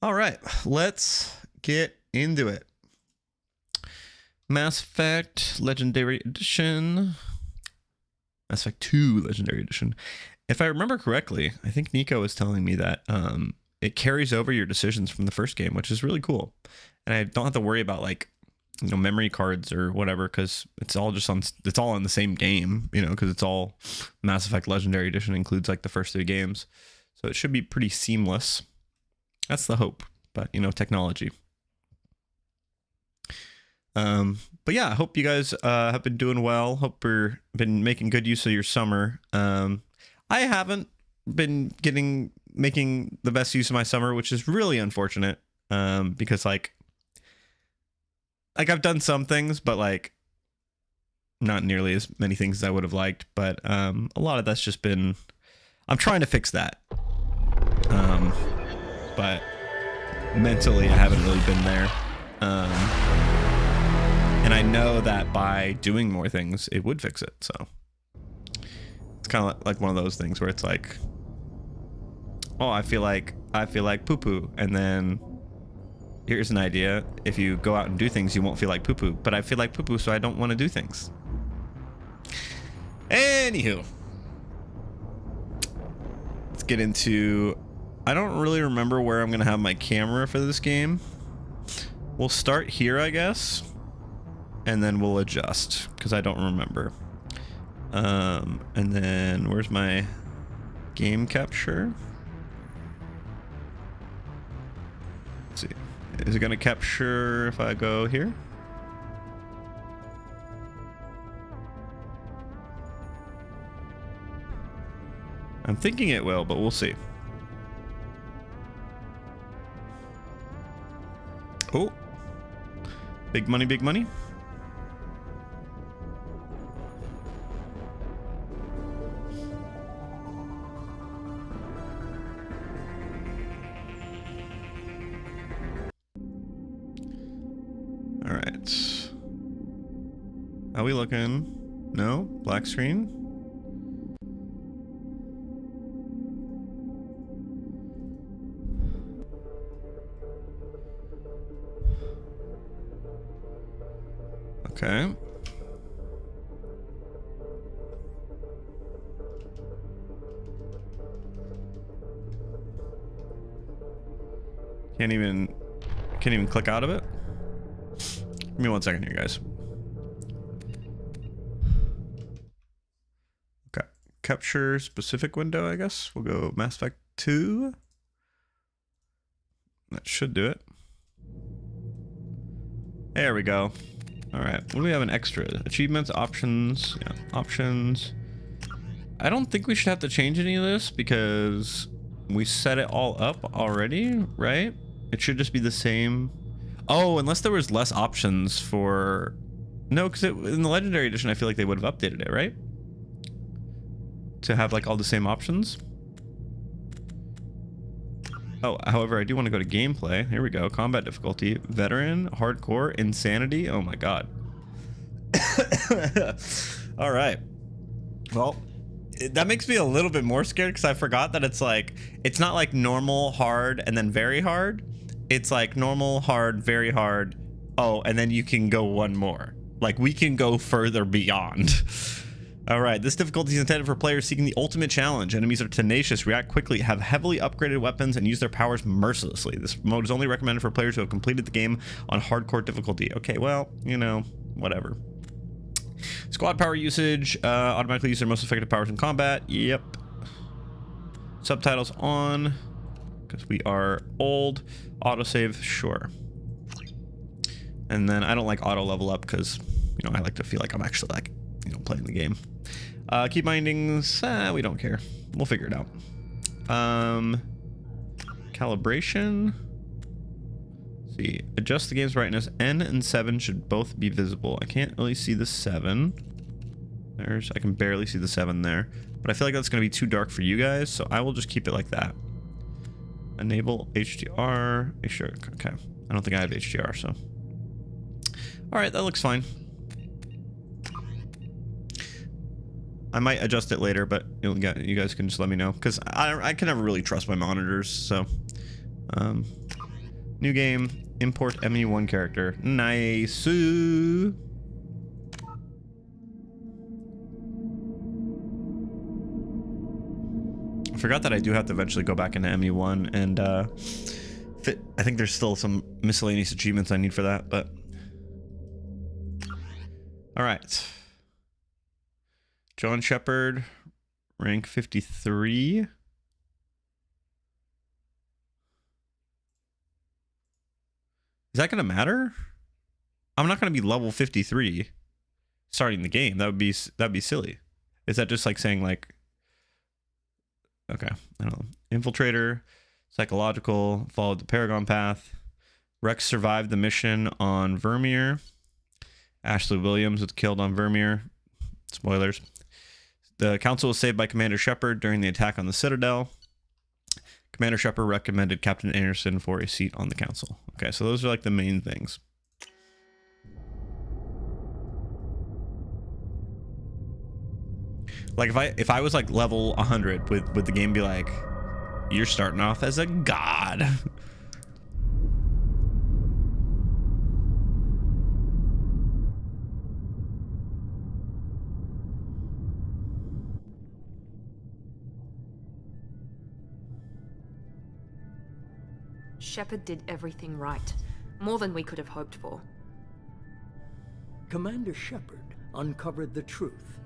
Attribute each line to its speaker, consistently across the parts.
Speaker 1: All right, let's get into it. Mass Effect Legendary Edition. Mass Effect 2 Legendary Edition. If I remember correctly, I think Nico was telling me that it carries over your decisions from the first game, which is really cool. And I don't have to worry about like, memory cards or whatever, because it's all just on. It's all in the same game, because it's all Mass Effect Legendary Edition includes like the first 3 games, so it should be pretty seamless. That's the hope, but technology. But yeah, I hope you guys have been doing well. Hope you've been making good use of your summer. I haven't been making the best use of my summer, which is really unfortunate. Because like I've done some things, but like not nearly as many things as I would have liked. But a lot of that's just been, I'm trying to fix that. But mentally I haven't really been there. And I know that by doing more things, it would fix it. So it's kind of like one of those things where it's like, oh, I feel like poo-poo. And then here's an idea. If you go out and do things, you won't feel like poo-poo. But I feel like poo-poo, so I don't want to do things. Anywho. Let's get into... I don't really remember where I'm going to have my camera for this game. We'll start here, I guess. And then we'll adjust, because I don't remember. And then where's my game capture? Let's see. Is it going to capture if I go here? I'm thinking it will, but we'll see. Oh. Big money, big money. All right. How we looking? No? Black screen? Okay. Can't even click out of it. Give me 1 second here, guys. Okay. Capture specific window, I guess. We'll go Mass Effect 2. That should do it. There we go. All right. What do we have an extra? Achievements, options. Yeah, options. I don't think we should have to change any of this because we set it all up already, right? It should just be the same. Oh, unless there was less options for... No, because in the Legendary Edition, I feel like they would have updated it, right? To have like all the same options. Oh, however, I do want to go to gameplay. Here we go. Combat difficulty, veteran, hardcore, insanity. Oh my god. All right. Well, that makes me a little bit more scared because I forgot that it's like, it's not like normal, hard, and then very hard. It's like normal, hard, very hard. Oh, and then you can go one more. Like we can go further beyond. All right, this difficulty is intended for players seeking the ultimate challenge. Enemies are tenacious, react quickly, have heavily upgraded weapons, and use their powers mercilessly. This mode is only recommended for players who have completed the game on hardcore difficulty. Okay, well, whatever. Squad power usage, automatically use their most effective powers in combat. Yep. Subtitles on, because we are old. Autosave, sure. And then I don't like auto level up because, I like to feel like I'm actually like, playing the game. Key bindings, we don't care. We'll figure it out. Calibration. Let's see, adjust the game's brightness. N and 7 should both be visible. I can't really see the 7. I can barely see the 7 there. But I feel like that's going to be too dark for you guys, so I will just keep it like that. Enable HDR. Sure, okay. I don't think I have HDR, so. All right, that looks fine. I might adjust it later, but you guys can just let me know because I can never really trust my monitors. So, New game. Import ME1 character. Nice. I forgot that I do have to eventually go back into ME1 and fit. I think there's still some miscellaneous achievements I need for that, but all right. John Shepard, rank 53. Is that gonna matter? I'm not gonna be level 53 starting the game. That'd be silly. Is that just like saying like, okay, I don't know. Infiltrator, psychological, followed the Paragon path. Rex survived the mission on Vermeer. Ashley Williams was killed on Vermeer. Spoilers. The council was saved by Commander Shepard during the attack on the Citadel. Commander Shepard recommended Captain Anderson for a seat on the council. Okay, so those are like the main things. Like if I was like level 100, would the game be like, you're starting off as a god?
Speaker 2: Shepard did everything right. More than we could have hoped for.
Speaker 3: Commander Shepard uncovered the truth.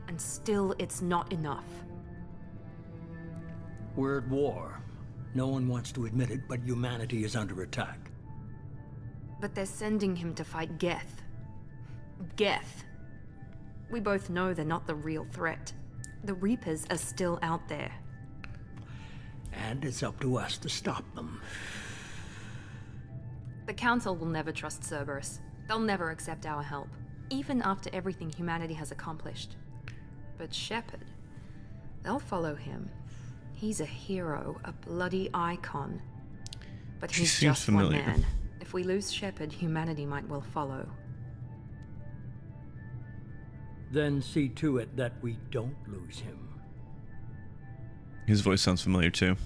Speaker 2: And still, it's not enough.
Speaker 3: We're at war. No one wants to admit it, but humanity is under attack.
Speaker 2: But they're sending him to fight Geth. Geth. We both know they're not the real threat. The Reapers are still out there.
Speaker 3: And it's up to us to stop them.
Speaker 2: The Council will never trust Cerberus. They'll never accept our help, even after everything humanity has accomplished. But Shepard, they'll follow him. He's a hero, a bloody icon. But he's just familiar. One man. If we lose Shepard, humanity might well follow.
Speaker 3: Then see to it that we don't lose him.
Speaker 1: His voice sounds familiar too.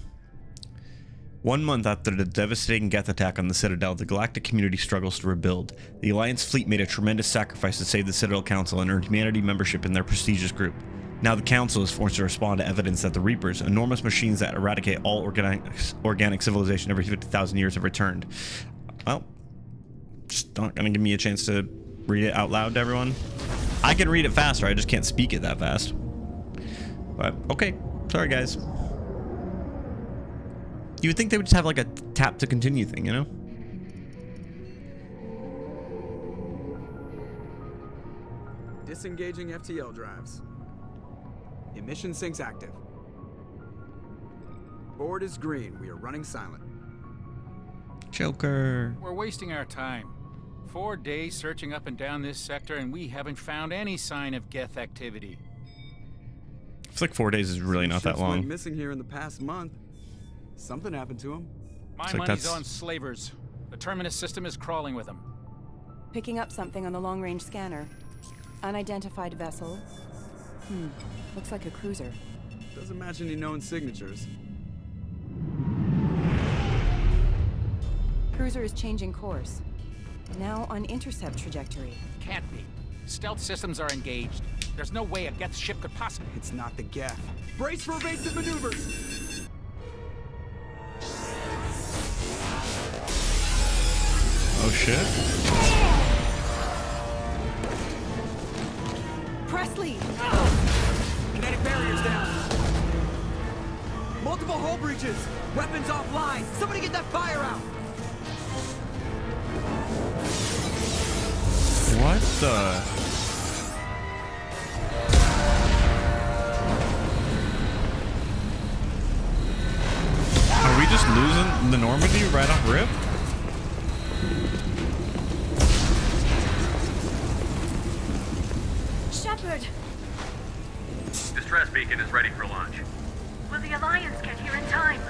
Speaker 1: 1 month after the devastating Geth attack on the Citadel, the galactic community struggles to rebuild. The Alliance fleet made a tremendous sacrifice to save the Citadel Council and earned humanity membership in their prestigious group. Now the Council is forced to respond to evidence that the Reapers, enormous machines that eradicate all organic civilization every 50,000 years, have returned. Well, just not gonna give me a chance to read it out loud to everyone. I can read it faster, I just can't speak it that fast. But, okay. Sorry, guys. You would think they would just have like a tap to continue thing, you know?
Speaker 4: Disengaging FTL drives. Emission sinks active. Board is green. We are running silent.
Speaker 1: Joker.
Speaker 5: We're wasting our time. 4 days searching up and down this sector, and we haven't found any sign of Geth activity.
Speaker 1: It's like 4 days is really not that long.
Speaker 4: Went missing here in the past month. Something happened to him.
Speaker 5: My money's on slavers. The Terminus system is crawling with them.
Speaker 6: Picking up something on the long-range scanner. Unidentified vessel. Looks like a cruiser.
Speaker 4: Doesn't match any known signatures.
Speaker 6: Cruiser is changing course. Now on intercept trajectory.
Speaker 5: Can't be. Stealth systems are engaged. There's no way a Geth ship could possibly...
Speaker 4: It's not the Geth. Brace for evasive maneuvers!
Speaker 1: Oh shit.
Speaker 6: Presley!
Speaker 4: Kinetic barriers down. Multiple hull breaches. Weapons offline. Somebody get that fire out.
Speaker 1: What the? Are we just losing the Normandy right off rip?
Speaker 7: Shepard!
Speaker 8: Distress beacon is ready for launch.
Speaker 7: Will the Alliance get here in time?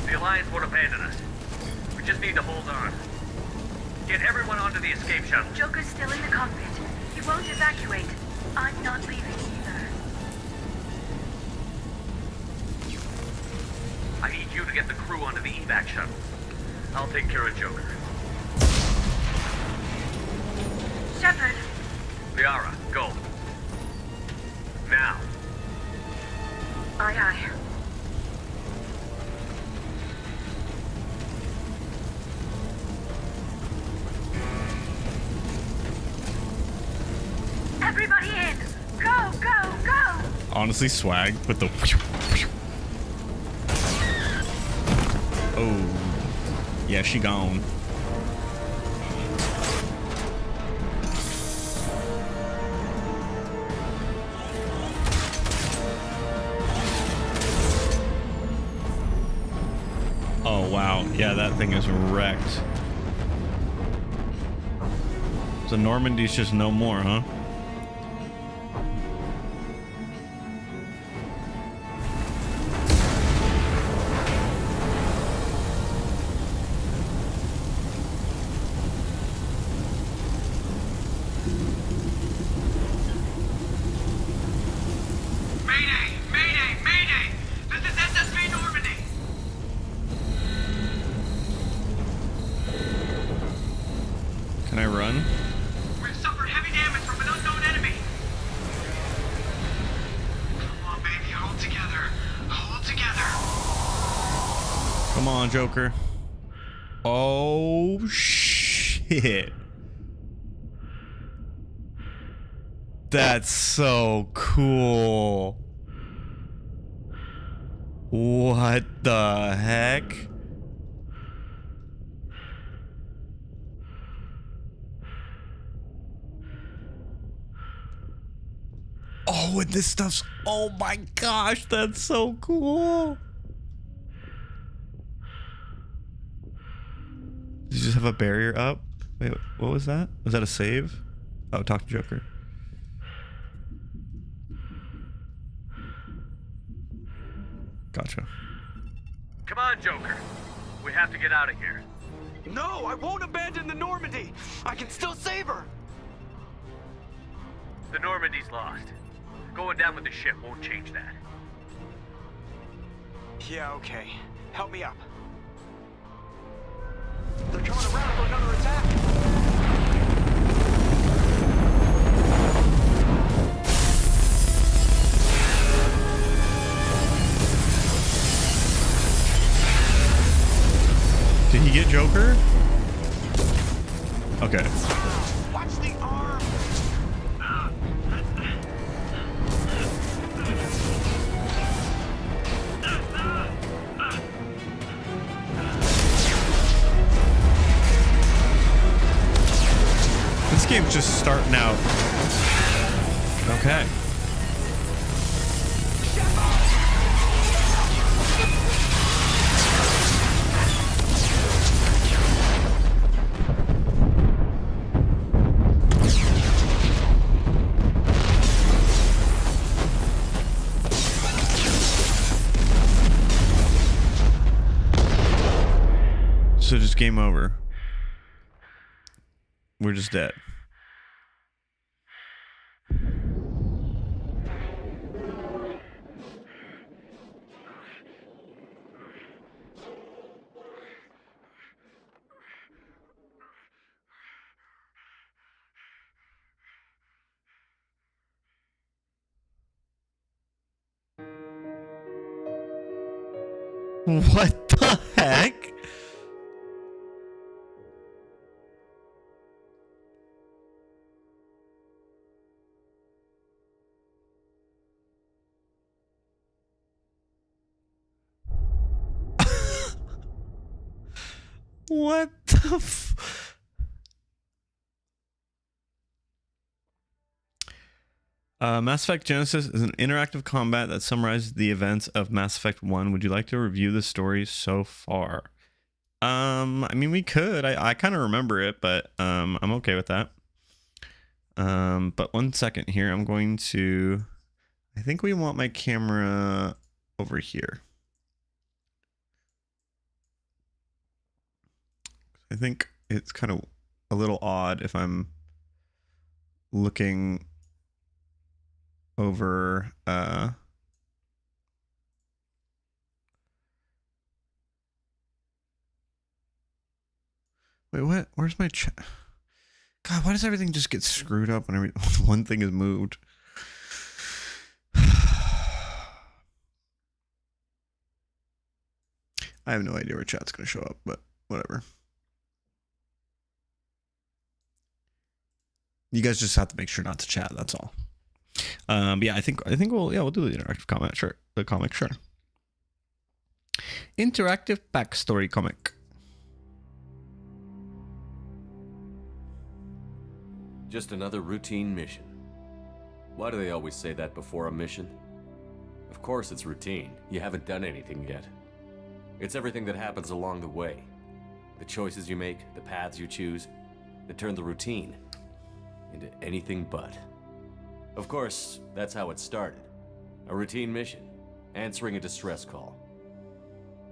Speaker 8: The Alliance won't abandon us. We just need to hold on. Get everyone onto the escape shuttle.
Speaker 7: Joker's still in the cockpit. He won't evacuate. I'm not leaving either.
Speaker 8: to get the crew onto the evac shuttle. I'll take care of Joker.
Speaker 7: Shepard,
Speaker 8: Liara, go. Now.
Speaker 7: aye aye. Everybody in! Go, go, go!
Speaker 1: Honestly, swag with the. Oh, yeah, she gone. Oh wow, yeah, that thing is wrecked. So Normandy's just no more, huh?
Speaker 8: Mayday! Mayday! Mayday! This is SSB Normandy!
Speaker 1: Can I run?
Speaker 8: We've suffered heavy damage from an unknown enemy! Come on, baby, hold together. Hold together.
Speaker 1: Come on, Joker. Oh, shit. That's so cool. What the heck? Oh, and this stuff's, oh my gosh, that's so cool. Did you just have a barrier up? Wait, what was that? Was that a save? Oh, talk to Joker. Gotcha.
Speaker 8: Come on, Joker. We have to get out of here.
Speaker 4: No, I won't abandon the Normandy. I can still save her.
Speaker 8: The Normandy's lost. Going down with the ship won't change that.
Speaker 4: Yeah, okay. Help me up. They're coming around for another attack.
Speaker 1: Did he get Joker? Okay.
Speaker 4: Watch the arm.
Speaker 1: This game's just starting out. Okay. So just game over. We're just dead. What the heck? What the Mass Effect Genesis is an interactive combat that summarizes the events of Mass Effect 1. Would you like to review the story so far? I mean, we could. I kind of remember it, but I'm okay with that. But 1 second here. I'm going to... I think we want my camera over here. I think it's kind of a little odd if I'm looking over Wait, what? Where's my chat? God, why does everything just get screwed up when one thing is moved? I have no idea where chat's gonna show up, but whatever. You guys just have to make sure not to chat. That's all. But yeah, I think we'll do the interactive comment. Sure, the comic. Sure. Interactive backstory comic.
Speaker 9: Just another routine mission. Why do they always say that before a mission? Of course it's routine. You haven't done anything yet. It's everything that happens along the way. The choices you make, the paths you choose, that turn the routine into anything but. Of course, that's how it started. A routine mission, answering a distress call.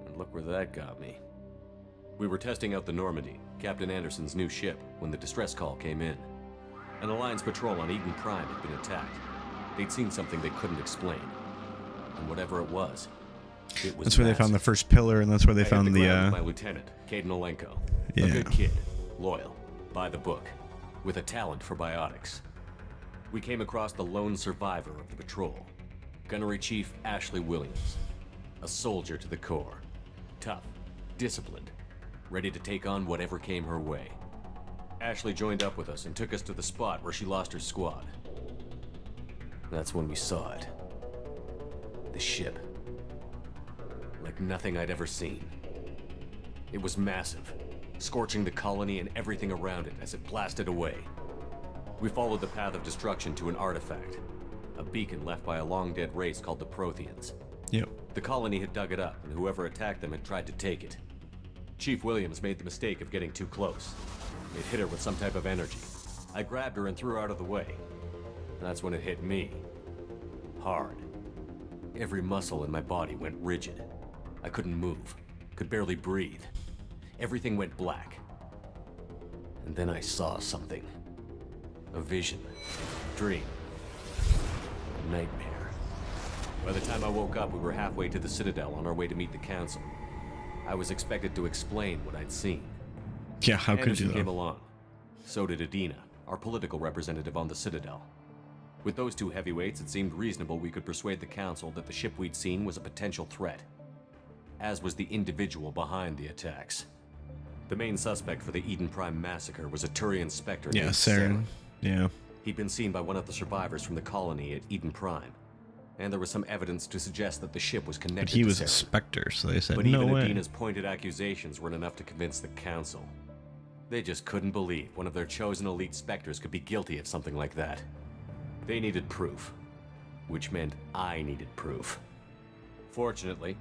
Speaker 9: And look where that got me. We were testing out the Normandy, Captain Anderson's new ship, when the distress call came in. An Alliance patrol on Eden Prime had been attacked. They'd seen something they couldn't explain. And whatever it was
Speaker 1: that's where they found the first pillar, and that's where they found the
Speaker 9: my lieutenant, Caden Olenko.
Speaker 1: Yeah.
Speaker 9: A good kid, loyal, by the book, with a talent for biotics. We came across the lone survivor of the patrol, Gunnery Chief Ashley Williams. A soldier to the core. Tough, disciplined, ready to take on whatever came her way. Ashley joined up with us and took us to the spot where she lost her squad. That's when we saw it. The ship. Like nothing I'd ever seen. It was massive, scorching the colony and everything around it as it blasted away. We followed the path of destruction to an artifact, a beacon left by a long-dead race called the Protheans.
Speaker 1: Yep.
Speaker 9: The colony had dug it up, and whoever attacked them had tried to take it. Chief Williams made the mistake of getting too close. It hit her with some type of energy. I grabbed her and threw her out of the way. That's when it hit me. Hard. Every muscle in my body went rigid. I couldn't move, could barely breathe. Everything went black. And then I saw something. A vision. Dream. A nightmare. By the time I woke up, we were halfway to the Citadel on our way to meet the Council. I was expected to explain what I'd seen.
Speaker 1: Yeah, how could
Speaker 9: Anderson
Speaker 1: you
Speaker 9: came
Speaker 1: though?
Speaker 9: along. So did Adina, our political representative on the Citadel. With those two heavyweights, it seemed reasonable we could persuade the Council that the ship we'd seen was a potential threat. As was the individual behind the attacks. The main suspect for the Eden Prime massacre was a Turian Spectre named
Speaker 1: Saren. Yeah.
Speaker 9: He'd been seen by one of the survivors from the colony at Eden Prime. And there was some evidence to suggest that the ship was connected
Speaker 1: But he
Speaker 9: to
Speaker 1: was a
Speaker 9: Saren.
Speaker 1: Spectre, so they said,
Speaker 9: But
Speaker 1: no
Speaker 9: even
Speaker 1: way.
Speaker 9: Adina's pointed accusations weren't enough to convince the Council. They just couldn't believe one of their chosen elite Spectres could be guilty of something like that. They needed proof. Which meant I needed proof. Fortunately,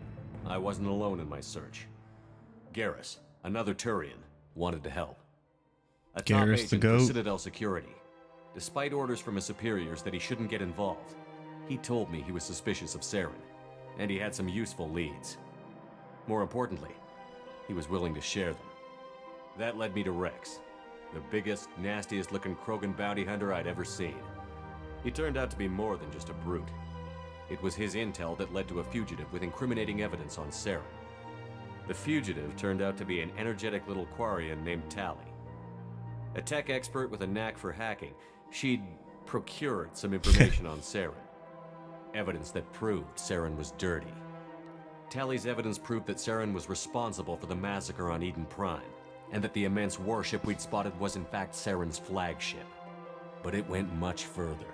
Speaker 9: I wasn't alone in my search. Garrus, another Turian, wanted to help. A top
Speaker 1: Garrus the
Speaker 9: agent for
Speaker 1: goat.
Speaker 9: Citadel Security. Despite orders from his superiors that he shouldn't get involved, he told me he was suspicious of Saren, and he had some useful leads. More importantly, he was willing to share them. That led me to Rex, the biggest, nastiest looking Krogan bounty hunter I'd ever seen. He turned out to be more than just a brute. It was his intel that led to a fugitive with incriminating evidence on Saren. The fugitive turned out to be an energetic little Quarian named Tally. A tech expert with a knack for hacking, she'd procured some information on Saren. Evidence that proved Saren was dirty. Tally's evidence proved that Saren was responsible for the massacre on Eden Prime, and that the immense warship we'd spotted was in fact Saren's flagship. But it went much further.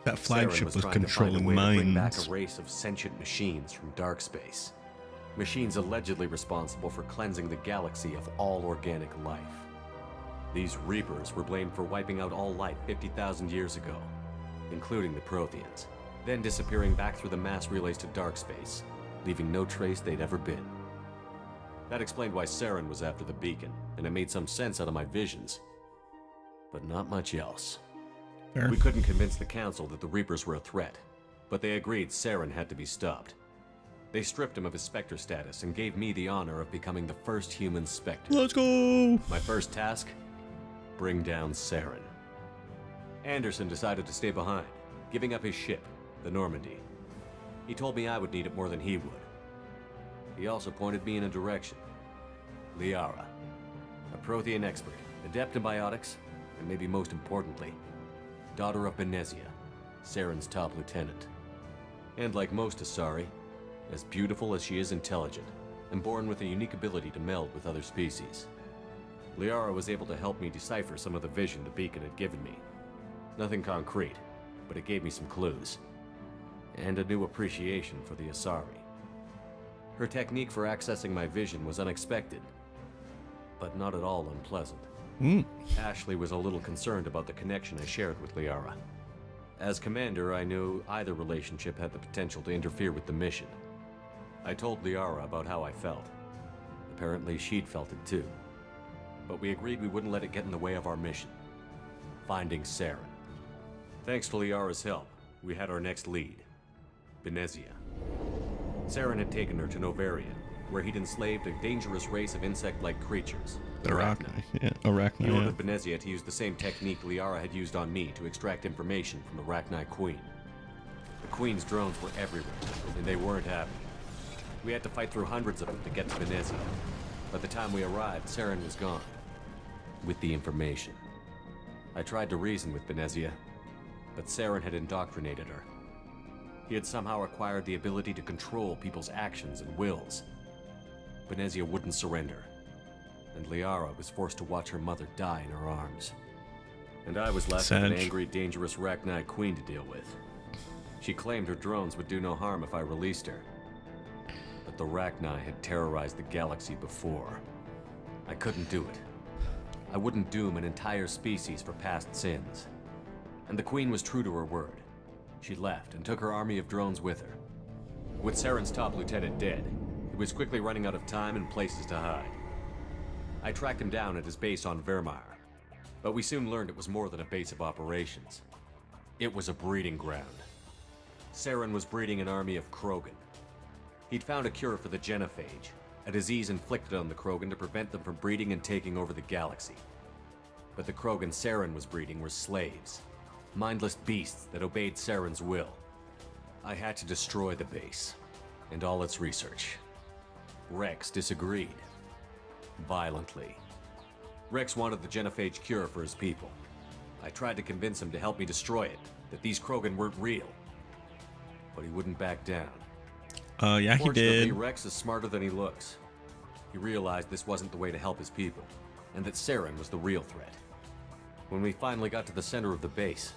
Speaker 1: That flagship was controlling
Speaker 9: to bring back
Speaker 1: minds.
Speaker 9: a race of sentient machines from dark space. Machines allegedly responsible for cleansing the galaxy of all organic life. These Reapers were blamed for wiping out all life 50,000 years ago, including the Protheans, then disappearing back through the mass relays to dark space, leaving no trace they'd ever been. That explained why Saren was after the beacon, and it made some sense out of my visions. But not much else.
Speaker 1: Fair.
Speaker 9: We couldn't convince the Council that the Reapers were a threat, but they agreed Saren had to be stopped. They stripped him of his Spectre status and gave me the honor of becoming the first human Spectre.
Speaker 1: Let's go!
Speaker 9: My first task? Bring down Saren. Anderson decided to stay behind, giving up his ship, the Normandy. He told me I would need it more than he would. He also pointed me in a direction. Liara, A Prothean expert, adept in biotics, and maybe most importantly, daughter of Benezia, Saren's top lieutenant. And like most Asari, as beautiful as she is intelligent, and born with a unique ability to meld with other species. Liara was able to help me decipher some of the vision the beacon had given me. Nothing concrete, but it gave me some clues. And a new appreciation for the Asari. Her technique for accessing my vision was unexpected, but not at all unpleasant. Ashley was a little concerned about the connection I shared with Liara. As commander, I knew either relationship had the potential to interfere with the mission. I told Liara about how I felt. Apparently, she'd felt it too. But we agreed we wouldn't let it get in the way of our mission. Finding Saren. Thanks to Liara's help, we had our next lead. Benezia. Saren had taken her to Novaria, where he'd enslaved a dangerous race of insect-like creatures, the Arachni.
Speaker 1: Yeah, Arachni.
Speaker 9: He ordered Benezia to use the same technique Liara had used on me to extract information from the Arachni Queen. The Queen's drones were everywhere, and they weren't happy. We had to fight through hundreds of them to get to Benezia. By the time we arrived, Saren was gone. With the information. I tried to reason with Benezia, but Saren had indoctrinated her. He had somehow acquired the ability to control people's actions and wills. Benezia wouldn't surrender, and Liara was forced to watch her mother die in her arms. And I was left with an angry, dangerous Arachni Queen to deal with. She claimed her drones would do no harm if I released her. But the Arachni had terrorized the galaxy before. I couldn't do it. I wouldn't doom an entire species for past sins. And the Queen was true to her word. She left and took her army of drones with her. With Saren's top lieutenant dead, he was quickly running out of time and places to hide. I tracked him down at his base on Vermeer, but we soon learned it was more than a base of operations. It was a breeding ground. Saren was breeding an army of Krogan. He'd found a cure for the genophage, a disease inflicted on the Krogan to prevent them from breeding and taking over the galaxy. But the Krogan Saren was breeding were slaves, mindless beasts that obeyed Saren's will. I had to destroy the base, and all its research. Rex disagreed. Violently. Rex wanted the genophage cure for his people. I tried to convince him to help me destroy it, that these Krogan weren't real. But he wouldn't back down.
Speaker 1: Yeah, he
Speaker 9: Fortunately,
Speaker 1: did.
Speaker 9: Rex is smarter than he looks. He realized this wasn't the way to help his people, and that Saren was the real threat. When we finally got to the center of the base,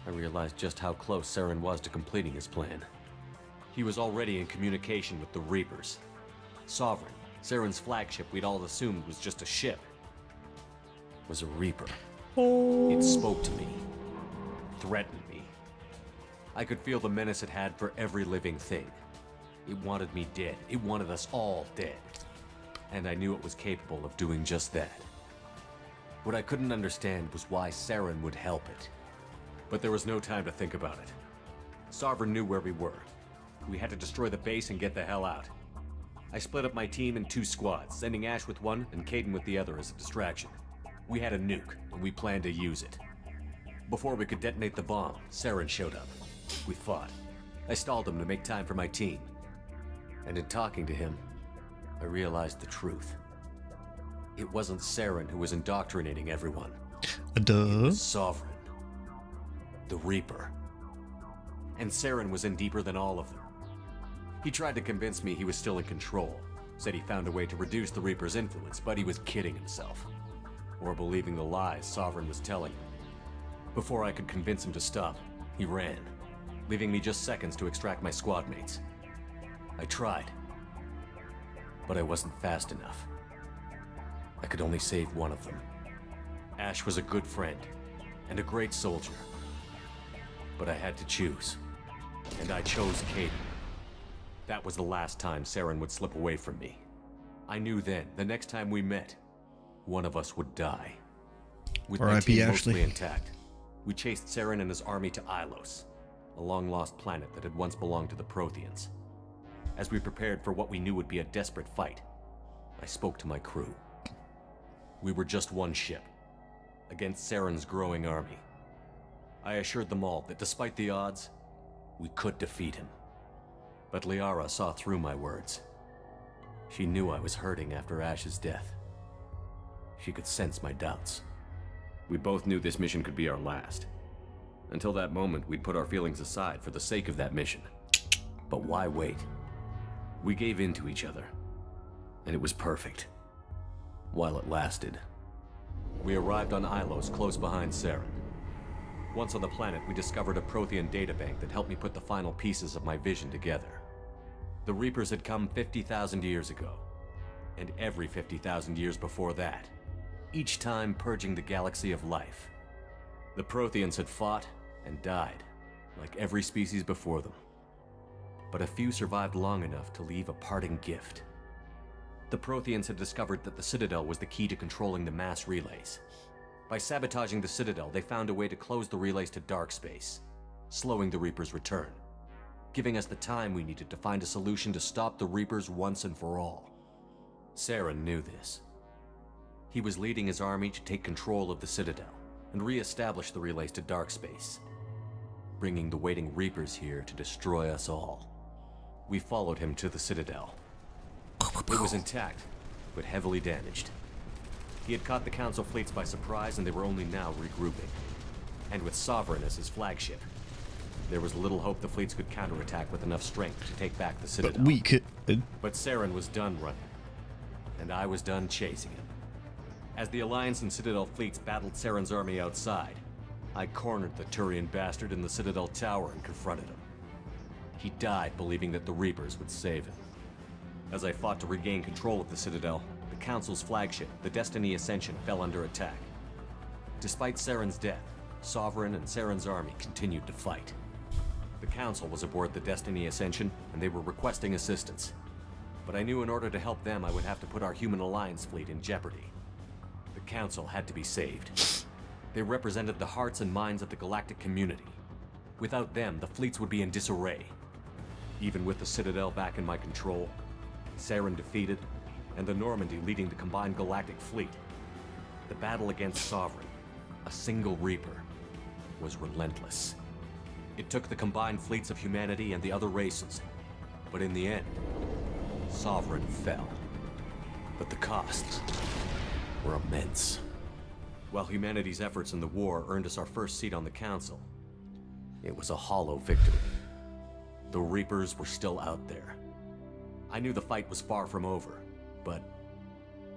Speaker 9: I realized just how close Saren was to completing his plan. He was already in communication with the Reapers. Sovereign, Saren's flagship we'd all assumed was just a ship, was a Reaper. It spoke to me, threatened me. I could feel the menace it had for every living thing. It wanted me dead. It wanted us all dead. And I knew it was capable of doing just that. What I couldn't understand was why Saren would help it. But there was no time to think about it. Sovereign knew where we were. We had to destroy the base and get the hell out. I split up my team in 2 squads, sending Ash with one and Caden with the other as a distraction. We had a nuke, and we planned to use it. Before we could detonate the bomb, Saren showed up. We fought. I stalled him to make time for my team. And in talking to him, I realized the truth. It wasn't Saren who was indoctrinating everyone. It was Sovereign. The Reaper. And Saren was in deeper than all of them. He tried to convince me he was still in control. Said he found a way to reduce the Reaper's influence, but he was kidding himself. Or believing the lies Sovereign was telling him. Before I could convince him to stop, he ran, leaving me just seconds to extract my squad mates. I tried, but I wasn't fast enough. I could only save one of them. Ash was a good friend and a great soldier. But I had to choose, and I chose Caden. That was the last time Saren would slip away from me. I knew then, the next time we met, one of us would die. With my team mostly intact, we chased Saren and his army to Ilos, a long-lost planet that had once belonged to the Protheans. As we prepared for what we knew would be a desperate fight, I spoke to my crew. We were just one ship, against Saren's growing army. I assured them all that despite the odds, we could defeat him. But Liara saw through my words. She knew I was hurting after Ash's death. She could sense my doubts. We both knew this mission could be our last. Until that moment, we'd put our feelings aside for the sake of that mission. But why wait? We gave in to each other, and it was perfect. While it lasted. We arrived on Ilos, close behind Saren. Once on the planet, we discovered a Prothean databank that helped me put the final pieces of my vision together. The Reapers had come 50,000 years ago, and every 50,000 years before that, each time purging the galaxy of life. The Protheans had fought and died, like every species before them. But a few survived long enough to leave a parting gift. The Protheans had discovered that the Citadel was the key to controlling the mass relays. By sabotaging the Citadel, they found a way to close the relays to dark space, slowing the Reapers' return, giving us the time we needed to find a solution to stop the Reapers once and for all. Saren knew this. He was leading his army to take control of the Citadel and re-establish the relays to dark space, bringing the waiting Reapers here to destroy us all. We followed him to the Citadel. It was intact, but heavily damaged. He had caught the Council fleets by surprise, and they were only now regrouping. And with Sovereign as his flagship, there was little hope the fleets could counterattack with enough strength to take back the Citadel.
Speaker 1: But we could.
Speaker 9: But Saren was done running, and I was done chasing him. As the Alliance and Citadel fleets battled Saren's army outside, I cornered the Turian bastard in the Citadel tower and confronted him. He died believing that the Reapers would save him. As I fought to regain control of the Citadel, the Council's flagship, the Destiny Ascension, fell under attack. Despite Saren's death, Sovereign and Saren's army continued to fight. The Council was aboard the Destiny Ascension, and they were requesting assistance. But I knew in order to help them, I would have to put our Human Alliance fleet in jeopardy. The Council had to be saved. They represented the hearts and minds of the galactic community. Without them, the fleets would be in disarray. Even with the Citadel back in my control, Saren defeated, and the Normandy leading the combined galactic fleet, the battle against Sovereign, a single Reaper, was relentless. It took the combined fleets of humanity and the other races, but in the end, Sovereign fell. But the costs were immense. While humanity's efforts in the war earned us our first seat on the Council, it was a hollow victory. The Reapers were still out there. I knew the fight was far from over, but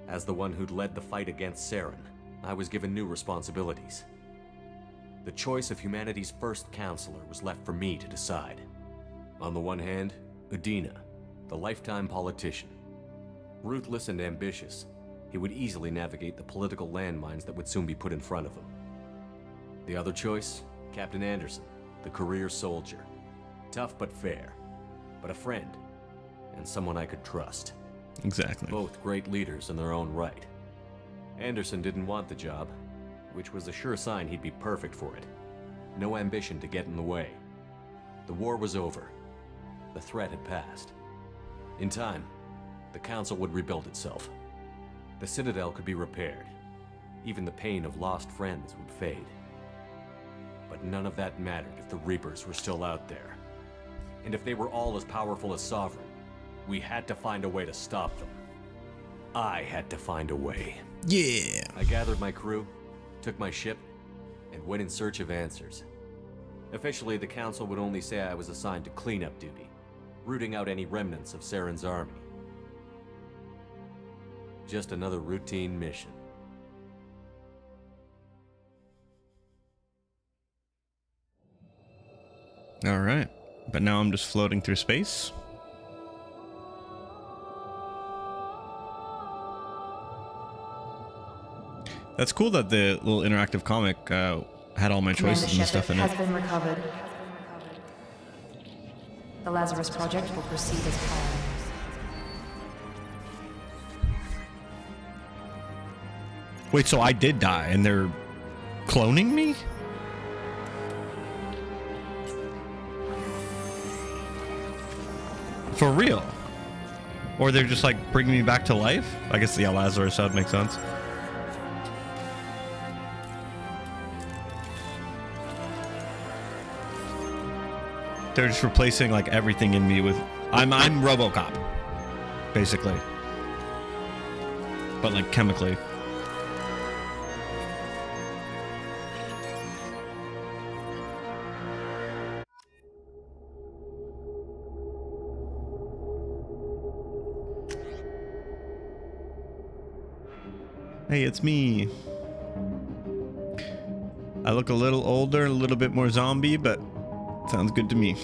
Speaker 9: as the one who'd led the fight against Saren, I was given new responsibilities. The choice of humanity's first counselor was left for me to decide. On the one hand, Udina, the lifetime politician. Ruthless and ambitious, he would easily navigate the political landmines that would soon be put in front of him. The other choice, Captain Anderson, the career soldier. Tough but fair, but a friend, and someone I could trust.
Speaker 1: Exactly.
Speaker 9: Both great leaders in their own right. Anderson didn't want the job, which was a sure sign he'd be perfect for it. No ambition to get in the way. The war was over. The threat had passed. In time, the Council would rebuild itself. The Citadel could be repaired. Even the pain of lost friends would fade. But none of that mattered if the Reapers were still out there. And if they were all as powerful as Sovereign, we had to find a way to stop them. I had to find a way.
Speaker 1: Yeah.
Speaker 9: I gathered my crew, took my ship, and went in search of answers. Officially, the Council would only say I was assigned to cleanup duty, rooting out any remnants of Saren's army. Just another routine mission.
Speaker 1: All right. But now I'm just floating through space. That's cool that the little interactive comic had all my choices and stuff in it.
Speaker 2: has been recovered. The Lazarus Project will proceed as planned.
Speaker 1: Wait, so I did die and they're cloning me? For real? Or they're just like bringing me back to life? I guess the Lazarus would make sense. They're just replacing like everything in me with I'm RoboCop, basically, but like chemically. Hey, it's me. I look a little older, a little bit more zombie, but sounds good to me.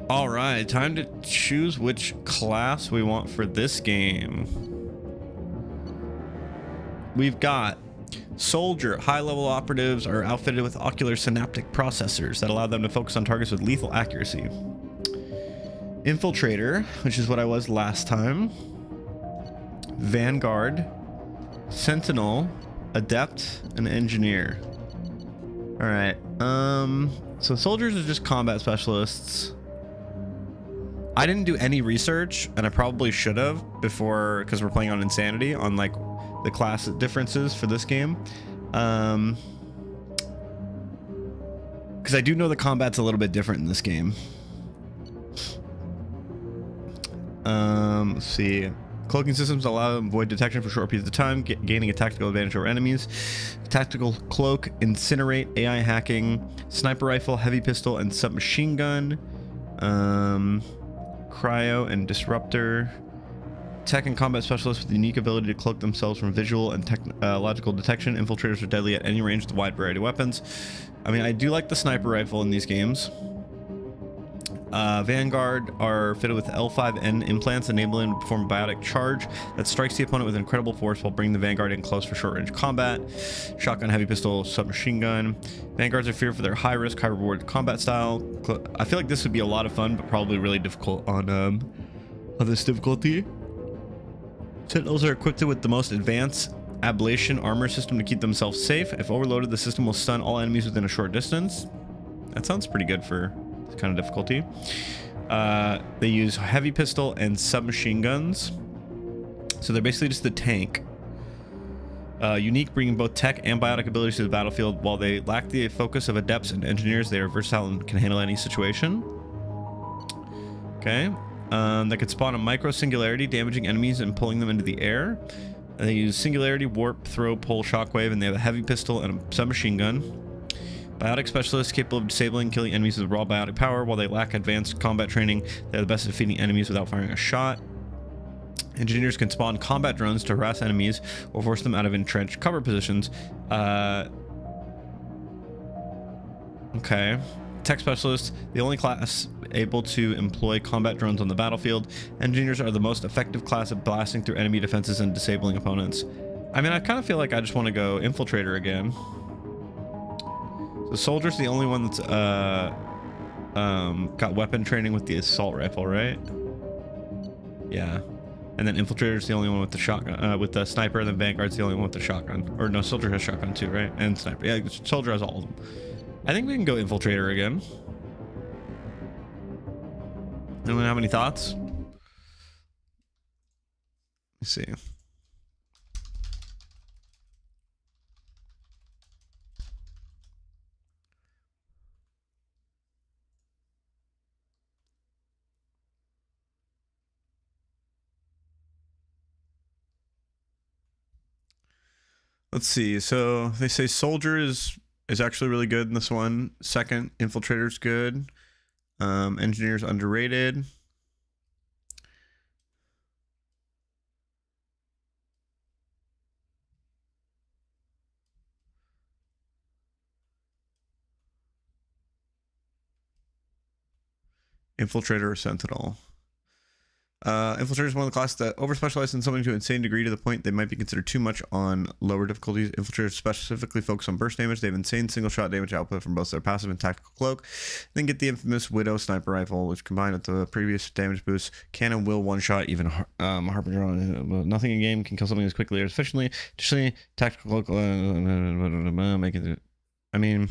Speaker 1: All right, time to choose which class we want for this game. We've got Soldier. High-level operatives are outfitted with ocular synaptic processors that allow them to focus on targets with lethal accuracy. Infiltrator, which is what I was last time. Vanguard, Sentinel, Adept, and Engineer. All right. So soldiers are just combat specialists. I didn't do any research, and I probably should have before, because we're playing on Insanity, on like the class differences for this game. Because I do know the combat's a little bit different in this game. Let's see. Cloaking systems allow them to avoid detection for short periods of time, gaining a tactical advantage over enemies. Tactical cloak, incinerate, AI hacking, sniper rifle, heavy pistol, and submachine gun. Cryo and disruptor. Tech and combat specialists with the unique ability to cloak themselves from visual and technological detection. Infiltrators are deadly at any range with a wide variety of weapons. I mean, I do like the sniper rifle in these games. Vanguard are fitted with L5N implants, enabling them to perform a biotic charge that strikes the opponent with incredible force while bringing the Vanguard in close for short-range combat. Shotgun, heavy pistol, submachine gun. Vanguards are feared for their high-risk, high-reward combat style. I feel like this would be a lot of fun, but probably really difficult on this difficulty. Sentinels are equipped with the most advanced ablation armor system to keep themselves safe. If overloaded, the system will stun all enemies within a short distance. That sounds pretty good for this kind of difficulty. They use heavy pistol and submachine guns. So they're basically just the tank. Unique, bringing both tech and biotic abilities to the battlefield. While they lack the focus of adepts and engineers, they are versatile and can handle any situation. Okay. That could spawn a micro singularity, damaging enemies and pulling them into the air. And they use singularity, warp, throw, pull, shockwave, and they have a heavy pistol and a submachine gun. Biotic specialists capable of disabling and killing enemies with raw biotic power. While they lack advanced combat training, they are the best at defeating enemies without firing a shot. Engineers can spawn combat drones to harass enemies or force them out of entrenched cover positions. Okay. Tech specialists, the only class able to employ combat drones on the battlefield. Engineers are the most effective class at blasting through enemy defenses and disabling opponents. I mean, I kind of feel like I just want to go infiltrator again. So soldier's the only one that's got weapon training with the assault rifle, right? Yeah. And then infiltrator's the only one with the shotgun, with the sniper, and then Vanguard's the only one with the shotgun. Or no, soldier has shotgun too, right? And sniper. Yeah, soldier has all of them. I think we can go infiltrator again. Anyone have any thoughts? Let's see. Let's see. So they say soldier is actually really good in this one. Second, infiltrator's good. Engineer's underrated. Infiltrator or sentinel. Infiltrator is one of the classes that overspecialize in something to an insane degree to the point they might be considered too much on lower difficulties. Infiltrators specifically focus on burst damage. They have insane single shot damage output from both their passive and tactical cloak. Then get the infamous Widow sniper rifle, which combined with the previous damage boost, can and will one shot even Harbinger on nothing in game can kill something as quickly or as efficiently. Additionally, tactical cloak make it. I mean,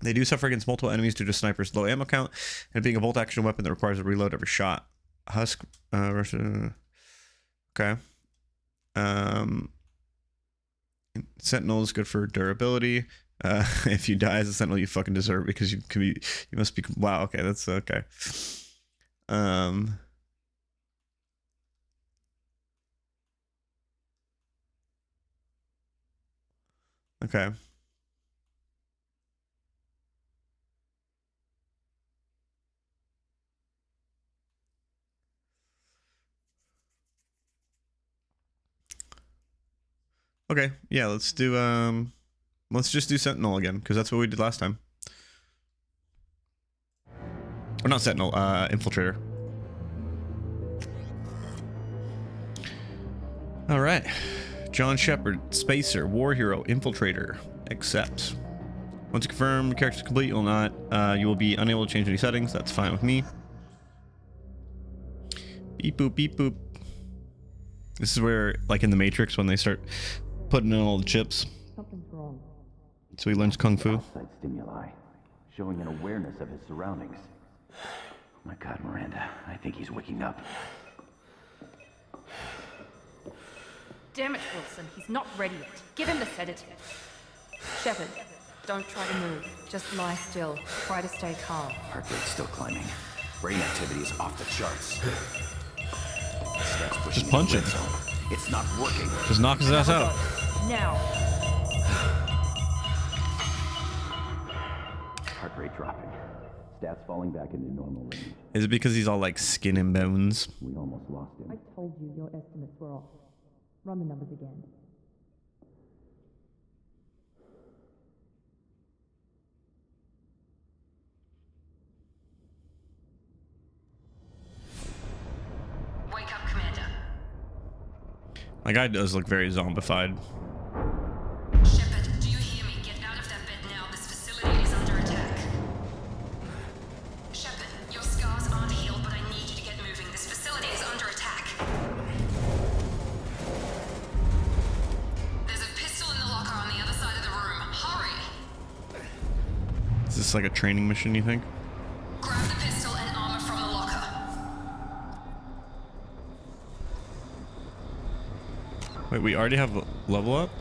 Speaker 1: they do suffer against multiple enemies due to sniper's low ammo count and being a bolt action weapon that requires a reload every shot. Husk, Russia. Okay. Sentinel is good for durability. If you die as a sentinel, you fucking deserve it because you can be. You must be. Wow. Okay, that's okay. Okay. Okay, yeah, let's just do Sentinel again, because that's what we did last time. Or not Sentinel, Infiltrator. All right. John Shepard, Spacer, War Hero, Infiltrator. Accept. Once you confirm character's complete, you will be unable to change any settings. That's fine with me. Beep boop, beep boop. This is where, like in the Matrix, when they start putting in all the chips.
Speaker 6: Something's wrong.
Speaker 1: So he learns Kung Fu.
Speaker 10: Outside stimuli, showing an awareness of his surroundings. Oh my God, Miranda, I think he's waking up.
Speaker 2: Damn it, Wilson. He's not ready yet. Give him the sedative. Shepard, don't try to move. Just lie still. Try to stay calm.
Speaker 10: Heart rate's still climbing. Brain activity is off the charts.
Speaker 1: Just punch it.
Speaker 10: It's not working.
Speaker 1: Just knock his ass out.
Speaker 2: Now.
Speaker 10: Heart rate dropping. Stats falling back into normal range.
Speaker 1: Is it because he's all like skin and bones?
Speaker 10: We almost lost him.
Speaker 6: I told you your estimates were off. Run the numbers again.
Speaker 7: Wake up, Commander.
Speaker 1: My guy does look very zombified.
Speaker 7: Shepard, do you hear me? Get out of that bed now. This facility is under attack. Shepard, your scars aren't healed, but I need you to get moving. This facility is under attack. There's a pistol in the locker on the other side of the room. Hurry!
Speaker 1: Is this like a training mission, you think?
Speaker 7: Grab the pistol and armor from the locker.
Speaker 1: Wait, we already have a level up?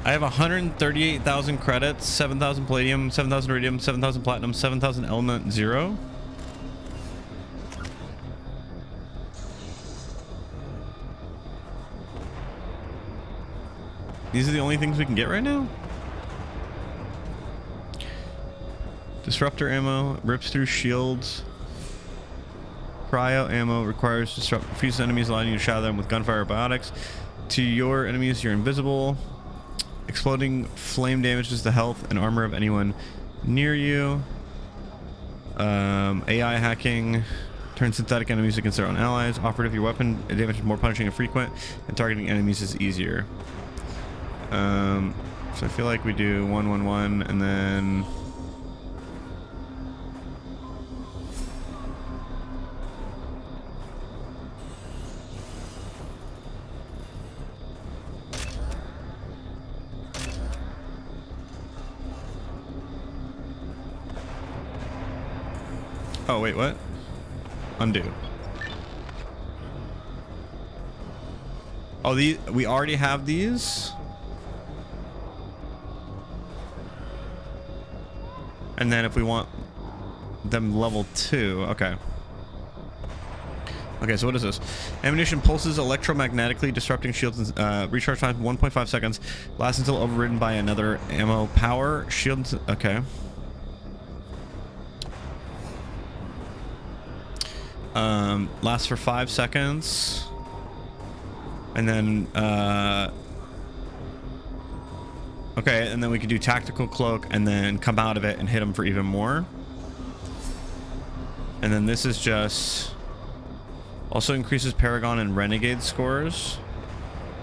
Speaker 1: I have 138,000 credits, 7,000 palladium, 7,000 iridium, 7,000 platinum, 7,000 element 0. These are the only things we can get right now? Disruptor ammo, rips through shields. Cryo ammo requires refuse enemies, allowing you to shatter them with gunfire or biotics. To your enemies, you're invisible. Exploding flame damages the health and armor of anyone near you. AI hacking turns synthetic enemies against their own allies. Operative, your weapon damage is more punishing and frequent, and targeting enemies is easier. So I feel like we do 111 and then. Oh, wait, what? Undo. Oh, we already have these? And then if we want them level 2, okay. Okay, so what is this? Ammunition pulses electromagnetically, disrupting shields. Recharge time 1.5 seconds. Lasts until overridden by another ammo power. Shields, okay. Lasts for 5 seconds. And then, okay, and then we can do tactical cloak and then come out of it and hit them for even more. And then this is just also increases Paragon and Renegade scores.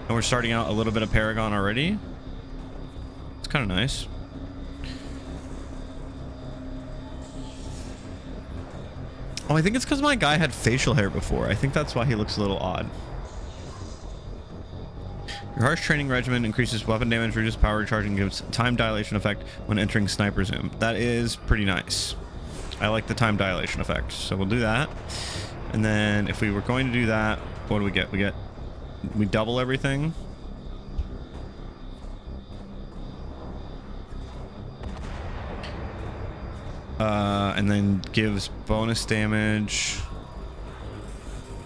Speaker 1: And we're starting out a little bit of Paragon already. It's kind of nice. Oh, I think it's because my guy had facial hair before. I think that's why he looks a little odd. Your harsh training regimen increases weapon damage, reduces power recharge, and gives time dilation effect when entering sniper zoom. That is pretty nice. I like the time dilation effect, so we'll do that. And then if we were going to do that, what do we get? We double everything. And then gives bonus damage.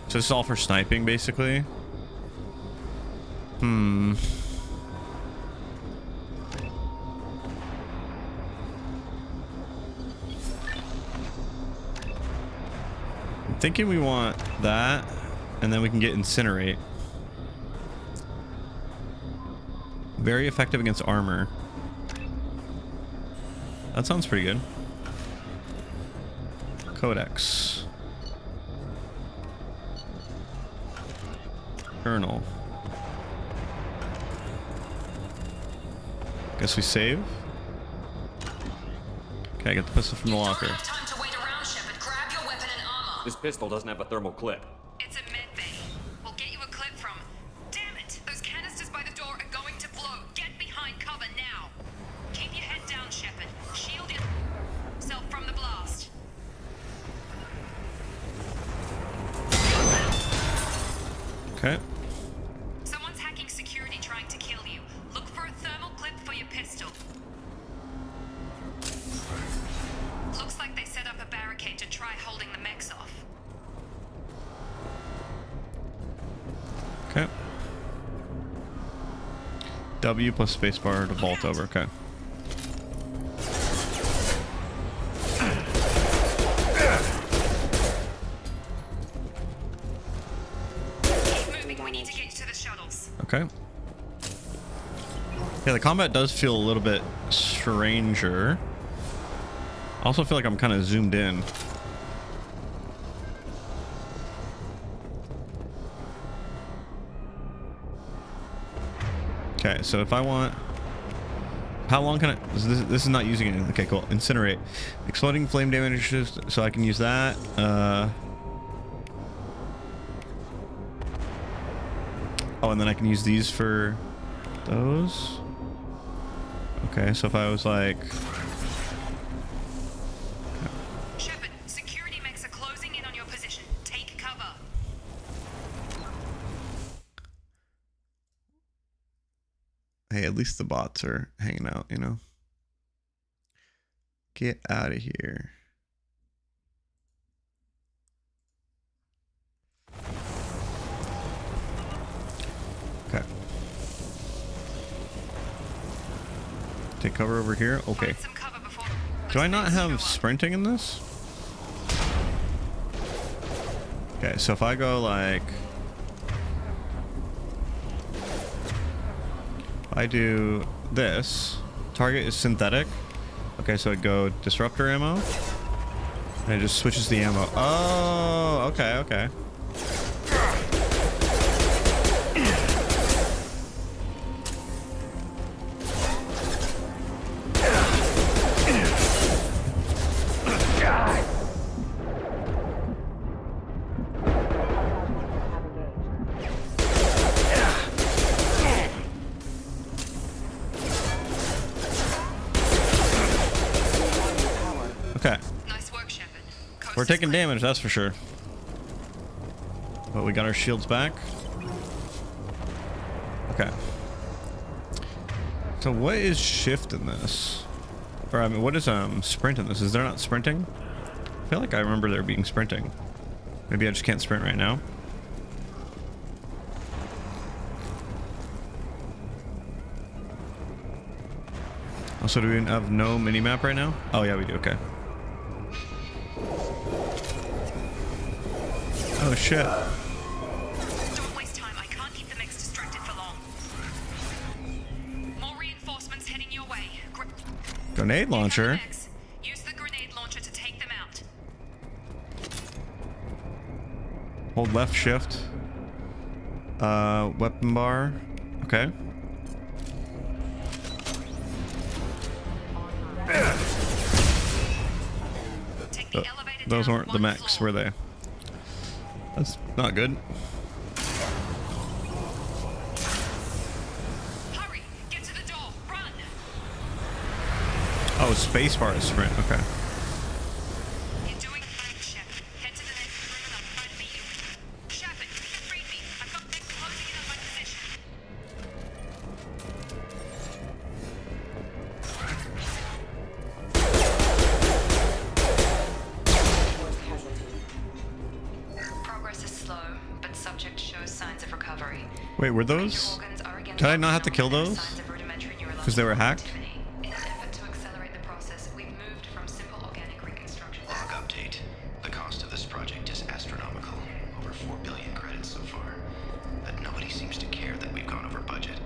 Speaker 1: So this is all for sniping, basically. I'm thinking we want that, and then we can get Incinerate. Very effective against armor. That sounds pretty good. Codex. Journal. Guess we save. Okay, I get the pistol from the locker.
Speaker 7: Don't have time to wait around, Shepard. Grab your weapon and armor.
Speaker 9: This pistol doesn't have a thermal clip.
Speaker 7: It's a med bay. We'll get you a clip from. Damn it! Those canisters by the door are going to blow. Get behind cover now. Keep your head down, Shepard. Shield yourself from the blast.
Speaker 1: Okay.
Speaker 7: Someone's hacking security trying to kill you. Look for a thermal clip for your pistol. Looks like they set up a barricade to try holding the mechs off.
Speaker 1: Okay. W plus spacebar to vault over. Okay.
Speaker 7: Keep moving. We need to get you to the shuttles.
Speaker 1: Okay. Yeah, the combat does feel a little bit stranger. I also feel like I'm kind of zoomed in. Okay, so if I want... How long can I... This is not using it. Okay, cool. Incinerate. Exploding flame damage, so I can use that. Oh, and then I can use these for those. Okay, so if I was like...
Speaker 7: Shepard, security mechs are closing in on your position. Take cover.
Speaker 1: Hey, at least the bots are hanging out, you know? Get out of here. Okay. Take cover over here. Okay.
Speaker 7: Find some cover before
Speaker 1: Do I not
Speaker 7: those
Speaker 1: have
Speaker 7: mechs show up.
Speaker 1: sprinting in this? Okay, so if I go like... I do this. Target is synthetic. Okay, so I go disruptor ammo. And it just switches the ammo. Oh, okay, okay. Okay.
Speaker 7: Nice work, Shepard. Coast
Speaker 1: We're
Speaker 7: is
Speaker 1: taking
Speaker 7: clear.
Speaker 1: damage, that's for sure. But we got our shields back. Okay. So what is shift in this? Or I mean, what is sprint in this? Is there not sprinting? I feel like I remember there being sprinting. Maybe I just can't sprint right now. Also, do we have no mini-map right now? Oh yeah, we do, okay. Oh shit.
Speaker 7: Don't waste time. I can't keep the mechs distracted for long. More reinforcements heading your way.
Speaker 1: Grenade launcher.
Speaker 7: Mechs. Use the grenade launcher to take them out.
Speaker 1: Hold left shift. Weapon bar. Okay.
Speaker 7: Take the elevator
Speaker 1: Those
Speaker 7: down
Speaker 1: weren't the
Speaker 7: one
Speaker 1: mechs,
Speaker 7: floor.
Speaker 1: were they? That's not good.
Speaker 7: Hurry! Get to the door. Run!
Speaker 1: Oh, spacebar is sprint. Okay.
Speaker 7: You're doing fine, Shepard. Head to the next room and I'll try to meet you. Shepard, read me. I've got mechs closing in on my position. Progress is slow, but subject shows signs of recovery.
Speaker 1: Wait, were those?
Speaker 7: Organs are again
Speaker 1: Did I not have to kill
Speaker 7: functional and
Speaker 1: those?
Speaker 7: signs of rudimentary
Speaker 1: Because they were hacked?
Speaker 7: activity. In an effort to accelerate the process, we've moved from simple organic reconstruction.
Speaker 11: Log update. The cost of this project is astronomical. Over 4 billion credits so far. But nobody seems to care that we've gone over budget.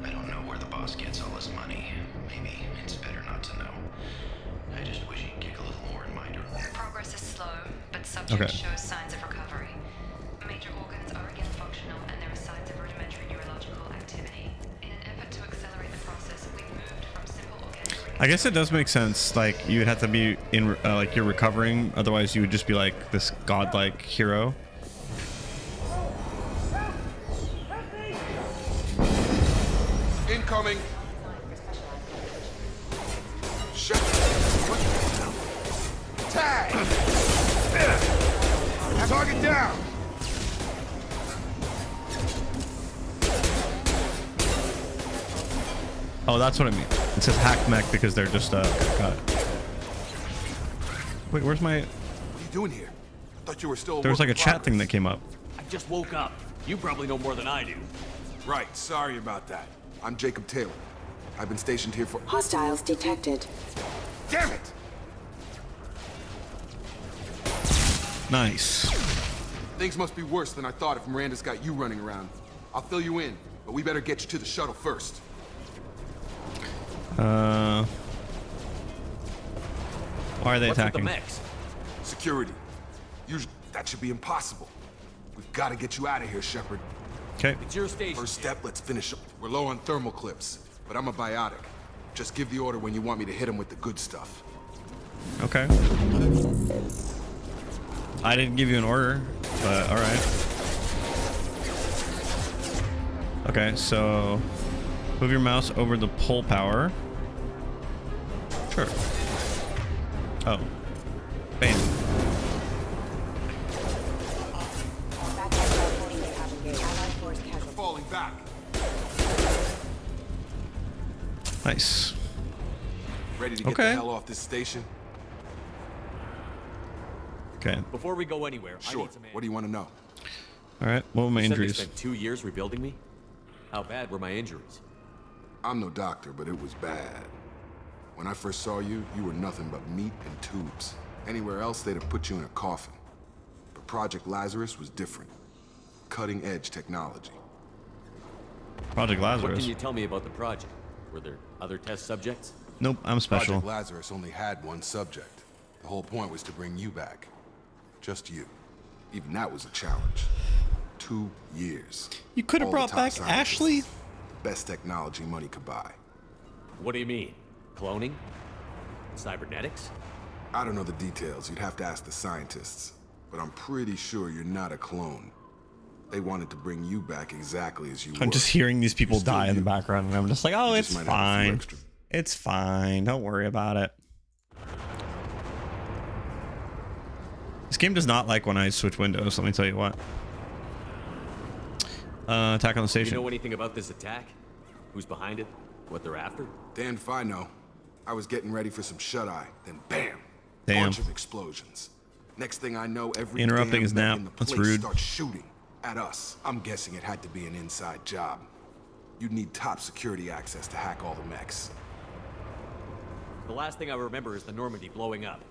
Speaker 11: I don't know where the boss
Speaker 7: Subject
Speaker 1: Okay.
Speaker 7: shows signs of recovery. Major organs are again functional, and there are signs of rudimentary neurological activity. In an effort to accelerate the process, we've moved from simple organic.
Speaker 1: I guess it does make sense. Like you would have to be in like you're recovering, otherwise you would just be like this godlike hero.
Speaker 12: Incoming. Shepard. What the hell? Tag. Target down.
Speaker 1: Oh, that's what I mean. It says hack mech because they're just got it. Wait, where's my?
Speaker 12: What are you doing here? I thought you were still.
Speaker 1: There was like a
Speaker 12: work in
Speaker 1: chat thing
Speaker 12: progress.
Speaker 1: that came up.
Speaker 9: I just woke up. You probably know more than I do.
Speaker 12: Right. Sorry about that. I'm Jacob Taylor. I've been stationed here for.
Speaker 6: Hostiles detected.
Speaker 12: Damn it!
Speaker 1: Nice.
Speaker 12: Things must be worse than I thought if Miranda's got you running around. I'll fill you in, but we better get you to the shuttle first.
Speaker 1: Why are they
Speaker 9: What's with
Speaker 1: attacking?
Speaker 9: the mechs?
Speaker 12: Security. Usually, that should be impossible. We've got to get you out of here, Shepard.
Speaker 1: Okay.
Speaker 9: It's your station.
Speaker 12: First step, let's finish up. We're low on thermal clips, but I'm a biotic. Just give the order when you want me to hit him with the good stuff.
Speaker 1: Okay. I didn't give you an order, but all right. Okay, so move your mouse over the pull power. Sure. Oh. Bam.
Speaker 12: Falling back.
Speaker 1: Nice.
Speaker 12: Ready to get
Speaker 1: Okay.
Speaker 12: the hell off this station?
Speaker 1: Okay.
Speaker 9: Before we go anywhere, I
Speaker 12: Sure.
Speaker 9: need some
Speaker 12: What do you want to know?
Speaker 1: All right. What were my
Speaker 9: You said they
Speaker 1: injuries?
Speaker 9: spent 2 years rebuilding me? How bad were my injuries?
Speaker 12: I'm no doctor, but it was bad. When I first saw you, you were nothing but meat and tubes. Anywhere else, they'd have put you in a coffin. But Project Lazarus was different. Cutting-edge technology.
Speaker 1: Project
Speaker 9: What
Speaker 1: Lazarus.
Speaker 9: can you tell me about the project? Were there other test subjects?
Speaker 1: Nope, I'm special.
Speaker 12: Project Lazarus only had one subject. The whole point was to bring you back. Just you. Even that was a challenge. 2 years.
Speaker 1: You could have
Speaker 12: All the
Speaker 1: brought
Speaker 12: top
Speaker 1: back
Speaker 12: scientists.
Speaker 1: Ashley.
Speaker 12: Best technology money could buy.
Speaker 9: What do you mean? Cloning? Cybernetics?
Speaker 12: I don't know the details. You'd have to ask the scientists. But I'm pretty sure you're not a clone. They wanted to bring you back exactly as you were.
Speaker 1: I'm just hearing these people
Speaker 12: You're still
Speaker 1: die in the
Speaker 12: you.
Speaker 1: background, and I'm just like, oh,
Speaker 12: You
Speaker 1: it's
Speaker 12: just might have a few
Speaker 1: fine.
Speaker 12: extra-
Speaker 1: It's fine. Don't worry about it. This game does not like when I switch windows, let me tell you what. Attack on the
Speaker 9: Do
Speaker 1: station.
Speaker 9: you know anything about this attack? Who's behind it? What they're after?
Speaker 12: Damned if I know. I was getting ready for some shut-eye, then bam!
Speaker 1: Damn.
Speaker 12: Bunch of explosions. Next thing I know, every
Speaker 1: Interrupting
Speaker 12: damn
Speaker 1: his
Speaker 12: mech
Speaker 1: nap.
Speaker 12: in the
Speaker 1: That's
Speaker 12: place
Speaker 1: rude.
Speaker 12: starts shooting at us. I'm guessing it had to be an inside job. You'd need top security access to hack all the mechs.
Speaker 9: The last thing I remember is the Normandy blowing up.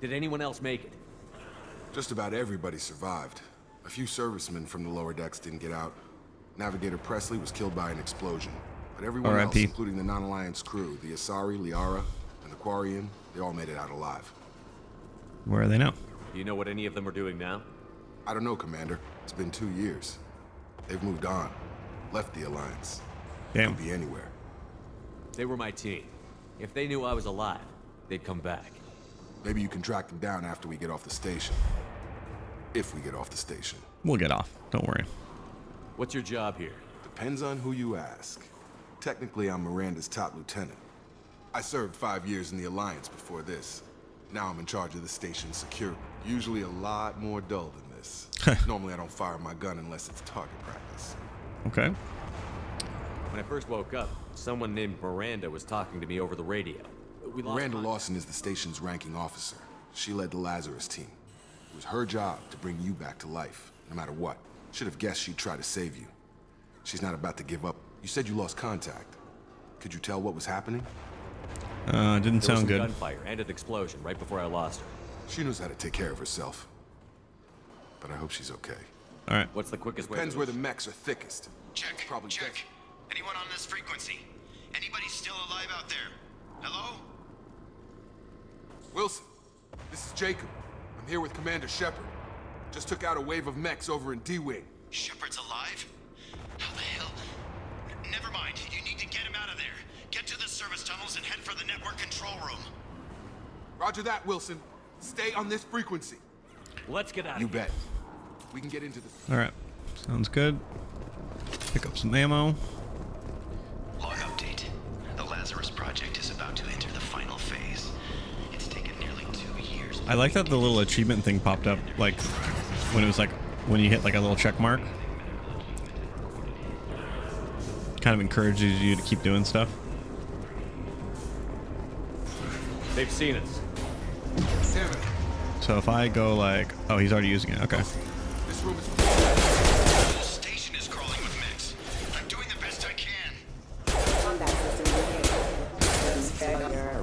Speaker 9: Did anyone else make it?
Speaker 12: Just about everybody survived. A few servicemen from the lower decks didn't get out. Navigator Presley was killed by an explosion. But everyone else,
Speaker 1: R.I.P.
Speaker 12: including the non-Alliance crew, the Asari, Liara, and the Quarian, they all made it out alive.
Speaker 1: Where are they now?
Speaker 9: Do you know what any of them are doing now?
Speaker 12: I don't know, Commander. It's been 2 years. They've moved on. Left the Alliance.
Speaker 1: Damn.
Speaker 12: Could be anywhere.
Speaker 9: They were my team. If they knew I was alive, they'd come back.
Speaker 12: Maybe you can track them down after we get off the station. If we get off the station.
Speaker 1: We'll get off. Don't worry.
Speaker 9: What's your job here?
Speaker 12: Depends on who you ask. Technically, I'm Miranda's top lieutenant. I served 5 years in the Alliance before this. Now I'm in charge of the station's security. Usually a lot more dull than this. Normally I don't fire my gun unless it's target practice.
Speaker 1: Okay.
Speaker 9: When I first woke up, someone named Miranda was talking to me over the radio. We lost
Speaker 12: Miranda
Speaker 9: contact.
Speaker 12: Lawson is the station's ranking officer. She led the Lazarus team. It was her job to bring you back to life, no matter what. Should have guessed she'd try to save you. She's not about to give up. You said you lost contact. Could you tell what was happening?
Speaker 1: Didn't
Speaker 9: There was
Speaker 1: sound
Speaker 9: some
Speaker 1: good.
Speaker 9: gunfire and an explosion right before I lost her.
Speaker 12: She knows how to take care of herself. But I hope she's okay.
Speaker 1: All right.
Speaker 9: What's the quickest way?
Speaker 12: Depends
Speaker 9: to
Speaker 12: where the mechs are thickest.
Speaker 11: Check.
Speaker 12: Probably
Speaker 11: Check.
Speaker 12: best.
Speaker 11: Anyone on this frequency? Anybody still alive out there? Hello?
Speaker 12: Wilson, this is Jacob. I'm here with Commander Shepard. Just took out a wave of mechs over in D-Wing.
Speaker 11: Shepard's alive? How the hell? Never mind. You need to get him out of there. Get to the service tunnels and head for the network control room.
Speaker 12: Roger that, Wilson. Stay on this frequency.
Speaker 9: Let's get out.
Speaker 12: You bet. We can get into this.
Speaker 1: All right, sounds good. Pick up some ammo.
Speaker 11: Log update. The Lazarus project is about to enter the final phase. It's taken nearly 2 years.
Speaker 1: I like that the little achievement thing popped up, like when it was like when you hit like a little check mark. Kind of encourages you to keep doing stuff.
Speaker 9: They've seen us.
Speaker 12: Damn it.
Speaker 1: So if I go like, oh, he's already using it. Okay.
Speaker 12: This room is.
Speaker 11: The whole station is crawling with mechs. I'm doing the best I can.
Speaker 13: Combat system engaged. Failure.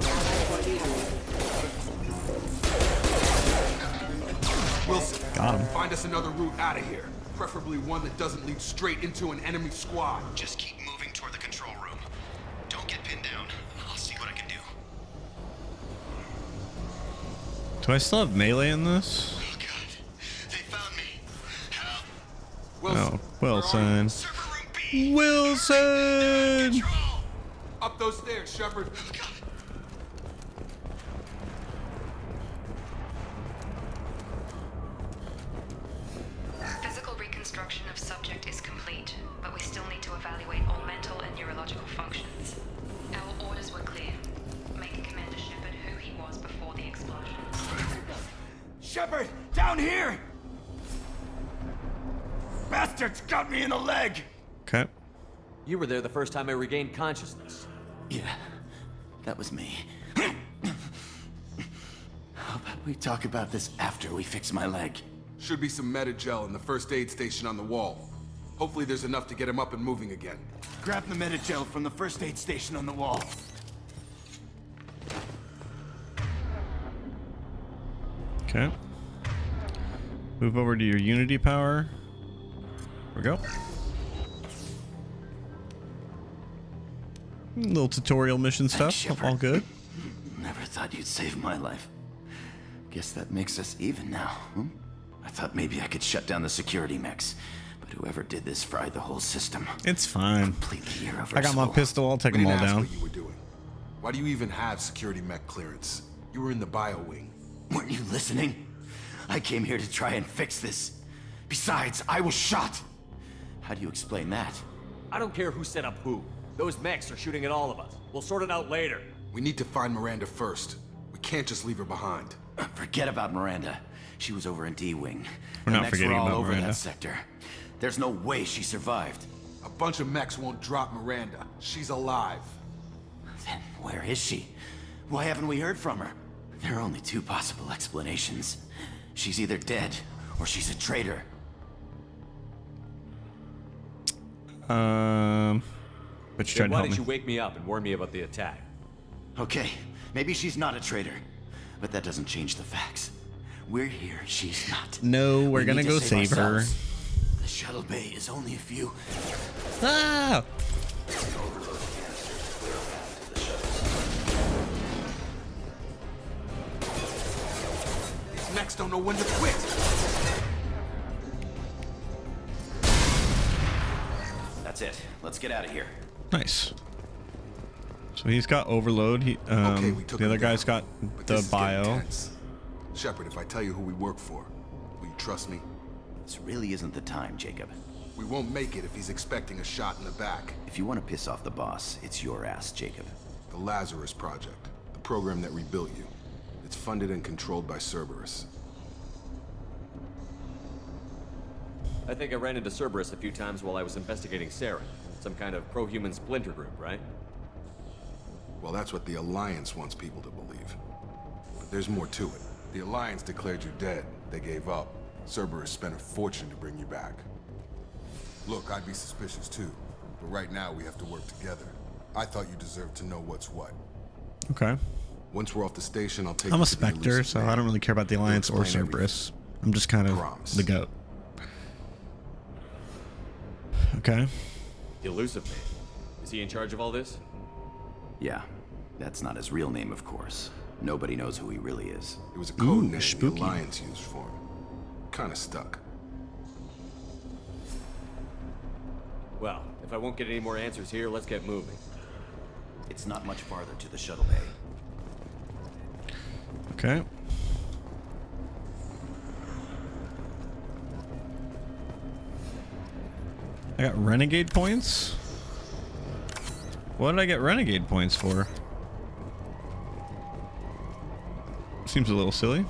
Speaker 12: Wilson,
Speaker 1: Got him.
Speaker 12: find us another route out of here. Preferably one that doesn't lead straight into an enemy squad.
Speaker 11: Just keep moving toward the control room. Don't get pinned down. I'll see what I can do.
Speaker 1: Do I still have melee in this?
Speaker 11: Oh god. They found me. Help.
Speaker 12: Wilson,
Speaker 1: Oh, Wilson.
Speaker 11: Server room B.
Speaker 1: Wilson!
Speaker 11: Control.
Speaker 12: up those stairs, Shepard.
Speaker 11: Oh god.
Speaker 7: Physical reconstruction of subject is complete, but we still need to evaluate all mental and neurological functions. Our orders were clear. Make Commander Shepard who he was before the explosion.
Speaker 3: Shepard, down here! Bastards got me in the leg!
Speaker 1: Okay.
Speaker 9: You were there the first time I regained consciousness.
Speaker 10: Yeah, that was me. How about we talk about this after we fix my leg?
Speaker 12: Should be some meta-gel in the first aid station on the wall. Hopefully there's enough to get him up and moving again.
Speaker 10: Grab the meta-gel from the first aid station on the wall.
Speaker 1: Okay. Move over to your Unity power. There we go. Little tutorial mission stuff.
Speaker 10: Shepard.
Speaker 1: All good.
Speaker 10: Never thought you'd save my life. Guess that makes us even now, hmm? I thought maybe I could shut down the security mechs, but whoever did this fried the whole system.
Speaker 1: It's fine.
Speaker 10: Completely irreversible.
Speaker 1: I got my pistol. I'll take
Speaker 12: We
Speaker 1: them all
Speaker 12: didn't ask
Speaker 1: down.
Speaker 12: what you were doing. Why do you even have security mech clearance? You were in the bio wing.
Speaker 10: Weren't you listening? I came here to try and fix this. Besides, I was shot. How do you explain that?
Speaker 9: I don't care who set up who. Those mechs are shooting at all of us. We'll sort it out later.
Speaker 12: We need to find Miranda first. We can't just leave her behind.
Speaker 10: Forget about Miranda. She was over in D-Wing.
Speaker 1: We're
Speaker 10: The
Speaker 1: not
Speaker 10: mechs
Speaker 1: forgetting
Speaker 10: were all
Speaker 1: about
Speaker 10: over
Speaker 1: Miranda.
Speaker 10: that sector. There's no way she survived.
Speaker 12: A bunch of mechs won't drop Miranda. She's alive.
Speaker 10: Then where is she? Why haven't we heard from her? There are only two possible explanations. She's either dead or she's a traitor.
Speaker 1: But you
Speaker 9: Then
Speaker 1: tried to
Speaker 9: why
Speaker 1: help
Speaker 9: did
Speaker 1: me.
Speaker 9: you wake me up and warn me about the attack?
Speaker 10: Okay, maybe she's not a traitor, but that doesn't change the facts. We're here, she's not.
Speaker 1: No, we're
Speaker 10: We
Speaker 1: gonna
Speaker 10: need to
Speaker 1: go save her.
Speaker 10: ourselves. The shuttle bay is only a few.
Speaker 1: Ah!
Speaker 12: These mechs don't know when to quit.
Speaker 10: That's it. Let's get out of here.
Speaker 1: Nice. So he's got overload. He,
Speaker 12: Okay, we took
Speaker 1: the other
Speaker 12: him
Speaker 1: guy's
Speaker 12: down,
Speaker 1: got
Speaker 12: but
Speaker 1: the
Speaker 12: this is getting
Speaker 1: bio.
Speaker 12: tense. Shepard, if I tell you who we work for, will you trust me?
Speaker 10: This really isn't the time, Jacob.
Speaker 12: We won't make it if he's expecting a shot in the back.
Speaker 10: If you want to piss off the boss, it's your ass, Jacob.
Speaker 12: The Lazarus Project, the program that rebuilt you. It's funded and controlled by Cerberus.
Speaker 9: I think I ran into Cerberus a few times while I was investigating Saren. Some kind of pro-human splinter group, right?
Speaker 12: Well, that's what the Alliance wants people to believe. But there's more to it. The Alliance declared you dead. They gave up. Cerberus spent a fortune to bring you back. Look, I'd be suspicious too. But right now, we have to work together. I thought you deserved to know what's what.
Speaker 1: Okay.
Speaker 12: Once we're off the station, I'll take
Speaker 1: I'm
Speaker 12: you
Speaker 1: a
Speaker 12: to the
Speaker 1: Spectre,
Speaker 12: elusive
Speaker 1: so
Speaker 12: man.
Speaker 1: I don't really care about the Alliance or
Speaker 12: explain
Speaker 1: Cerberus. I'm just kind of
Speaker 12: Promise.
Speaker 1: the goat. Okay.
Speaker 9: The elusive man. Is he in charge of all this?
Speaker 10: Yeah, that's not his real name, of course. Nobody knows who he really is.
Speaker 12: It was a code name the
Speaker 1: spooky.
Speaker 12: Alliance used for him. kind of stuck.
Speaker 9: Well, if I won't get any more answers here, let's get moving.
Speaker 10: It's not much farther to the shuttle bay.
Speaker 1: Okay. I got renegade points? What did I get renegade points for? Seems a little silly.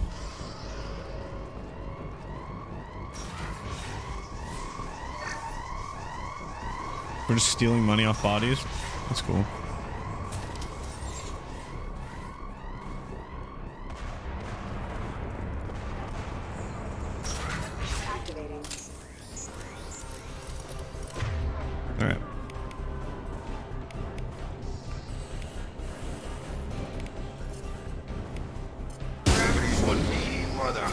Speaker 1: We're just stealing money off bodies. That's cool.
Speaker 13: Activating.
Speaker 1: All right.
Speaker 12: Gravity's one mean mother.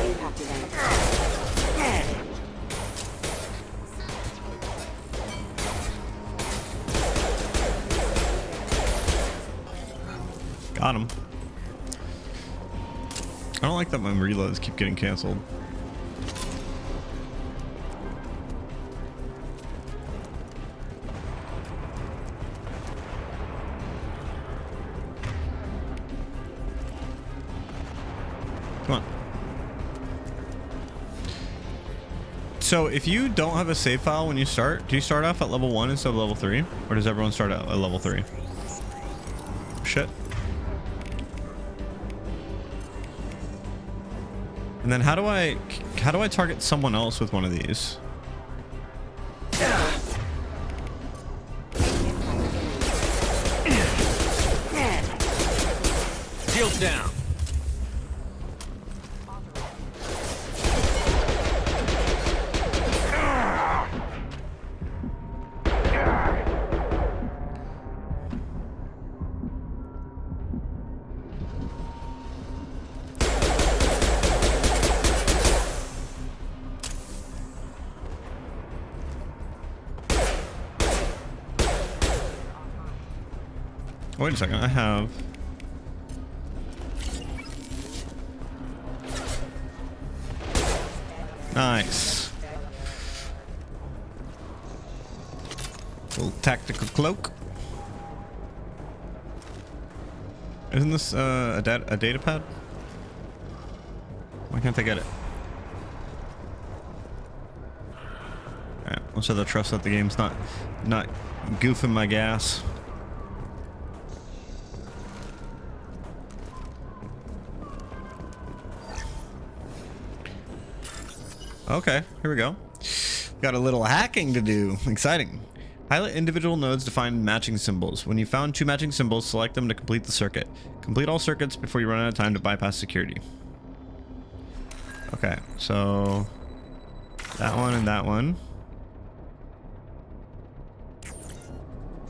Speaker 13: Impact event.
Speaker 1: Got him. I don't like that my reloads keep getting canceled. Come on. So if you don't have a save file when you start, do you start off at level 1 instead of level 3? Or does everyone start out at level 3? Shit. And then how do I target someone else with one of these?
Speaker 5: Shields down.
Speaker 1: Wait a second, I have... Nice. Little tactical cloak. Isn't this a data pad? Why can't I get it? Alright, let's have the trust that the game's not goofing my gas. Okay, here we go. Got a little hacking to do. Exciting. Highlight individual nodes to find matching symbols. When you found 2 matching symbols, select them to complete the circuit. Complete all circuits before you run out of time to bypass security. Okay, so that one and that one.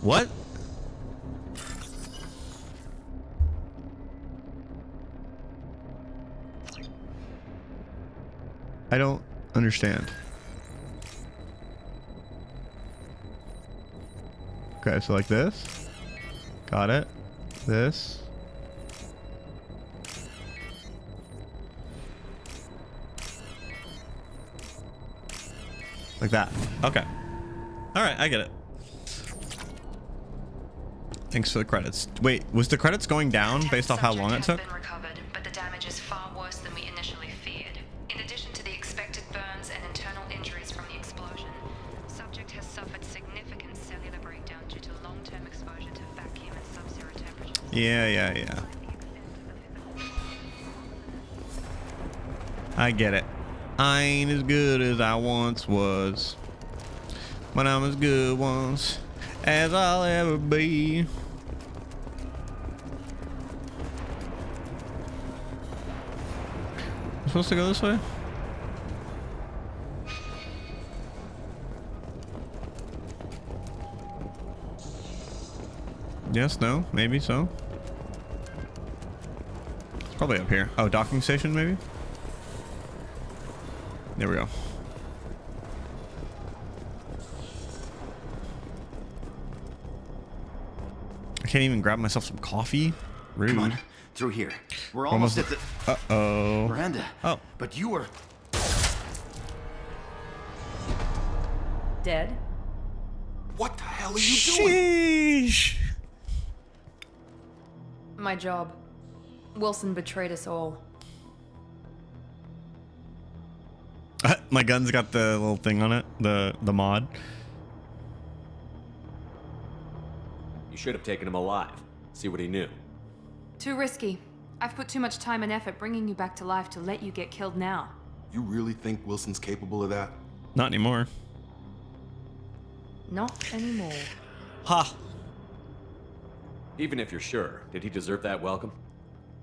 Speaker 1: What? I don't understand. Okay, so like this. Got it. This. Like that. Okay. All right, I get it. Thanks for the credits. Wait, was the credits going down based off how long it took?
Speaker 7: Recovered, but the damage is far worse than we initially feared. In addition to the expected burns and internal injuries from the explosion, subject has suffered significant cellular breakdown due to long-term exposure to vacuum and sub-zero temperatures.
Speaker 1: Yeah. I get it. I ain't as good as I once was, but I'm as good once as I'll ever be. I'm supposed to go this way? Yes, no, maybe so. It's probably up here. Oh, docking station maybe? There we go. I can't even grab myself some coffee. Rude.
Speaker 10: Come on, Through here. We're almost at the...
Speaker 1: Uh-oh.
Speaker 10: Miranda.
Speaker 1: Oh.
Speaker 10: But you were...
Speaker 6: Dead?
Speaker 12: What the hell are you doing?
Speaker 1: Sheesh.
Speaker 2: My job. Wilson betrayed us all.
Speaker 1: My gun's got the little thing on it, the mod.
Speaker 9: You should have taken him alive. See what he knew.
Speaker 2: Too risky. I've put too much time and effort bringing you back to life to let you get killed now.
Speaker 12: You really think Wilson's capable of that?
Speaker 1: Not anymore.
Speaker 2: Not anymore.
Speaker 1: Ha.
Speaker 9: Even if you're sure, did he deserve that welcome?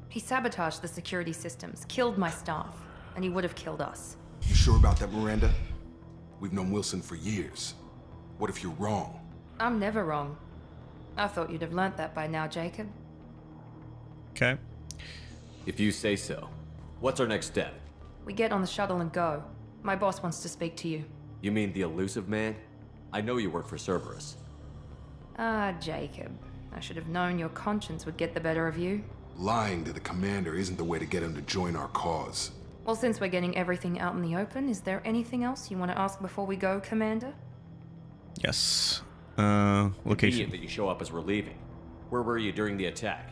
Speaker 2: He sabotaged the security systems, killed my staff, and he would have killed us.
Speaker 12: You sure about that, Miranda? We've known Wilson for years. What if you're wrong?
Speaker 2: I'm never wrong. I thought you'd have learnt that by now, Jacob.
Speaker 1: Okay.
Speaker 9: If you say so. What's our next step?
Speaker 2: We get on the shuttle and go. My boss wants to speak to you.
Speaker 9: You mean the elusive man? I know you work for Cerberus.
Speaker 2: Ah, Jacob. I should have known your conscience would get the better of you.
Speaker 12: Lying to the commander isn't the way to get him to join our cause.
Speaker 2: Well, since we're getting everything out in the open, is there anything else you want to ask before we go, Commander?
Speaker 1: Yes.
Speaker 9: Convenient
Speaker 1: Location.
Speaker 9: that you show up as we're leaving. Where were you during the attack?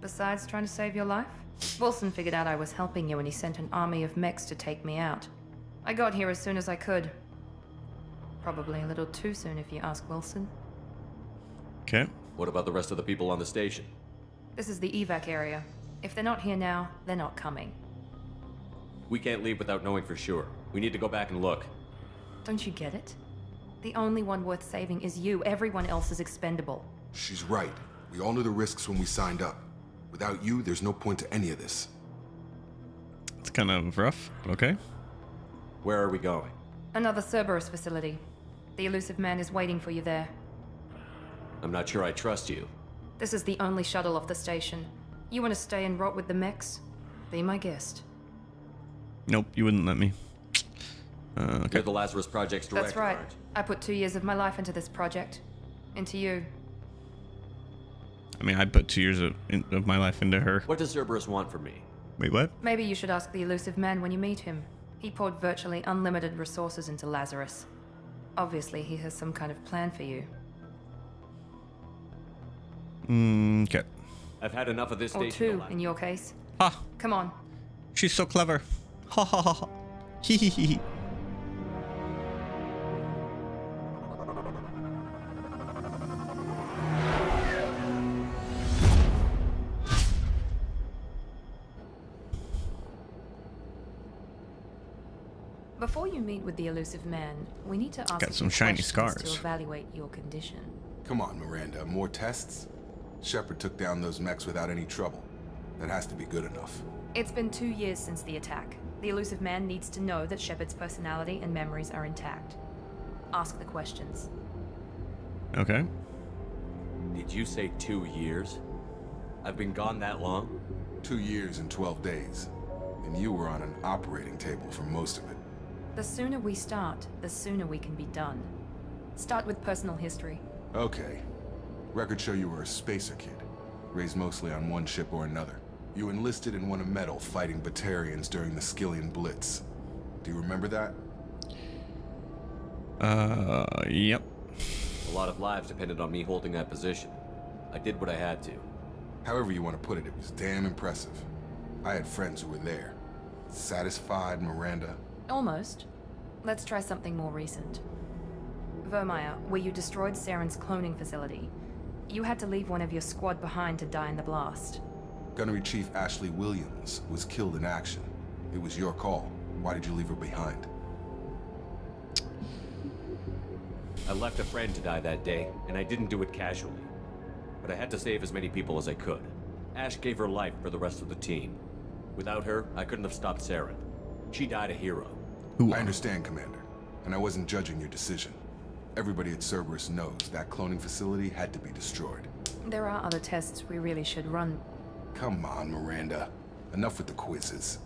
Speaker 2: Besides trying to save your life? Wilson figured out I was helping you and he sent an army of mechs to take me out. I got here as soon as I could. Probably a little too soon if you ask Wilson.
Speaker 1: Okay.
Speaker 9: What about the rest of the people on the station?
Speaker 2: This is the evac area. If they're not here now, they're not coming.
Speaker 9: We can't leave without knowing for sure. We need to go back and look.
Speaker 2: Don't you get it? The only one worth saving is you. Everyone else is expendable.
Speaker 12: She's right. We all knew the risks when we signed up. Without you, there's no point to any of this.
Speaker 1: It's kind of rough, but okay.
Speaker 9: Where are we going?
Speaker 2: Another Cerberus facility. The elusive man is waiting for you there.
Speaker 9: I'm not sure I trust you.
Speaker 2: This is the only shuttle off the station. You want to stay and rot with the mechs? Be my guest.
Speaker 1: Nope, you wouldn't let me. Okay.
Speaker 9: You're the Lazarus Project's director,
Speaker 2: That's right.
Speaker 9: aren't you?
Speaker 2: I put 2 years of my life into this project. Into you.
Speaker 1: I mean, I put 2 years of my life into her.
Speaker 9: What does Cerberus want from me?
Speaker 1: Wait, what?
Speaker 2: Maybe you should ask the elusive man when you meet him. He poured virtually unlimited resources into Lazarus. Obviously, he has some kind of plan for you.
Speaker 1: Okay.
Speaker 9: I've had enough of this
Speaker 2: Or
Speaker 9: station.
Speaker 2: two, in your case.
Speaker 1: Ha!
Speaker 2: Come on.
Speaker 1: She's so clever. Ha ha ha ha. Hee hee hee.
Speaker 2: Before you meet with the elusive man, we need to ask
Speaker 1: Got
Speaker 2: a
Speaker 1: some
Speaker 2: few
Speaker 1: shiny
Speaker 2: questions
Speaker 1: scars.
Speaker 2: to evaluate your condition.
Speaker 12: Come on, Miranda. More tests? Shepard took down those mechs without any trouble. That has to be good enough.
Speaker 2: It's been 2 years since the attack. The elusive man needs to know that Shepard's personality and memories are intact. Ask the questions.
Speaker 1: Okay.
Speaker 9: Did you say 2 years? I've been gone that long?
Speaker 12: 2 years and 12 days. And you were on an operating table for most of it.
Speaker 2: The sooner we start, the sooner we can be done. Start with personal history.
Speaker 12: Okay. Records show you were a spacer kid. Raised mostly on one ship or another. You enlisted and won a medal fighting Batarians during the Skillian Blitz. Do you remember that?
Speaker 1: Yep.
Speaker 9: A lot of lives depended on me holding that position. I did what I had to.
Speaker 12: However you want to put it, it was damn impressive. I had friends who were there. Satisfied, Miranda?
Speaker 2: Almost. Let's try something more recent. Vermeer, where you destroyed Saren's cloning facility. You had to leave one of your squad behind to die in the blast.
Speaker 12: Gunnery Chief Ashley Williams was killed in action. It was your call. Why did you leave her behind?
Speaker 9: I left a friend to die that day, and I didn't do it casually. But I had to save as many people as I could. Ash gave her life for the rest of the team. Without her, I couldn't have stopped Saren. She died a hero.
Speaker 12: I understand, Commander, and I wasn't judging your decision. Everybody at Cerberus knows that cloning facility had to be destroyed.
Speaker 2: There are other tests we really should run.
Speaker 12: Come on, Miranda. Enough with the quizzes.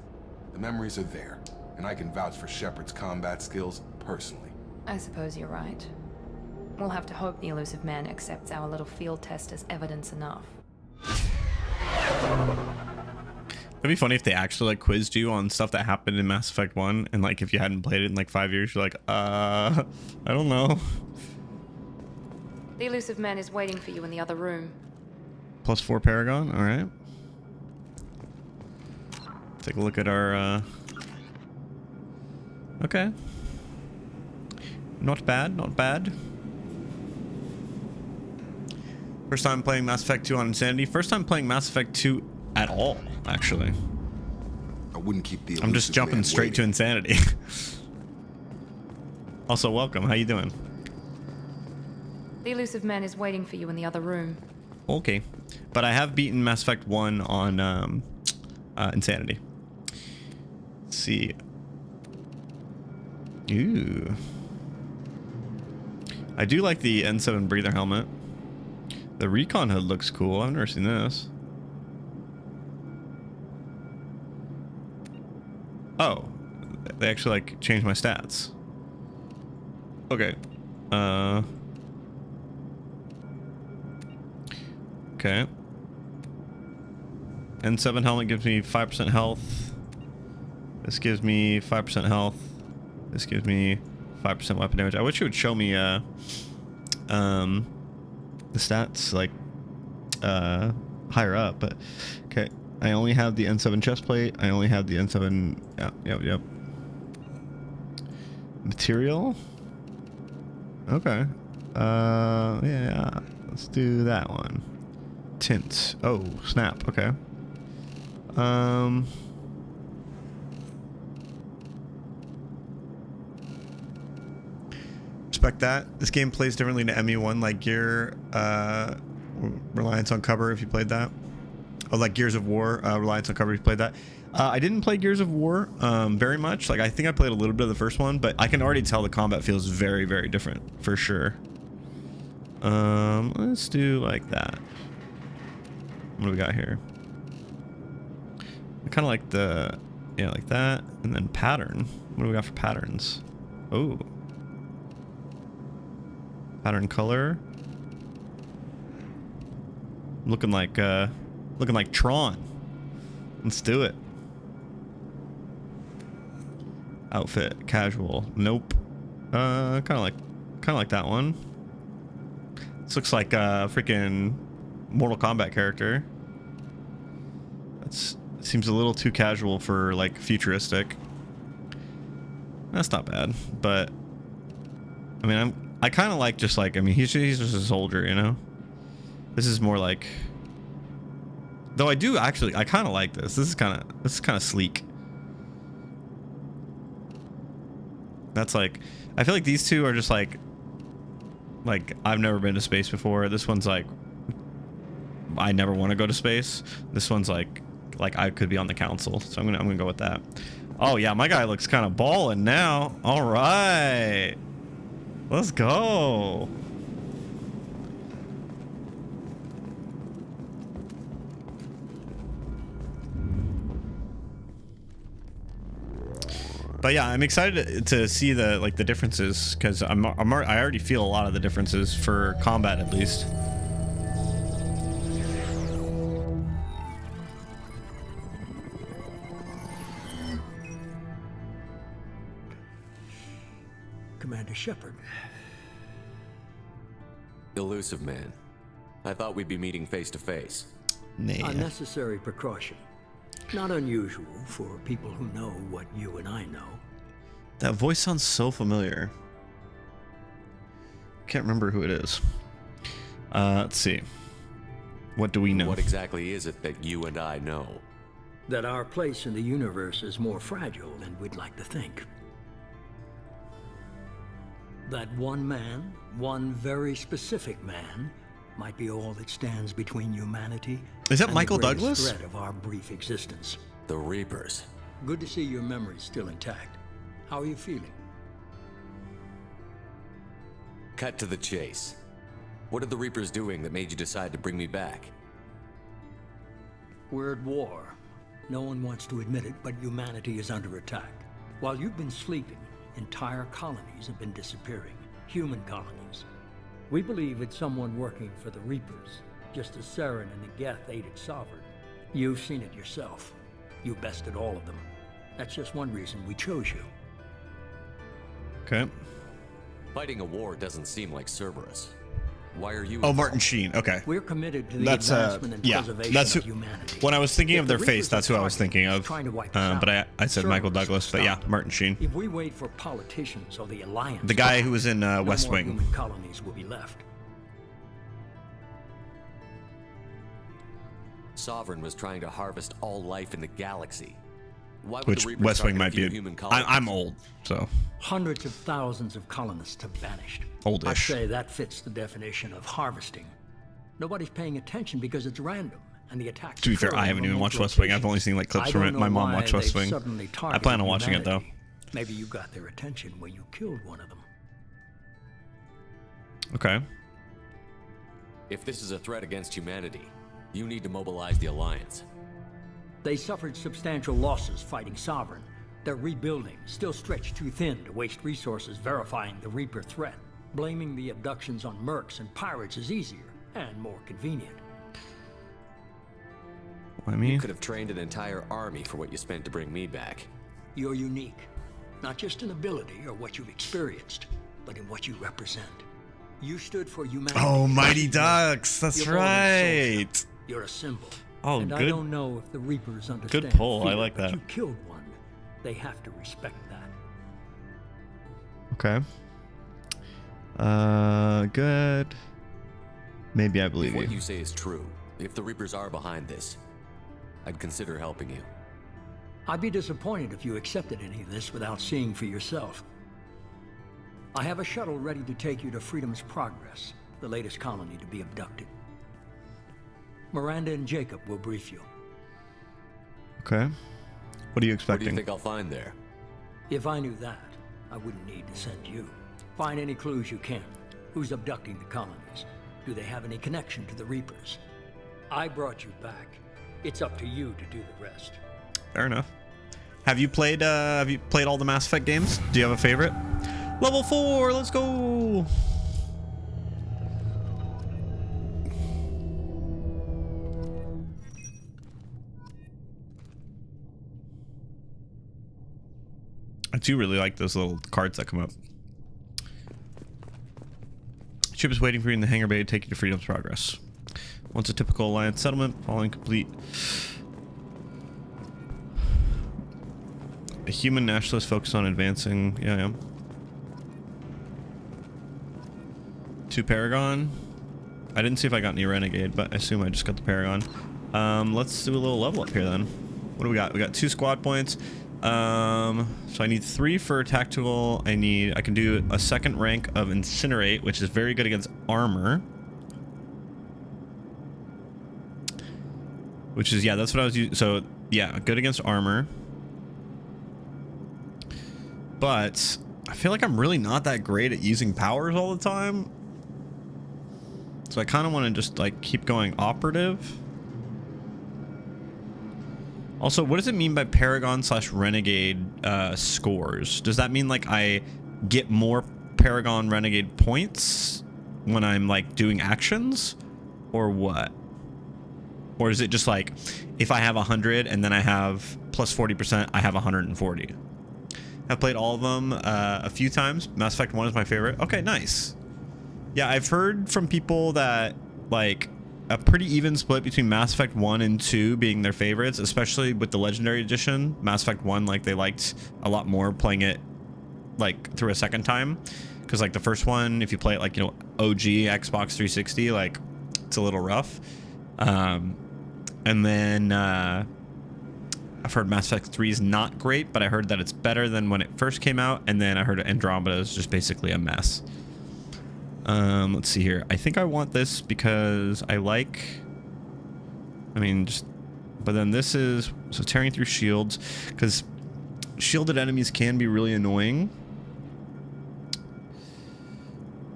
Speaker 12: The memories are there, and I can vouch for Shepard's combat skills personally.
Speaker 2: I suppose you're right. We'll have to hope the elusive man accepts our little field test as evidence enough.
Speaker 1: It'd be funny if they actually like quizzed you on stuff that happened in Mass Effect 1, and like if you hadn't played it in like 5 years, you're like, I don't know.
Speaker 2: The elusive man is waiting for you in the other room.
Speaker 1: +4 Paragon, all right. Take a look at our, okay. Not bad, not bad. First time playing Mass Effect 2 on Insanity. First time playing Mass Effect 2 at all, actually.
Speaker 12: I wouldn't keep the
Speaker 1: I'm just jumping straight to Insanity. Also, welcome. How you doing?
Speaker 2: The elusive man is waiting for you in the other room.
Speaker 1: Okay. But I have beaten Mass Effect 1 on Insanity. Let's see. Ooh. I do like the N7 breather helmet. The recon hood looks cool. I've never seen this. Oh, they actually like changed my stats. Okay. Okay. N7 helmet gives me 5% health. This gives me 5% health. This gives me 5% weapon damage. I wish it would show me the stats like higher up, but okay. I only have the N7 chest plate. I only have the N7. Yep. Material. Okay. Yeah. Let's do that one. Tint. Oh, snap. Okay. Respect that. This game plays differently to ME1, like Gear Reliance on Cover, if you played that. Oh, like Gears of War, Reliance on Cover, if you played that. I didn't play Gears of War very much. Like, I think I played a little bit of the first one, but I can already tell the combat feels very, very different, for sure. Let's do like that. What do we got here? I kind of like the, yeah, like that. And then pattern. What do we got for patterns? Oh. Pattern color. Looking like Tron. Let's do it. Outfit, casual. Nope. Kind of like that one. This looks like a freaking Mortal Kombat character. Seems a little too casual for like futuristic. That's not bad, but I mean, I kind of like just like, I mean, he's just a soldier, you know. This is more like, though I kind of like this. This is kind of sleek. That's like, I feel like these two are just like I've never been to space before. This one's like, I never want to go to space. This one's like I could be on the council. So I'm gonna go with that. Oh yeah, my guy looks kind of ballin' now. All right, let's go. But yeah, I'm excited to see the differences, because I already feel a lot of the differences for combat, at least.
Speaker 3: Commander Shepard.
Speaker 9: Elusive man. I thought we'd be meeting face to face.
Speaker 1: Nah.
Speaker 3: A necessary precaution. Not unusual for people who know what you and I know.
Speaker 1: That voice sounds so familiar. Can't remember who it is. Let's see. What do we know?
Speaker 9: What exactly is it that you and I know?
Speaker 3: That our place in the universe is more fragile than we'd like to think. That one man, one very specific man, might be all that stands between humanity.
Speaker 1: Is that
Speaker 3: and
Speaker 1: Michael
Speaker 3: the greatest
Speaker 1: Douglas?
Speaker 3: threat of our brief existence.
Speaker 9: The Reapers.
Speaker 3: Good to see your memory's still intact. How are you feeling?
Speaker 9: Cut to the chase. What are the Reapers doing that made you decide to bring me back?
Speaker 3: We're at war. No one wants to admit it, but humanity is under attack. While you've been sleeping, entire colonies have been disappearing. Human colonies. We believe it's someone working for the Reapers, just as Saren and the Geth aided Sovereign. You've seen it yourself. You bested all of them. That's just one reason we chose you.
Speaker 1: Okay.
Speaker 9: Fighting a war doesn't seem like Cerberus. Why are you?
Speaker 1: Oh, Martin Sheen. Okay.
Speaker 3: We're committed to the
Speaker 1: That's
Speaker 3: advancement and
Speaker 1: yeah.
Speaker 3: preservation
Speaker 1: That's who,
Speaker 3: of humanity.
Speaker 1: when I was thinking
Speaker 3: If
Speaker 1: of
Speaker 3: the
Speaker 1: their face,
Speaker 3: Reapers
Speaker 1: that's
Speaker 3: are
Speaker 1: who I was thinking of.
Speaker 3: trying to wipe us
Speaker 1: But
Speaker 3: out,
Speaker 1: I said Michael
Speaker 3: Cerberus
Speaker 1: Douglas,
Speaker 3: will
Speaker 1: but yeah,
Speaker 3: stop.
Speaker 1: Martin Sheen.
Speaker 3: If we wait for politicians or the Alliance,
Speaker 1: The guy who was in
Speaker 3: no
Speaker 1: West
Speaker 3: more
Speaker 1: Wing.
Speaker 3: human colonies will be left.
Speaker 9: Sovereign was trying to harvest all life in the galaxy. Why would
Speaker 1: Which
Speaker 9: the Reapers
Speaker 1: West Wing
Speaker 9: target
Speaker 1: might be.
Speaker 9: human colonies?
Speaker 1: I'm old, so.
Speaker 3: Hundreds of thousands of colonists have vanished.
Speaker 1: Oldish.
Speaker 3: I'd say that fits the definition of harvesting. Nobody's paying attention because it's random, and the attacks.
Speaker 1: To be fair,
Speaker 3: occur
Speaker 1: I
Speaker 3: in
Speaker 1: haven't even
Speaker 3: remote
Speaker 1: watched West Wing. I've
Speaker 3: locations.
Speaker 1: only seen like clips
Speaker 3: I
Speaker 1: from
Speaker 3: don't
Speaker 1: it.
Speaker 3: know
Speaker 1: My mom
Speaker 3: why
Speaker 1: watched West
Speaker 3: they've
Speaker 1: Wing.
Speaker 3: suddenly
Speaker 1: I plan on
Speaker 3: targeted
Speaker 1: watching it though.
Speaker 3: humanity. Maybe you got their attention when you killed one of them.
Speaker 1: Okay.
Speaker 9: If this is a threat against humanity, you need to mobilize the Alliance.
Speaker 3: They suffered substantial losses fighting Sovereign. They're rebuilding, still stretched too thin to waste resources verifying the Reaper threat. Blaming the abductions on mercs and pirates is easier and more convenient.
Speaker 1: I mean,
Speaker 9: You could have trained an entire army for what you spent to bring me back.
Speaker 3: You're unique, not just in ability or what you've experienced, but in what you represent. You stood for humanity.
Speaker 1: Oh, Mighty Ducks. That's
Speaker 3: You're more than a soldier.
Speaker 1: right.
Speaker 3: You're a symbol.
Speaker 1: Oh,
Speaker 3: and I
Speaker 1: good.
Speaker 3: don't know if the Reapers understand.
Speaker 1: Good pull. I
Speaker 3: fear,
Speaker 1: like
Speaker 3: but
Speaker 1: that.
Speaker 3: You killed one. They have to respect that.
Speaker 1: Okay. Good. Maybe I believe
Speaker 9: If what
Speaker 1: you.
Speaker 9: you say is true, if the Reapers are behind this, I'd consider helping you.
Speaker 3: I'd be disappointed if you accepted any of this without seeing for yourself. I have a shuttle ready to take you to Freedom's Progress, the latest colony to be abducted. Miranda and Jacob will brief you.
Speaker 1: Okay. What are you
Speaker 9: What do
Speaker 1: expecting?
Speaker 9: you think I'll find there?
Speaker 3: If I knew that, I wouldn't need to send you. Find any clues you can. Who's abducting the colonies? Do they have any connection to the Reapers? I brought you back. It's up to you to do the rest.
Speaker 1: Fair enough. Have you played all the Mass Effect games? Do you have a favorite? Level 4, let's go. I do really like those little cards that come up. Ship is waiting for you in the hangar bay to take you to Freedom's Progress. Once a typical Alliance settlement, following complete. A human nationalist focused on advancing. Yeah. 2 Paragon. I didn't see if I got any Renegade, but I assume I just got the Paragon. Let's do a little level up here then. What do we got? We got 2 squad points. So I need 3 for tactical. I can do a 2nd rank of Incinerate, which is very good against armor. Which is, yeah, that's what I was using. So, yeah, good against armor. But I feel like I'm really not that great at using powers all the time. So I kind of want to just, like, keep going operative. Also, what does it mean by Paragon / Renegade scores? Does that mean, like, I get more Paragon Renegade points when I'm, like, doing actions? Or what? Or is it just, like, if I have 100 and then I have plus 40%, I have 140? I've played all of them a few times. Mass Effect 1 is my favorite. Okay, nice. Yeah, I've heard from people that, like, a pretty even split between Mass Effect 1 and 2 being their favorites, especially with the Legendary Edition. Mass Effect 1, like, they liked a lot more playing it, like, through a second time. Because, like, the first one, if you play it, like, you know, OG Xbox 360, like, it's a little rough. And then I've heard Mass Effect 3 is not great, but I heard that it's better than when it first came out. And then I heard Andromeda is just basically a mess. Let's see here. I think I want this because I like, but then this is, so tearing through shields, because shielded enemies can be really annoying.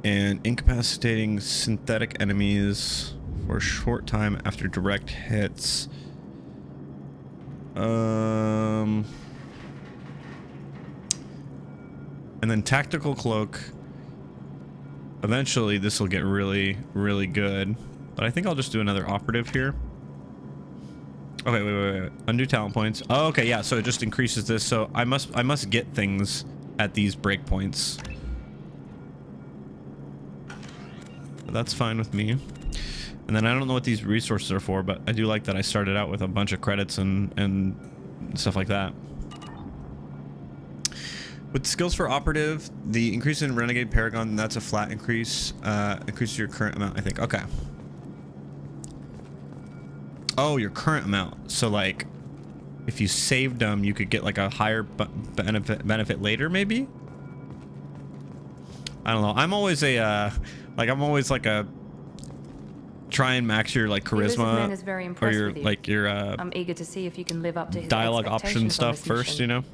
Speaker 1: And incapacitating synthetic enemies for a short time after direct hits. And then tactical cloak. Eventually this will get really, really good. But I think I'll just do another operative here. Okay, wait. Undo talent points. Oh, okay, yeah. So it just increases this. So I must get things at these breakpoints. But that's fine with me. And then I don't know what these resources are for, but I do like that I started out with a bunch of credits and stuff like that. With skills for operative, the increase in Renegade Paragon, that's a flat increase. Increase your current amount, I think. Okay. Oh, your current amount. So like, if you saved them, you could get like a higher benefit later, maybe. I don't know. I'm always a try and max your like charisma
Speaker 2: is very
Speaker 1: or your
Speaker 2: with you.
Speaker 1: like your
Speaker 2: I'm eager to see if you can live up to his
Speaker 1: dialogue option
Speaker 2: expectations on
Speaker 1: stuff
Speaker 2: this
Speaker 1: first,
Speaker 2: mission.
Speaker 1: you know.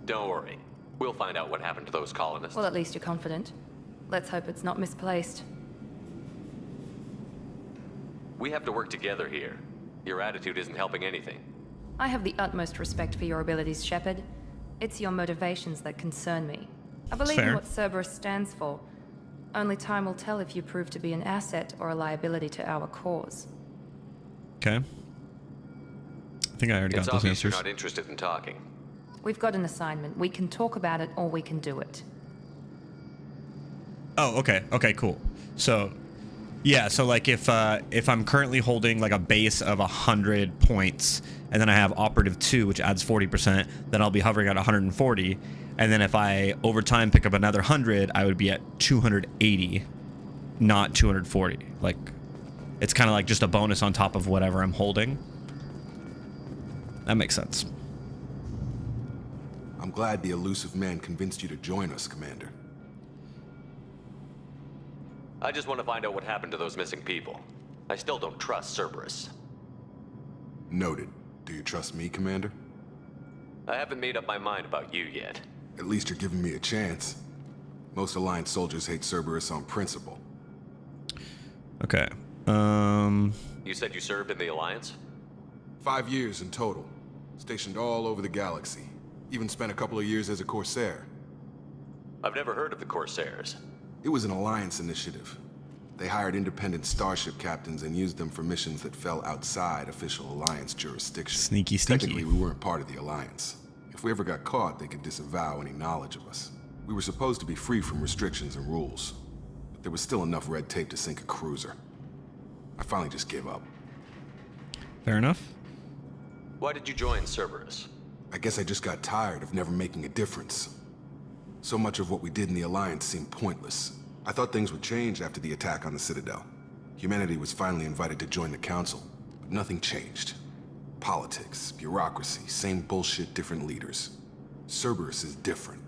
Speaker 9: Don't worry. We'll find out what happened to those colonists.
Speaker 2: Well, at least you're confident. Let's hope it's not misplaced.
Speaker 9: We have to work together here. Your attitude isn't helping anything.
Speaker 2: I have the utmost respect for your abilities, Shepard. It's your motivations that concern me. I believe in what Cerberus stands for. Only time will tell if you prove to be an asset or a liability to our cause.
Speaker 1: Okay. I think I already got those
Speaker 9: obvious
Speaker 1: answers.
Speaker 9: you're not interested in talking.
Speaker 2: We've got an assignment. We can talk about it or we can do it.
Speaker 1: Oh, okay. Okay, cool. So, yeah, so like if I'm currently holding like a base of 100 points and then I have operative 2, which adds 40%, then I'll be hovering at 140. And then if I over time pick up another 100, I would be at 280, not 240. Like, it's kind of like just a bonus on top of whatever I'm holding. That makes sense.
Speaker 12: I'm glad the elusive man convinced you to join us, Commander.
Speaker 9: I just want to find out what happened to those missing people. I still don't trust Cerberus.
Speaker 12: Noted. Do you trust me, Commander?
Speaker 9: I haven't made up my mind about you yet.
Speaker 12: At least you're giving me a chance. Most Alliance soldiers hate Cerberus on principle.
Speaker 1: Okay.
Speaker 9: You said you served in the Alliance?
Speaker 12: 5 years in total. Stationed all over the galaxy. Even spent a couple of years as a Corsair.
Speaker 9: I've never heard of the Corsairs.
Speaker 12: It was an Alliance initiative. They hired independent starship captains and used them for missions that fell outside official Alliance jurisdiction.
Speaker 1: Sneaky.
Speaker 12: Technically, we weren't part of the Alliance. If we ever got caught, they could disavow any knowledge of us. We were supposed to be free from restrictions and rules. But there was still enough red tape to sink a cruiser. I finally just gave up.
Speaker 1: Fair enough.
Speaker 9: Why did you join Cerberus?
Speaker 12: I guess I just got tired of never making a difference. So much of what we did in the Alliance seemed pointless. I thought things would change after the attack on the Citadel. Humanity was finally invited to join the Council, but nothing changed. Politics, bureaucracy, same bullshit, different leaders. Cerberus is different.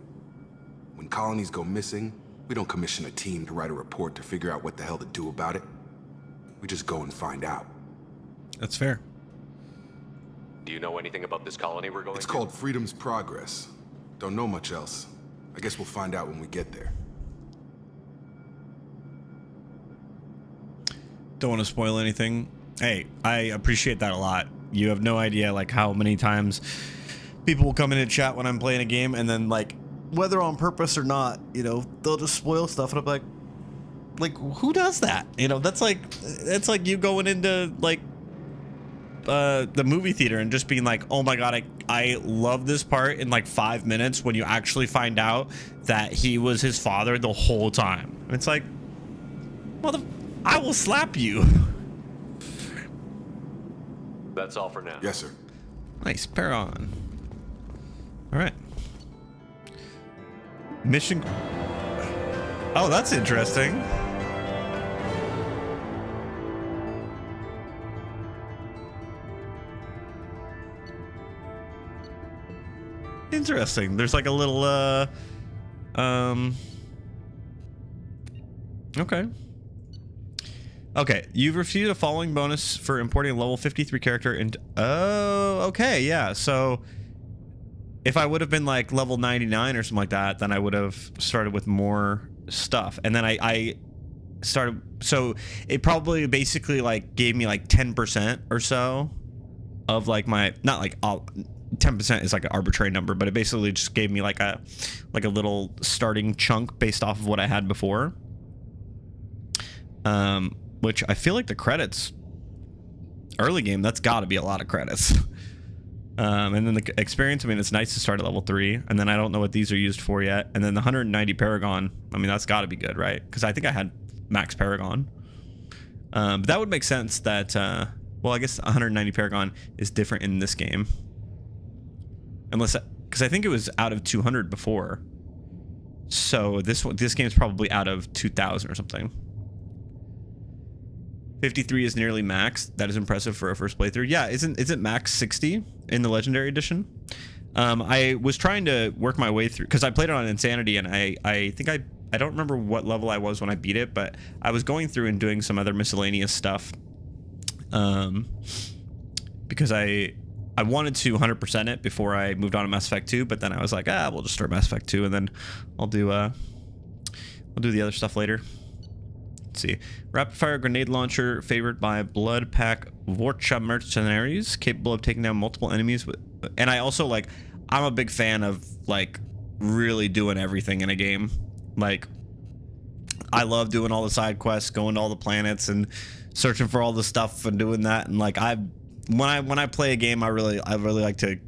Speaker 12: When colonies go missing, we don't commission a team to write a report to figure out what the hell to do about it. We just go and find out.
Speaker 1: That's fair.
Speaker 9: Do you know anything about this colony we're going to?
Speaker 12: It's called Freedom's Progress. Don't know much else. I guess we'll find out when we get there.
Speaker 1: Don't want to spoil anything. Hey, I appreciate that a lot. You have no idea like how many times people will come in and chat when I'm playing a game, and then like whether on purpose or not, you know, they'll just spoil stuff, and I'm like who does that? You know, that's like you going into like the movie theater and just being like, oh my god, I love this part in like 5 minutes when you actually find out that he was his father the whole time. And it's like, I will slap you.
Speaker 9: That's all for now.
Speaker 12: Yes, sir.
Speaker 1: Nice, pair on. All right. Mission. Oh, that's interesting. Interesting. There's like a little, okay. Okay, you've received a following bonus for importing a level 53 character into... Oh, okay, yeah. So if I would have been like level 99 or something like that, then I would have started with more stuff. And then I started... So it probably basically like gave me like 10% or so of like my... Not like all... 10% is like an arbitrary number, but it basically just gave me like a little starting chunk based off of what I had before. which I feel like the credits early game, that's got to be a lot of credits. And then the experience, I mean, it's nice to start at level 3, and then I don't know what these are used for yet. And then the 190 Paragon, I mean, that's got to be good, right? Because I think I had max Paragon. But that would make sense that, well, I guess 190 Paragon is different in this game. Unless, because I think it was out of 200 before. So this game is probably out of 2000 or something. 53 is nearly max. That is impressive for a first playthrough. Yeah, isn't max 60 in the Legendary Edition? I was trying to work my way through, because I played it on Insanity, and I think I don't remember what level I was when I beat it, but I was going through and doing some other miscellaneous stuff. Because I wanted to 100% it before I moved on to Mass Effect 2, but then I was like, we'll just start Mass Effect 2, and then I'll do the other stuff later. Let's see. Rapid fire grenade launcher favored by Blood Pack Vorcha mercenaries, capable of taking down multiple enemies with, and I also like, I'm a big fan of like really doing everything in a game. Like, I love doing all the side quests, going to all the planets and searching for all the stuff and doing that. And like, when I play a game, I really like to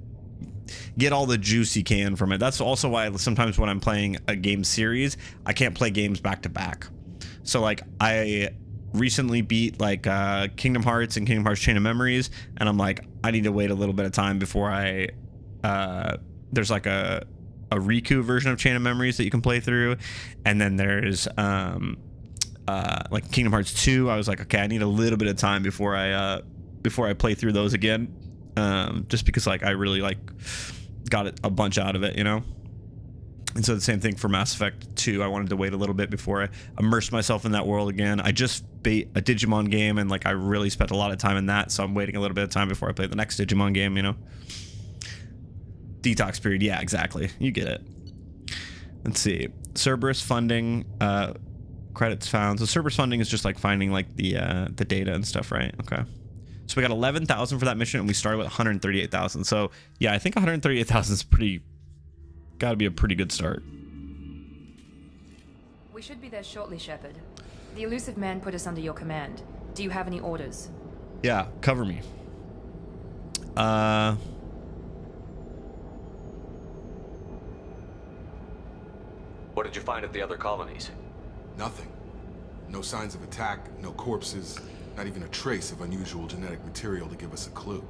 Speaker 1: get all the juice you can from it. That's also why sometimes when I'm playing a game series, I can't play games back to back. So like, I recently beat like Kingdom Hearts and Kingdom Hearts Chain of Memories, and I'm like, I need to wait a little bit of time before I there's like a Riku version of Chain of Memories that you can play through, and then there's like Kingdom Hearts 2. I was like, okay, I need a little bit of time before I play through those again, just because like I really like got a bunch out of it, you know. And so the same thing for Mass Effect 2. I wanted to wait a little bit before I immersed myself in that world again. I just beat a Digimon game, and like I really spent a lot of time in that, so I'm waiting a little bit of time before I play the next Digimon game, you know. Detox period, yeah, exactly. You get it. Let's see. Cerberus funding, credits found. So Cerberus funding is just like finding like the data and stuff, right? Okay. So we got 11,000 for that mission, and we started with 138,000. So yeah, I think 138,000 is gotta be a pretty good start.
Speaker 2: We should be there shortly, Shepard. The elusive man put us under your command. Do you have any orders?
Speaker 1: Yeah, cover me.
Speaker 9: What did you find at the other colonies?
Speaker 12: Nothing. No signs of attack, no corpses, not even a trace of unusual genetic material to give us a clue.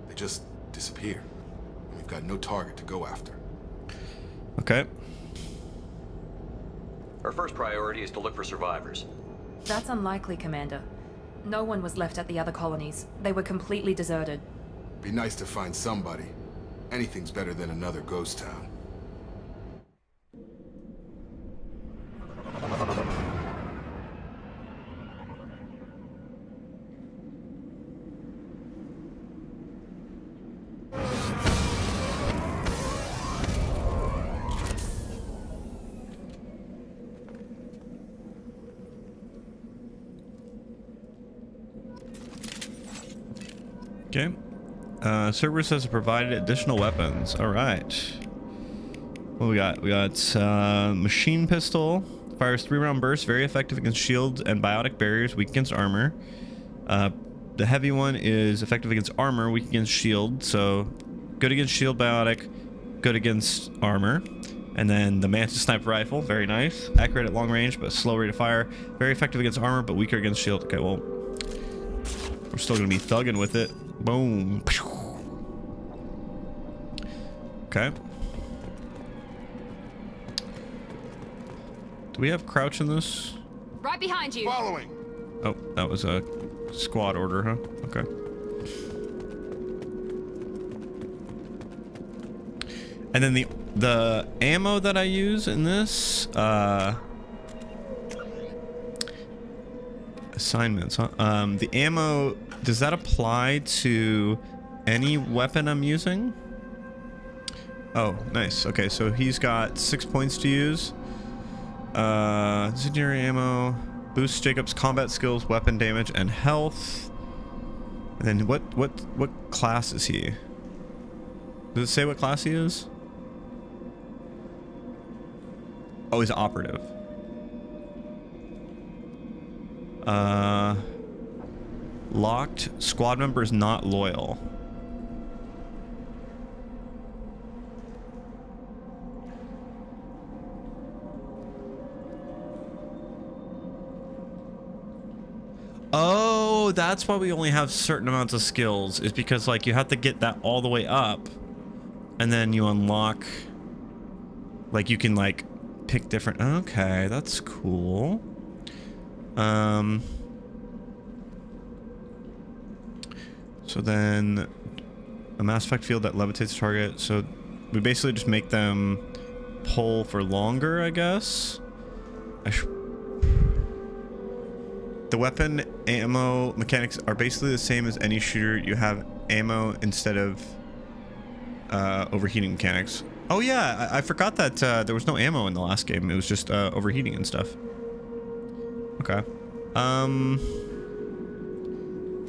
Speaker 12: They just disappear. And we've got no target to go after.
Speaker 1: Okay.
Speaker 9: Our first priority is to look for survivors.
Speaker 2: That's unlikely, Commander. No one was left at the other colonies. They were completely deserted.
Speaker 12: Be nice to find somebody. Anything's better than another ghost town.
Speaker 1: Okay. Cerberus has provided additional weapons. All right. What we got? We got machine pistol. Fires 3-round bursts. Very effective against shields and biotic barriers. Weak against armor. The heavy one is effective against armor. Weak against shield. So good against shield, biotic. Good against armor. And then the Mantis sniper rifle. Very nice. Accurate at long range, but slow rate of fire. Very effective against armor, but weaker against shield. Okay, well, we're still gonna be thugging with it. Boom. Okay. Do we have crouch in this?
Speaker 7: Right behind you.
Speaker 12: Following.
Speaker 1: Oh, that was a squad order, huh? Okay. And then the ammo that I use in this, assignments, huh? The ammo, does that apply to any weapon I'm using? Oh, nice. Okay, so he's got 6 points to use. Incendiary ammo, boosts Jacob's combat skills, weapon damage, and health. And then what class is he? Does it say what class he is? Oh, he's operative. Locked. Squad members not loyal. Oh, that's why we only have certain amounts of skills, is because like you have to get that all the way up and then you unlock, like you can like pick different. Okay, that's cool. So then a mass effect field that levitates the target. So we basically just make them pull for longer, I guess. The weapon ammo mechanics are basically the same as any shooter. You have ammo instead of overheating mechanics. Oh yeah, I forgot that there was no ammo in the last game. It was just overheating and stuff. Okay.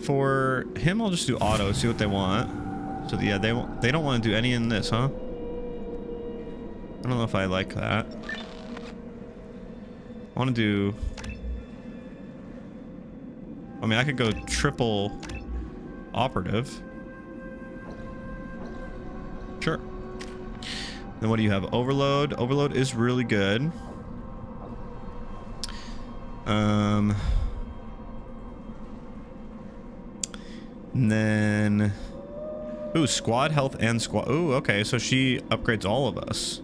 Speaker 1: For him, I'll just do auto. See what they want. So yeah, they don't want to do any in this, huh? I don't know if I like that. I want to do. I mean, I could go triple operative. Sure. Then what do you have? Overload. Overload is really good. And then, ooh, squad health and squad. Ooh, okay. So she upgrades all of us.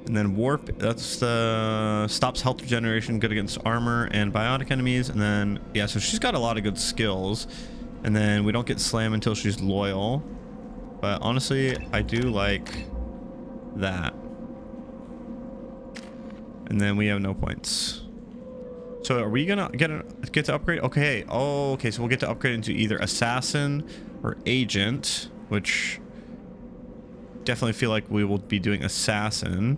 Speaker 1: And then warp, that's the stops health regeneration, good against armor and biotic enemies. And then, yeah, so she's got a lot of good skills. And then we don't get slam until she's loyal. But honestly, I do like that. And then we have no points. So are we gonna get to upgrade? Okay. Oh, okay. So we'll get to upgrade into either assassin or agent, which definitely feel like we will be doing assassin.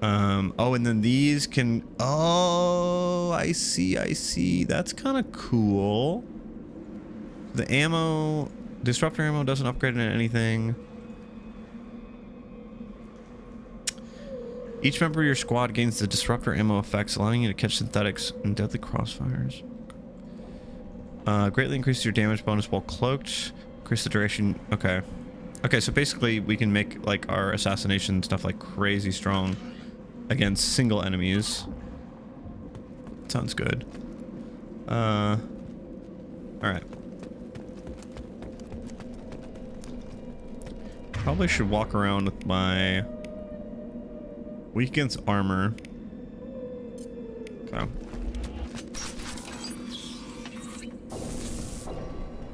Speaker 1: Oh, and then these can, oh, I see. That's kind of cool. The ammo, disruptor ammo doesn't upgrade into anything. Each member of your squad gains the disruptor ammo effects, allowing you to catch synthetics and deadly crossfires. Greatly increases your damage bonus while cloaked. Increase the duration. Okay. Okay, so basically we can make like our assassination stuff like crazy strong against single enemies. Sounds good. All right. Probably should walk around with my weak against armor. Okay.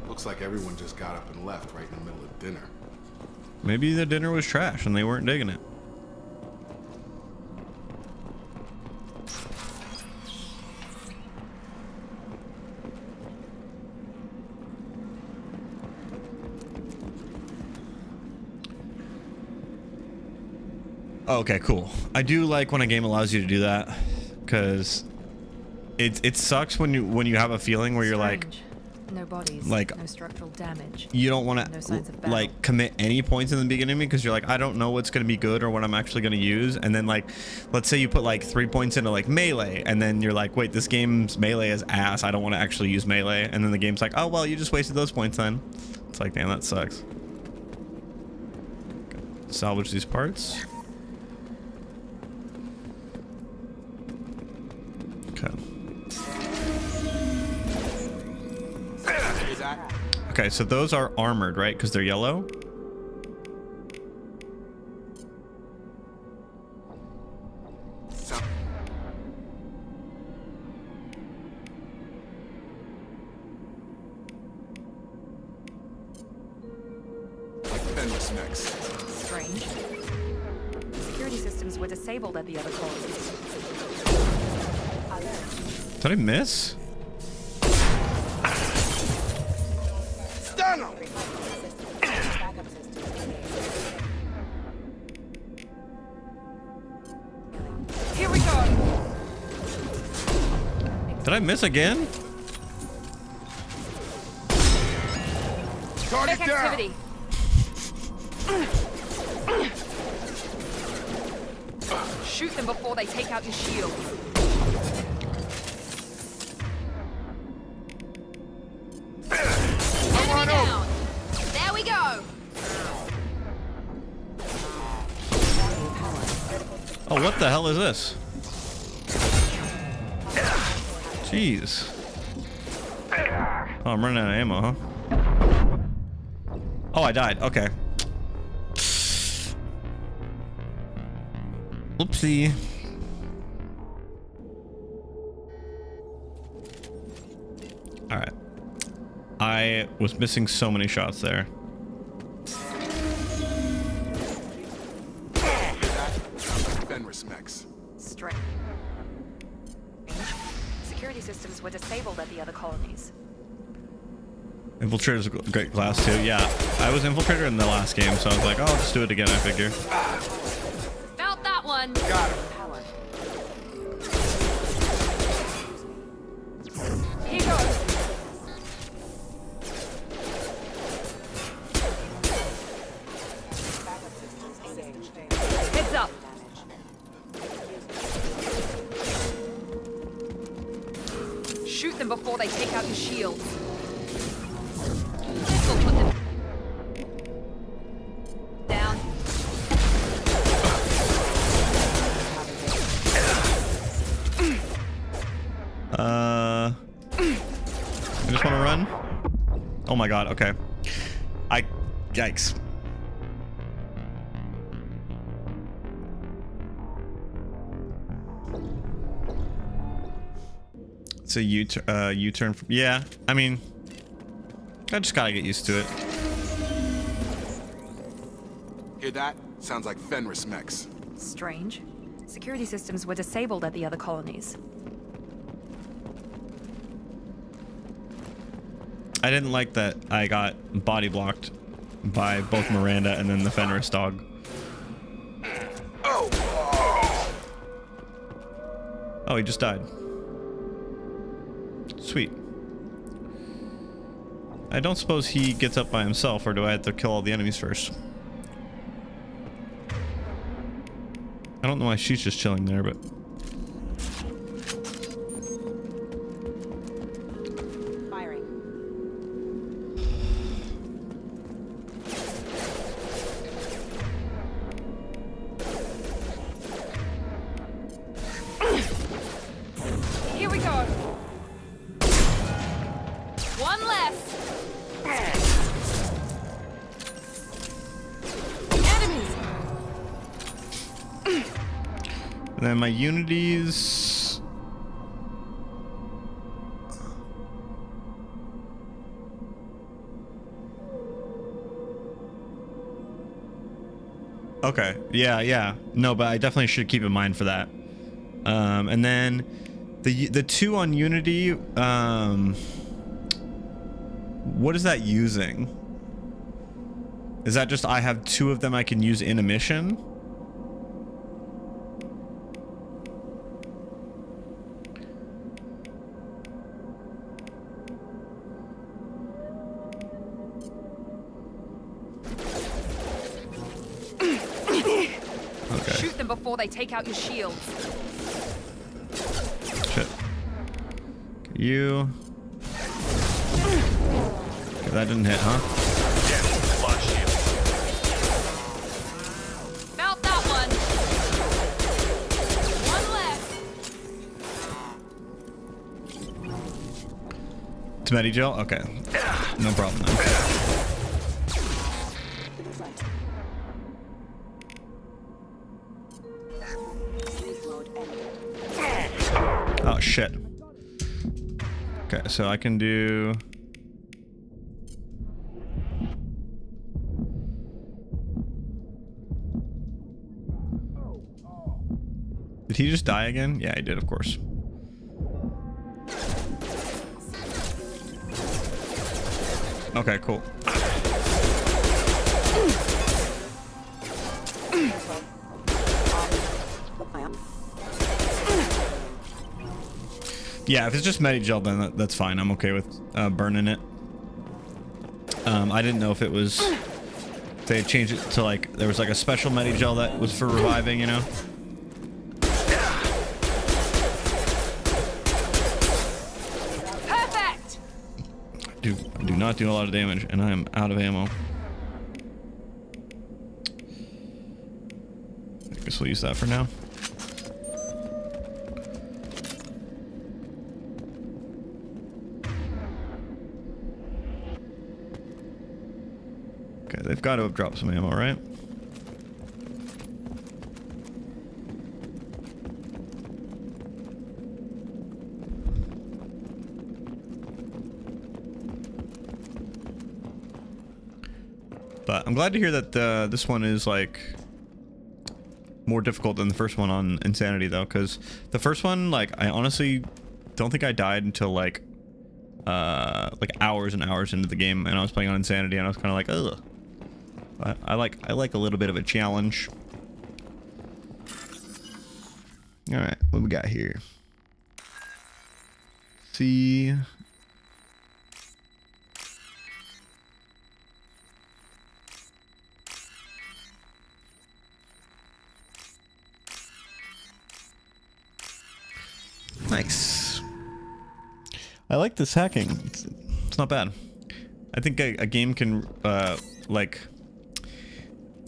Speaker 12: Looks like everyone just got up and left right in the middle of dinner.
Speaker 1: Maybe the dinner was trash and they weren't digging it. Okay, cool. I do like when a game allows you to do that, because it sucks when you have a feeling where you're like,
Speaker 2: no bodies,
Speaker 1: like
Speaker 2: no structural damage.
Speaker 1: You don't want
Speaker 2: No
Speaker 1: to
Speaker 2: signs of battle.
Speaker 1: like commit any points in the beginning because you're like, I don't know what's going to be good or what I'm actually going to use. And then like, let's say you put like 3 points into like melee, and then you're like, wait, this game's melee is ass. I don't want to actually use melee. And then the game's like, oh, well, you just wasted those points then. It's like, damn, that sucks. Okay. Salvage these parts. Okay. Okay, so those are armored, right? Because they're yellow.
Speaker 6: Strange. Security systems were disabled at the other colonies.
Speaker 1: Did I miss?
Speaker 11: Stun him!
Speaker 6: Here we go.
Speaker 1: Did I miss again?
Speaker 11: Target
Speaker 6: Make
Speaker 11: down!
Speaker 6: activity. Shoot them before they take out your shield.
Speaker 1: what the hell is this? Jeez. Oh, I'm running out of ammo, huh? Oh, I died. Okay. Oopsie. All right. I was missing so many shots there.
Speaker 7: Strange. Security systems were disabled at the other colonies.
Speaker 1: Infiltrator's a great class too. Yeah, I was infiltrator in the last game, so I was like, oh, I'll just do it again, I figure.
Speaker 2: Felt that one.
Speaker 12: Got him.
Speaker 2: Here goes. Heads up. Shoot them before they take out your shields. This will put them down.
Speaker 1: I just want to run. Oh my god, okay. Yikes. It's a U-turn from, yeah, I mean, I just gotta get used to it.
Speaker 12: Hear that? Sounds like Fenris mechs.
Speaker 7: Strange. Security systems were disabled at the other colonies.
Speaker 1: I didn't like that I got body blocked by both Miranda and then the Fenris dog. Oh, he just died. Sweet. I don't suppose he gets up by himself, or do I have to kill all the enemies first? I don't know why she's just chilling there, but...
Speaker 2: Here we go. One less. Enemies.
Speaker 1: And then my unities... Okay, yeah. No, but I definitely should keep in mind for that. And then the two on Unity, what is that using? Is that just I have two of them I can use in a mission? Okay.
Speaker 2: Shoot them before they take out your shields.
Speaker 1: Shit. You. Okay, that didn't hit, huh?
Speaker 2: Felt that one. One less.
Speaker 1: It's Medigel? Okay. No problem then. Oh shit. Okay, so I can do... Did he just die again? Yeah, he did, of course. Okay, cool. Yeah, if it's just Medigel, then that's fine. I'm okay with burning it. I didn't know if it was... If they had changed it to like... There was like a special Medigel that was for reviving, you know?
Speaker 2: Perfect.
Speaker 1: I do not do a lot of damage, and I am out of ammo. I guess we'll use that for now. they've got to have dropped some ammo, right? But I'm glad to hear that this one is like more difficult than the first one on Insanity, though, because the first one, like, I honestly don't think I died until like hours and hours into the game, and I was playing on Insanity, and I was kind of like, ugh. I like a little bit of a challenge. All right, what we got here? See. Nice. I like this hacking. It's not bad. I think a game can like,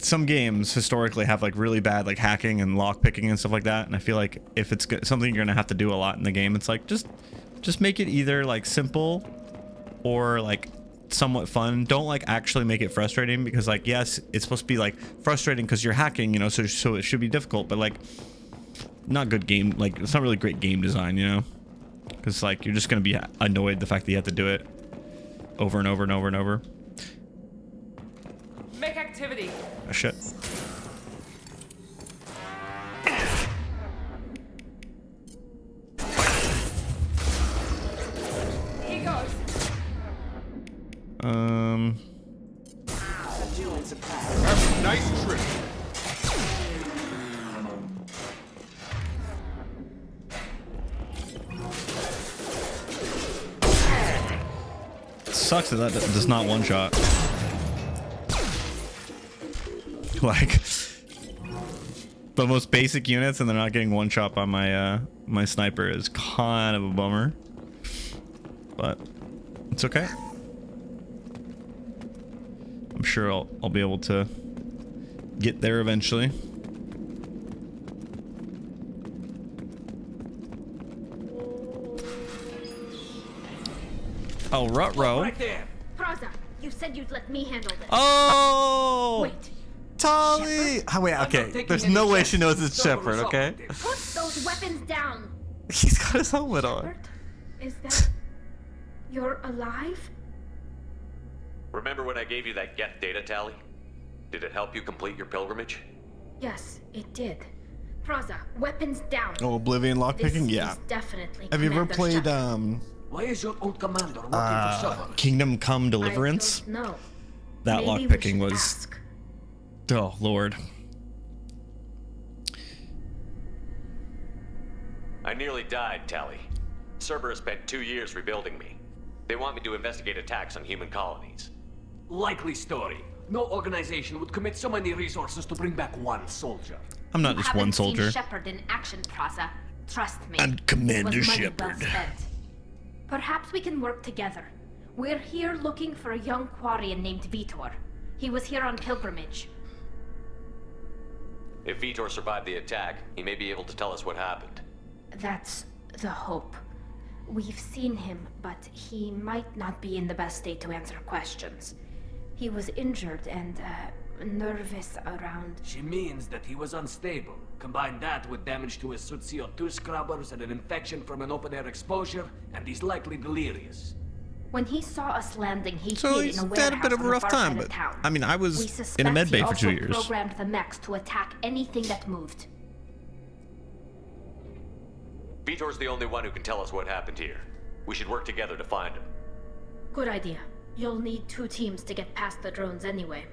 Speaker 1: some games historically have like really bad like hacking and lockpicking and stuff like that, and I feel like if it's something you're gonna have to do a lot in the game, it's like just make it either like simple or like somewhat fun. Don't like actually make it frustrating, because like, yes, it's supposed to be like frustrating because you're hacking, you know, so it should be difficult, but like not good game, like it's not really great game design, you know, because like you're just gonna be annoyed the fact that you have to do it over and over and over and over.
Speaker 14: Make activity.
Speaker 1: Oh shit.
Speaker 14: Here goes.
Speaker 12: Nice trick.
Speaker 1: Sucks that does not one shot. Like the most basic units, and they're not getting one shot by my my sniper is kind of a bummer, but it's okay. I'm sure I'll be able to get there eventually. Oh, Rutro.
Speaker 15: Right there. Praza, you said you'd let me handle this.
Speaker 1: Oh!
Speaker 15: Wait.
Speaker 1: Tali! Oh, wait, okay. There's no way she knows it's Shepard, okay?
Speaker 15: Put those weapons down.
Speaker 1: He's got his helmet on.
Speaker 15: Shepard? Is that... You're alive?
Speaker 9: Remember when I gave you that Geth data tally? Did it help you complete your pilgrimage?
Speaker 15: Yes, it did. Praza, weapons down.
Speaker 1: Oh, Oblivion lockpicking? Yeah.
Speaker 15: Definitely.
Speaker 1: Have you ever
Speaker 15: Commander
Speaker 1: played,
Speaker 15: Shepard.
Speaker 3: Why is your old commander working for Shepard?
Speaker 1: Kingdom Come Deliverance?
Speaker 15: No.
Speaker 1: That lockpicking was... Oh, Lord.
Speaker 9: I nearly died, Tally. Cerberus spent 2 years rebuilding me. They want me to investigate attacks on human colonies.
Speaker 3: Likely story. No organization would commit so many resources to bring back one soldier.
Speaker 1: I'm not just one soldier.
Speaker 15: Shepard in action, Praza. Trust me.
Speaker 1: I'm Commander
Speaker 15: It was money
Speaker 1: Shepard.
Speaker 15: well spent. Perhaps we can work together. We're here looking for a young Quarian named Vitor. He was here on pilgrimage.
Speaker 9: If Vitor survived the attack, he may be able to tell us what happened.
Speaker 15: That's the hope. We've seen him, but he might not be in the best state to answer questions. He was injured and, nervous around...
Speaker 3: She means that he was unstable. Combine that with damage to his suit CO2 scrubbers and an infection from an open-air exposure, and he's likely delirious.
Speaker 15: When he saw us landing, he
Speaker 1: So
Speaker 15: hid
Speaker 1: he's
Speaker 15: in a
Speaker 1: had a
Speaker 15: warehouse
Speaker 1: bit of a
Speaker 15: on the
Speaker 1: rough
Speaker 15: far
Speaker 1: time,
Speaker 15: side of
Speaker 1: but
Speaker 15: town.
Speaker 1: I mean, I
Speaker 15: We
Speaker 1: was in a
Speaker 15: suspect
Speaker 1: med bay
Speaker 15: he
Speaker 1: for 2
Speaker 15: also
Speaker 1: years.
Speaker 15: programmed the mechs to attack anything that moved.
Speaker 9: Vitor's the only one who can tell us what happened here. We should work together to find him.
Speaker 15: Good idea. You'll need 2 teams to get past the drones anyway.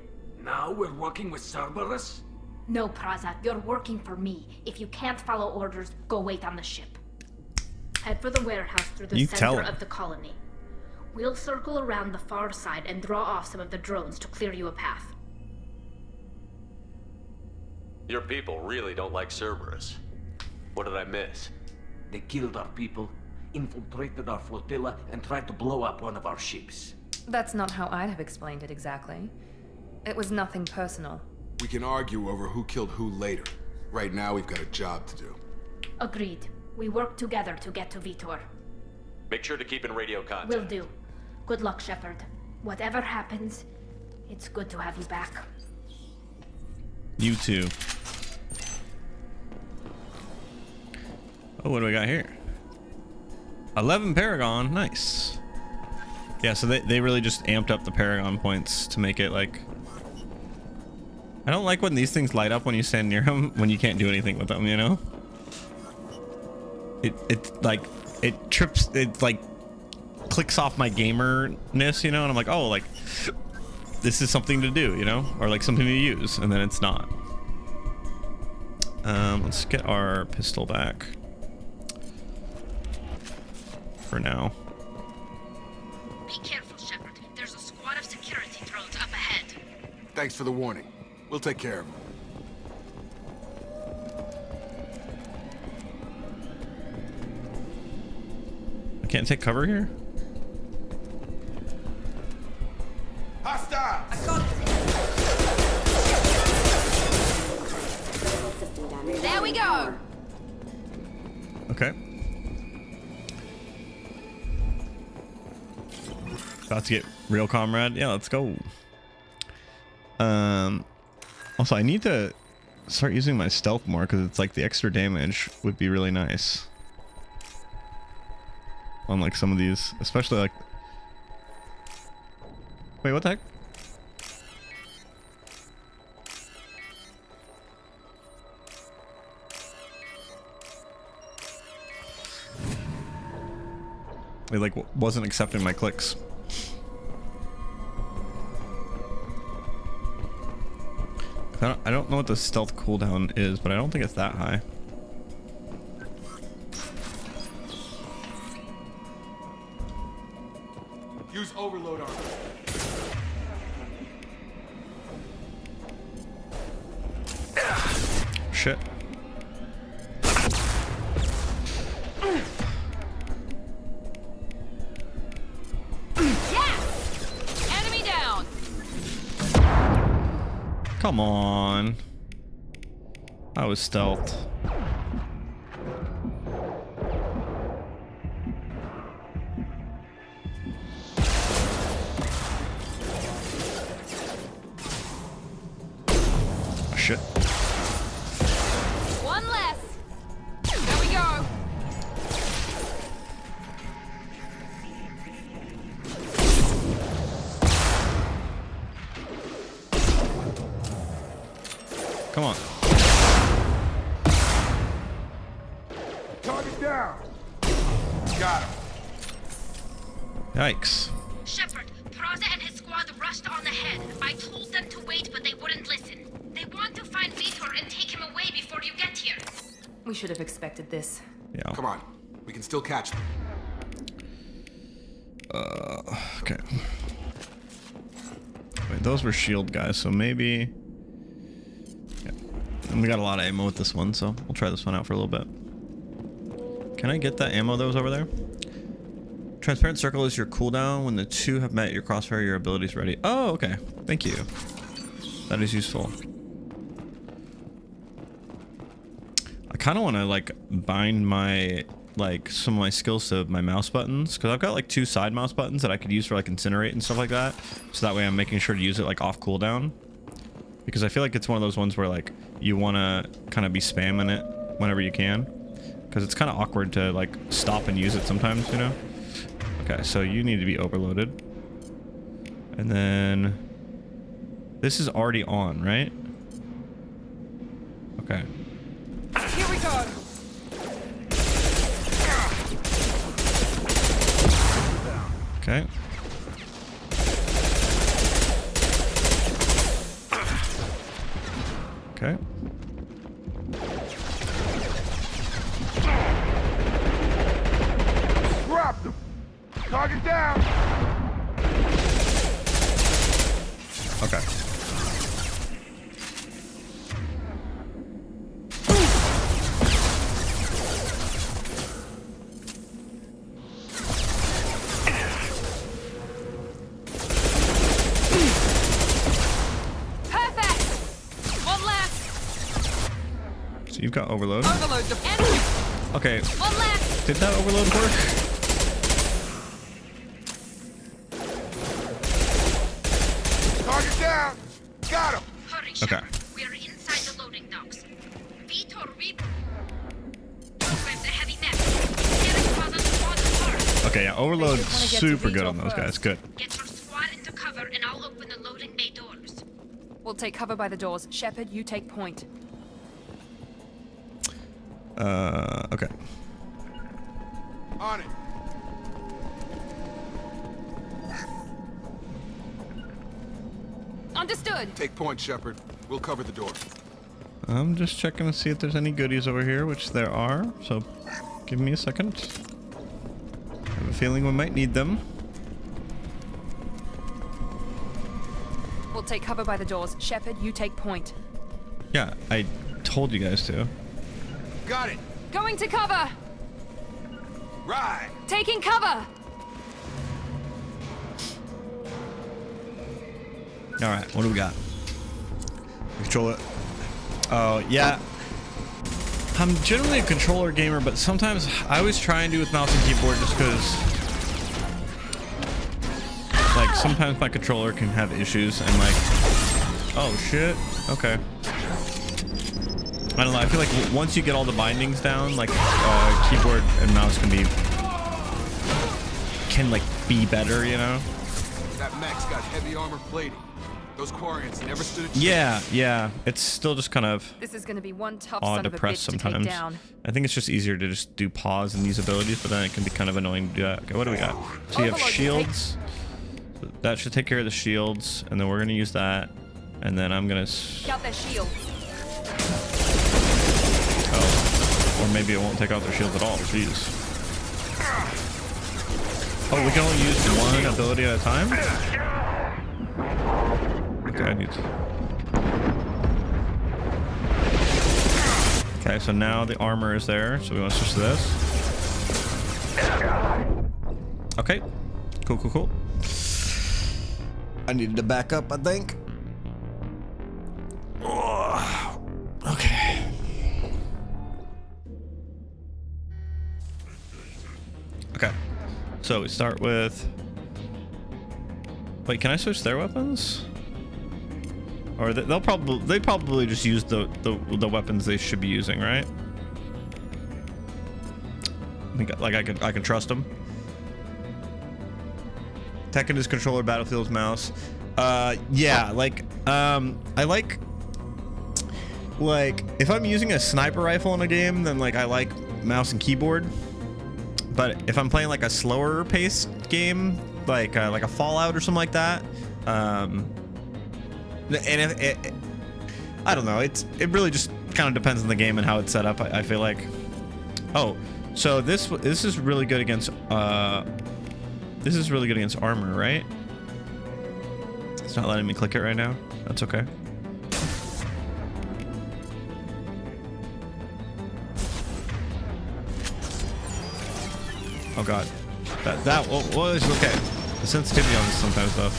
Speaker 3: Now we're working with Cerberus?
Speaker 15: No, Praza, you're working for me. If you can't follow orders, go wait on the ship. Head for the warehouse through the
Speaker 1: You tell
Speaker 15: center
Speaker 1: him.
Speaker 15: of the colony. We'll circle around the far side and draw off some of the drones to clear you a path.
Speaker 9: Your people really don't like Cerberus. What did I miss?
Speaker 3: They killed our people, infiltrated our flotilla, and tried to blow up one of our ships.
Speaker 2: That's not how I'd have explained it exactly. It was nothing personal.
Speaker 12: We can argue over who killed who later. Right now, we've got a job to do.
Speaker 15: Agreed. We work together to get to Vitor.
Speaker 9: Make sure to keep in radio contact.
Speaker 15: Will do. Good luck, Shepard. Whatever happens, It's good to have you back.
Speaker 1: You too. Oh, what do we got here? 11 Paragon, nice. Yeah, so they really just amped up the Paragon points to make it like... I don't like when these things light up when you stand near them, when you can't do anything with them, you know? It like, it trips, it like clicks off my gamerness, you know? And I'm like, oh, like, this is something to do, you know? Or like something to use, and then it's not. Let's get our pistol back. For now.
Speaker 15: Be careful, Shepard. There's a squad of security drones up ahead.
Speaker 12: Thanks for the warning. We'll take care of them.
Speaker 1: I can't take cover here?
Speaker 12: Hostile!
Speaker 13: I got it!
Speaker 2: There we go!
Speaker 1: Okay. About to get real comrade. Yeah, let's go. Also, I need to start using my stealth more because it's like the extra damage would be really nice. On like some of these, especially like... Wait, what the heck? It like wasn't accepting my clicks. I don't know what the stealth cooldown is, but I don't think it's that high.
Speaker 12: Use overload on them.
Speaker 1: Shit.
Speaker 2: Enemy down!
Speaker 1: Come on. I was stealthed. Oh, shit.
Speaker 2: One less! There we go!
Speaker 1: Come on.
Speaker 12: Target down. Got him.
Speaker 1: Yikes.
Speaker 15: Shepard, Praza and his squad rushed on ahead. I told them to wait, but they wouldn't listen. They want to find Vitor and take him away before you get here.
Speaker 2: We should have expected this.
Speaker 1: Yeah.
Speaker 12: Come on. We can still catch them.
Speaker 1: Okay. Wait, those were shield guys, so maybe... Yeah. And we got a lot of ammo with this one, so we'll try this one out for a little bit. Can I get that ammo that was over there? Transparent circle is your cooldown. When the two have met your crossfire, your ability is ready. Oh, okay. Thank you. That is useful. I kind of want to like bind my some of my skills to my mouse buttons, because I've got like 2 side mouse buttons that I could use for like incinerate and stuff like that. So that way I'm making sure to use it like off cooldown, because I feel like it's one of those ones where like you want to kind of be spamming it whenever you can, because it's kind of awkward to like stop and use it sometimes, you know. Okay, so you need to be overloaded, and then this is already on, right? Okay.
Speaker 14: Here we go.
Speaker 1: Okay. Okay.
Speaker 12: Drop them. Target down.
Speaker 1: Okay.
Speaker 2: Perfect! One left!
Speaker 1: So you've got overload.
Speaker 2: Overload the enemy!
Speaker 1: Okay.
Speaker 2: One left!
Speaker 1: Did that overload work?
Speaker 12: Target
Speaker 1: Okay.
Speaker 15: We are inside the loading docks. Vitor, grab the heavy net. Get a squad apart.
Speaker 1: Okay, yeah, Overload super good on those guys. Good.
Speaker 15: Get your squad into cover, and I'll open the loading bay doors.
Speaker 6: We'll take cover by the doors. Shepard, you take point.
Speaker 1: Okay.
Speaker 12: On it.
Speaker 6: Understood.
Speaker 12: Take point, Shepard. We'll cover the door.
Speaker 1: I'm just checking to see if there's any goodies over here, which there are. So, give me a second. I have a feeling we might need them.
Speaker 6: We'll take cover by the doors. Shepard, you take point.
Speaker 1: Yeah, I told you guys to.
Speaker 12: Got it.
Speaker 6: Going to cover.
Speaker 12: Right.
Speaker 6: Taking cover.
Speaker 1: All right, what do we got? Control it. Oh, yeah. I'm generally a controller gamer, but sometimes I always try and do with mouse and keyboard just because, like, sometimes my controller can have issues and, like, oh, shit. Okay. I don't know. I feel like once you get all the bindings down, like, keyboard and mouse can be better, you know?
Speaker 12: That mech's got heavy armor plating. Those Quarians never stood a chance.
Speaker 1: Yeah. It's still just kind of
Speaker 6: This is going to be one tough
Speaker 1: odd
Speaker 6: son
Speaker 1: to
Speaker 6: of a
Speaker 1: press
Speaker 6: bitch to take
Speaker 1: sometimes.
Speaker 6: down.
Speaker 1: I think it's just easier to just do pause in these abilities, but then it can be kind of annoying to do that. Okay, what do we got? So you have shields. So that should take care of the shields, and then we're gonna use that, and then I'm gonna.
Speaker 6: Got their shields.
Speaker 1: Oh, or maybe it won't take out their shields at all. Jeez. Oh, we can only use one ability at a time. Okay, I need to. Okay, so now the armor is there, so we want to switch to this. Okay, cool. I needed to back up, I think. Okay. Okay, so we start with. Wait, can I switch their weapons? Or they probably just use the weapons they should be using, right? I think like I can trust them. Tekken is controller, Battlefield's mouse. Yeah, I like if I'm using a sniper rifle in a game, then like I like mouse and keyboard. But if I'm playing like a slower paced game, like a Fallout or something like that, and I don't know, it really just kind of depends on the game and how it's set up. I feel like. Oh, so this is really good against armor, right? It's not letting me click it right now. That's okay. Oh god, that was okay. The sensitivity on this sometimes though.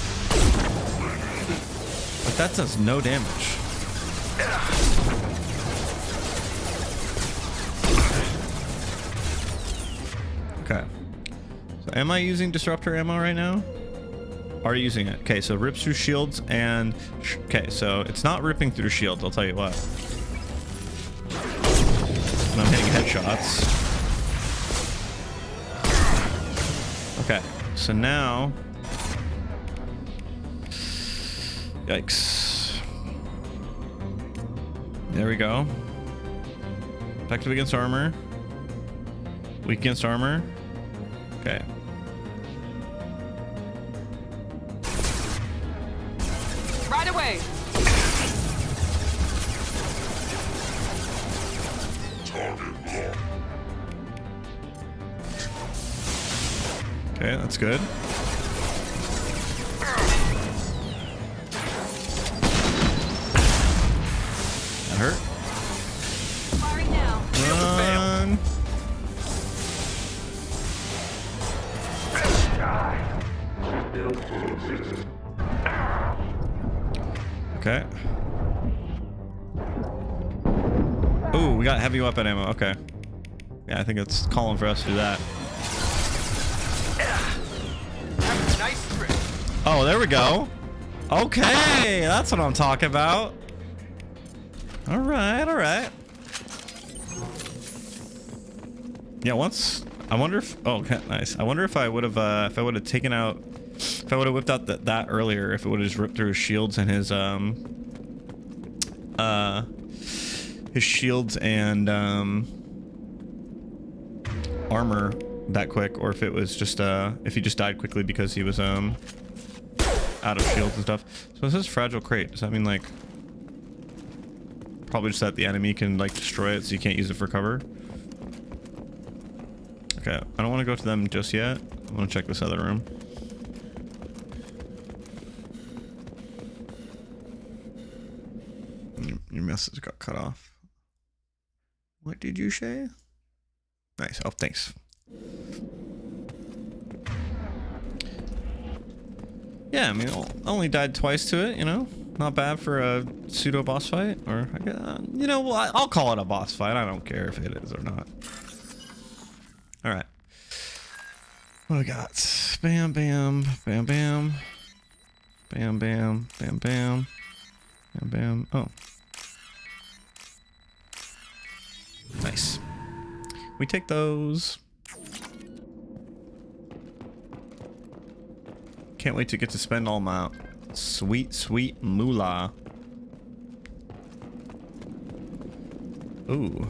Speaker 1: But that does no damage. Okay. So am I using disruptor ammo right now? Are you using it? Okay, so rips through shields and... okay, so it's not ripping through shields, I'll tell you what. And I'm hitting headshots. Okay, so now... yikes. There we go. Effective against armor. Weak against armor. Okay.
Speaker 6: Right away.
Speaker 1: Okay, that's good. That hurt.
Speaker 6: Firing now.
Speaker 1: Run. Okay. Ooh, we got heavy weapon ammo. Okay. Yeah, I think it's calling for us to do that.
Speaker 14: Nice trick.
Speaker 1: Oh, there we go. Okay, that's what I'm talking about. All right. Yeah, once I wonder if okay, nice. I wonder if I would have taken out, if I would have whipped out that earlier, if it would have just ripped through his shields and his shields and armor that quick, or if it was just if he just died quickly because he was out of shields and stuff. So it says fragile crate. Does that mean like probably just that the enemy can like destroy it so you can't use it for cover? Okay, I don't want to go to them just yet. I want to check this other room. Your message got cut off. What did you say? Nice. Oh, thanks. Yeah, I mean, I only died twice to it, you know? Not bad for a pseudo boss fight. Or, you know, well, I'll call it a boss fight. I don't care if it is or not. Alright. What do we got? Bam, bam, bam, bam. Bam, bam, bam, bam. Bam, bam. Oh. Nice. We take those. Can't wait to get to spend all my sweet, sweet moolah. Ooh.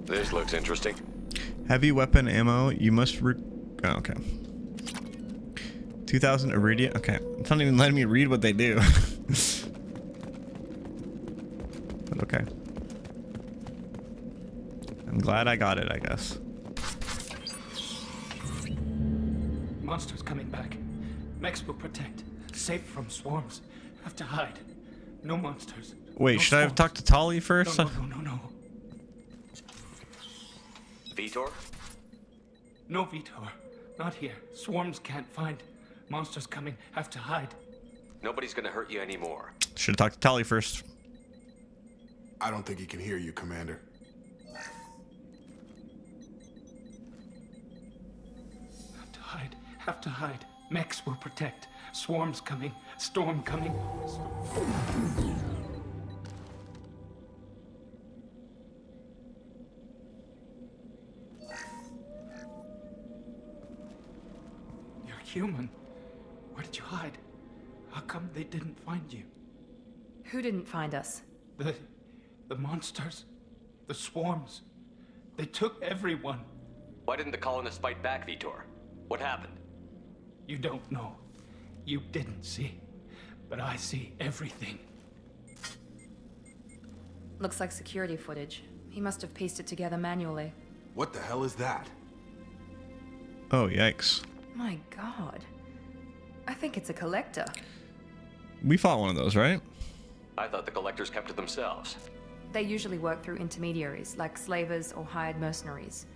Speaker 9: This looks interesting.
Speaker 1: Heavy weapon ammo. You must oh, okay. 2,000 iridium. Okay. It's not even letting me read what they do. But okay. I'm glad I got it, I guess.
Speaker 14: Monsters coming back. Mechs will protect. Safe from swarms. Have to hide. No monsters.
Speaker 1: Wait,
Speaker 14: no
Speaker 1: should I have talked to Tali first?
Speaker 14: No.
Speaker 9: Vitor?
Speaker 14: No, Vitor. Not here. Swarms can't find. Monsters coming. Have to hide.
Speaker 9: Nobody's gonna hurt you anymore.
Speaker 1: Should have talked to Tali first.
Speaker 12: I don't think he can hear you, Commander.
Speaker 14: Have to hide. Mechs will protect. Swarms coming. Storm coming. You're human. Where did you hide? How come they didn't find you?
Speaker 2: Who didn't find us?
Speaker 14: The monsters. The swarms. They took everyone.
Speaker 9: Why didn't the colonists fight back, Vitor? What happened?
Speaker 14: You don't know. You didn't see. But I see everything.
Speaker 2: Looks like security footage. He must have pieced it together manually.
Speaker 12: What the hell is that?
Speaker 1: Oh, yikes.
Speaker 2: My god. I think it's a collector.
Speaker 1: We fought one of those, right?
Speaker 9: I thought the collectors kept to themselves.
Speaker 2: They usually work through intermediaries, like slavers or hired mercenaries.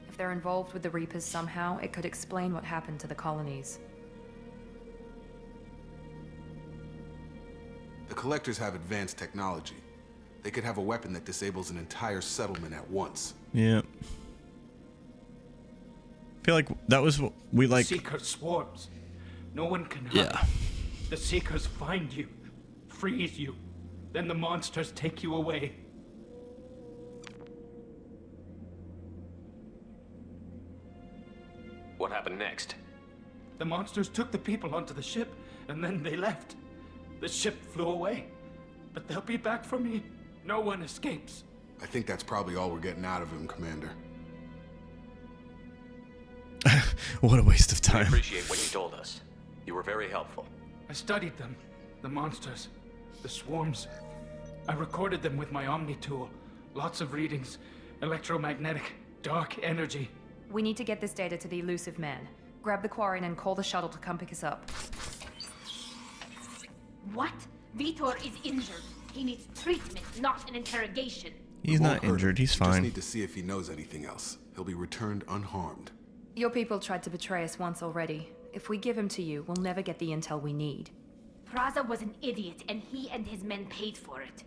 Speaker 2: If they're involved with the Reapers somehow, it could explain what happened to the colonies.
Speaker 12: The collectors have advanced technology. They could have a weapon that disables an entire settlement at once.
Speaker 1: Yeah. I feel like that was what we like.
Speaker 14: Seekers swarms. No one can hide.
Speaker 1: Yeah.
Speaker 14: The Seekers find you, freeze you, then the monsters take you away.
Speaker 9: What happened next?
Speaker 14: The monsters took the people onto the ship, and then they left. The ship flew away. But they'll be back for me. No one escapes.
Speaker 12: I think that's probably all we're getting out of him, Commander.
Speaker 1: What a waste of
Speaker 9: I
Speaker 1: time.
Speaker 9: appreciate what you told us. You were very helpful.
Speaker 14: I studied them. The monsters. The swarms. I recorded them with my Omni tool. Lots of readings. Electromagnetic. Dark energy.
Speaker 2: We need to get this data to the elusive man. Grab the Quarren and call the shuttle to come pick us up.
Speaker 15: What? Vitor is injured. He needs treatment, not an interrogation.
Speaker 1: He's not injured, he's
Speaker 12: We just
Speaker 1: fine.
Speaker 12: need to see if he knows anything else. He'll be returned unharmed.
Speaker 2: Your people tried to betray us once already. If we give him to you, we'll never get the intel we need.
Speaker 15: Praza was an idiot, and he and his men paid for it.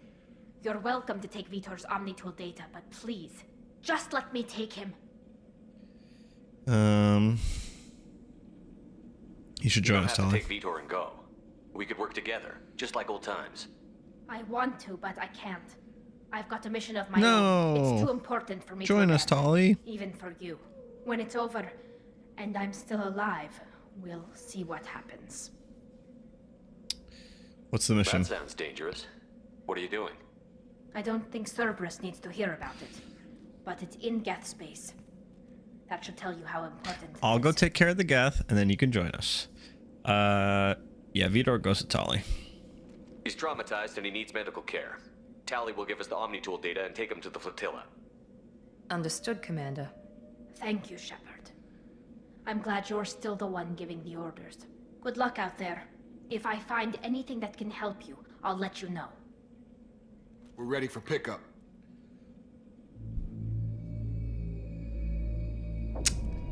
Speaker 15: You're welcome to take Vitor's Omnitool data, but please, just let me take him.
Speaker 1: You should join us,
Speaker 9: You don't have
Speaker 1: Tali.
Speaker 9: to take Vitor and go. We could work together, just like old times.
Speaker 15: I want to, but I can't. I've got a mission of my
Speaker 1: No.
Speaker 15: own. It's too important for me
Speaker 1: Join
Speaker 15: to
Speaker 1: us,
Speaker 15: abandon,
Speaker 1: Tali.
Speaker 15: even for you. When it's over, and I'm still alive, we'll see what happens.
Speaker 1: What's the mission?
Speaker 9: That sounds dangerous. What are you doing?
Speaker 15: I don't think Cerberus needs to hear about it, but it's in Geth space. That should tell you how important it
Speaker 1: I'll
Speaker 15: is.
Speaker 1: go take care of the Geth, and then you can join us. Yeah, Vidor goes to Tali.
Speaker 9: He's traumatized and he needs medical care. Tali will give us the Omni-Tool data and take him to the flotilla.
Speaker 2: Understood, Commander.
Speaker 15: Thank you, Shepard. I'm glad you're still the one giving the orders. Good luck out there. If I find anything that can help you, I'll let you know.
Speaker 12: We're ready for pickup.